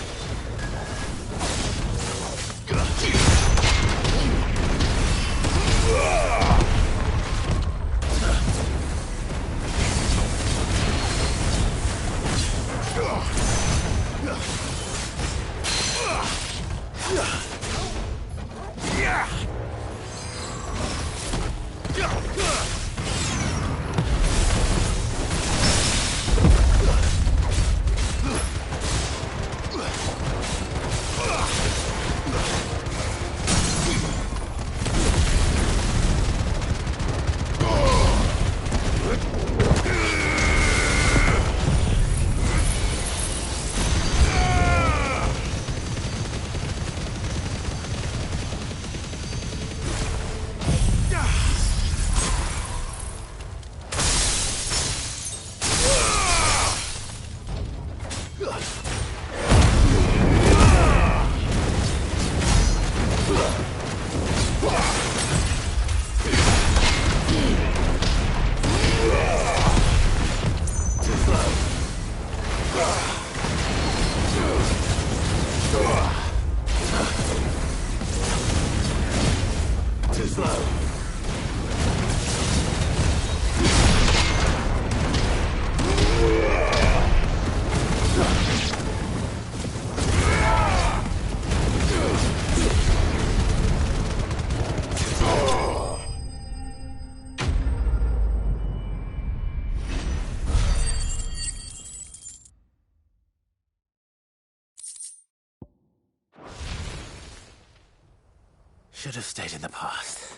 S5: Should have stayed in the past.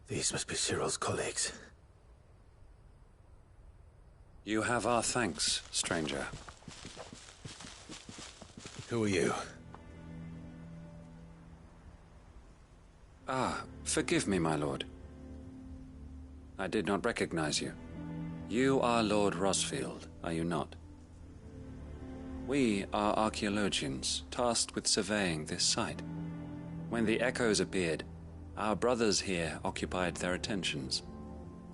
S2: These must be Cyril's colleagues.
S6: You have our thanks, stranger.
S2: Who are you?
S6: Ah, forgive me, my lord. I did not recognize you. You are Lord Rosfield, are you not? We are archaeologians, tasked with surveying this site. When the echoes appeared, our brothers here occupied their attentions.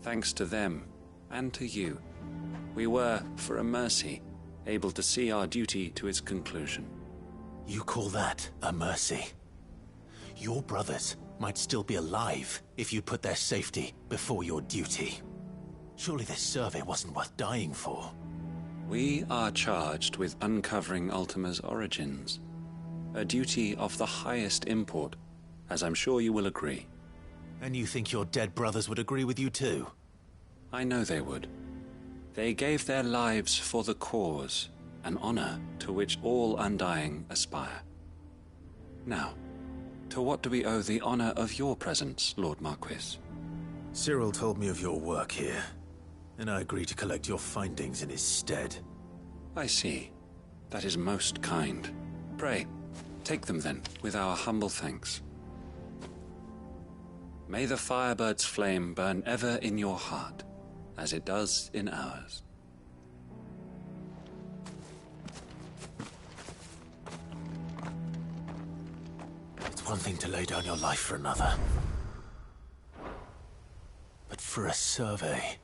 S6: Thanks to them, and to you, we were, for a mercy, able to see our duty to its conclusion.
S2: You call that a mercy? Your brothers might still be alive if you put their safety before your duty. Surely this survey wasn't worth dying for.
S6: We are charged with uncovering Ultima's origins. A duty of the highest import, as I'm sure you will agree.
S2: And you think your dead brothers would agree with you too?
S6: I know they would. They gave their lives for the cause, an honor to which all Undying aspire. Now, to what do we owe the honor of your presence, Lord Marquis?
S2: Cyril told me of your work here, and I agreed to collect your findings in his stead.
S6: I see. That is most kind. Pray, take them then, with our humble thanks. May the Firebird's flame burn ever in your heart, as it does in ours.
S2: It's one thing to lay down your life for another. But for a survey...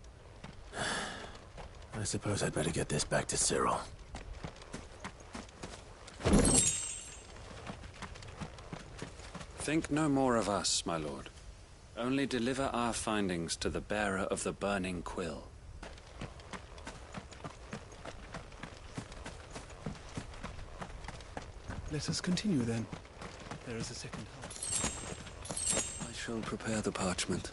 S2: I suppose I'd better get this back to Cyril.
S6: Think no more of us, my lord. Only deliver our findings to the bearer of the burning quill.
S26: Let us continue then. There is a second half.
S6: I shall prepare the parchment.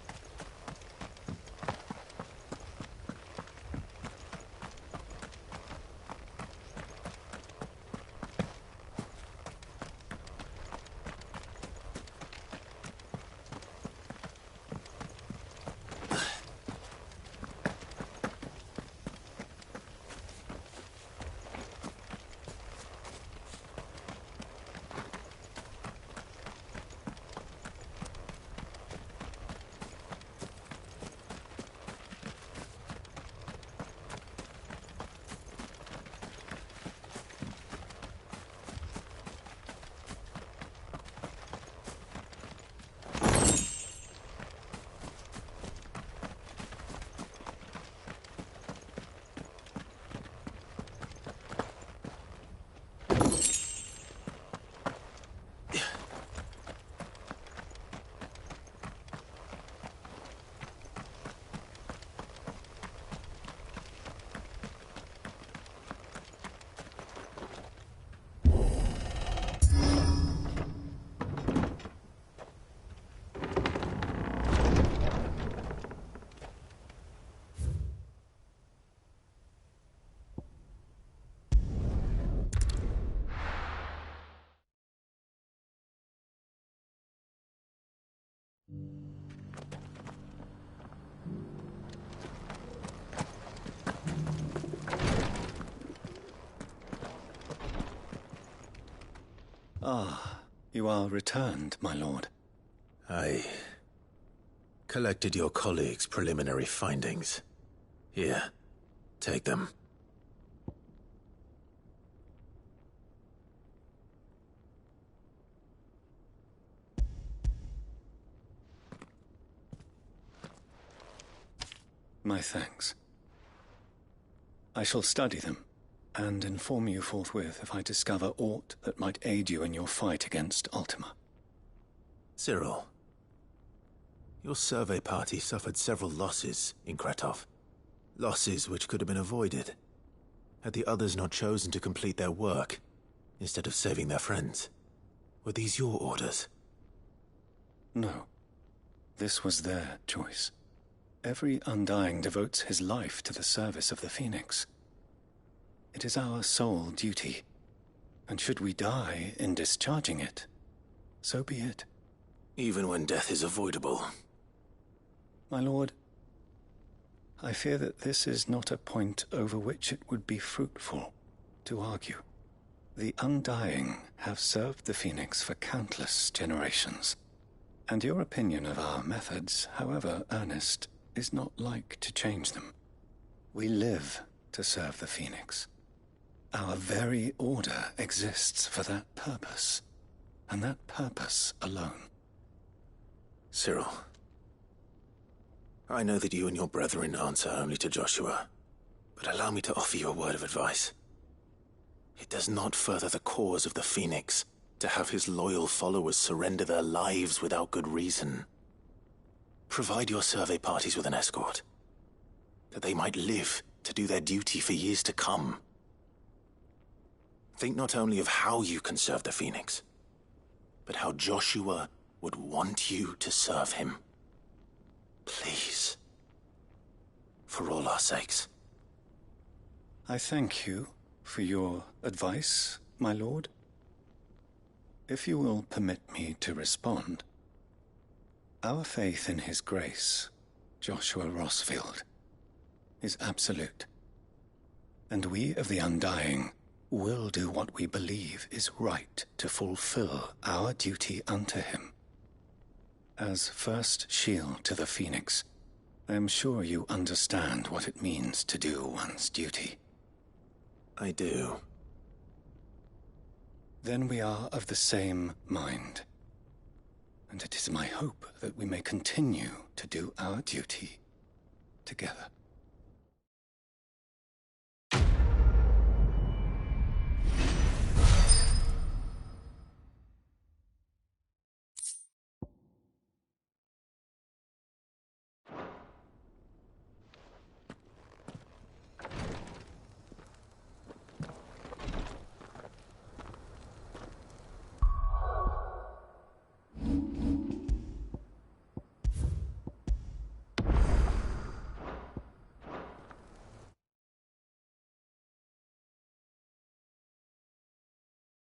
S7: Ah, you are returned, my lord.
S2: I collected your colleagues' preliminary findings. Here, take them.
S7: My thanks. I shall study them, and inform you forthwith if I discover aught that might aid you in your fight against Ultima.
S2: Cyril, your survey party suffered several losses in Kretov. Losses which could have been avoided, had the others not chosen to complete their work, instead of saving their friends. Were these your orders?
S7: No. This was their choice. Every Undying devotes his life to the service of the Phoenix. It is our sole duty, and should we die in discharging it, so be it.
S2: Even when death is avoidable.
S7: My lord, I fear that this is not a point over which it would be fruitful to argue. The Undying have served the Phoenix for countless generations, and your opinion of our methods, however earnest, is not like to change them. We live to serve the Phoenix. Our very order exists for that purpose, and that purpose alone.
S2: Cyril, I know that you and your brethren answer only to Joshua, but allow me to offer you a word of advice. It does not further the cause of the Phoenix to have his loyal followers surrender their lives without good reason. Provide your survey parties with an escort, that they might live to do their duty for years to come. Think not only of how you can serve the Phoenix, but how Joshua would want you to serve him. Please. For all our sakes.
S7: I thank you for your advice, my lord. If you will permit me to respond, our faith in his grace, Joshua Rossfield, is absolute. And we of the Undying will do what we believe is right to fulfill our duty unto him. As first shield to the Phoenix, I am sure you understand what it means to do one's duty.
S2: I do.
S7: Then we are of the same mind. And it is my hope that we may continue to do our duty together.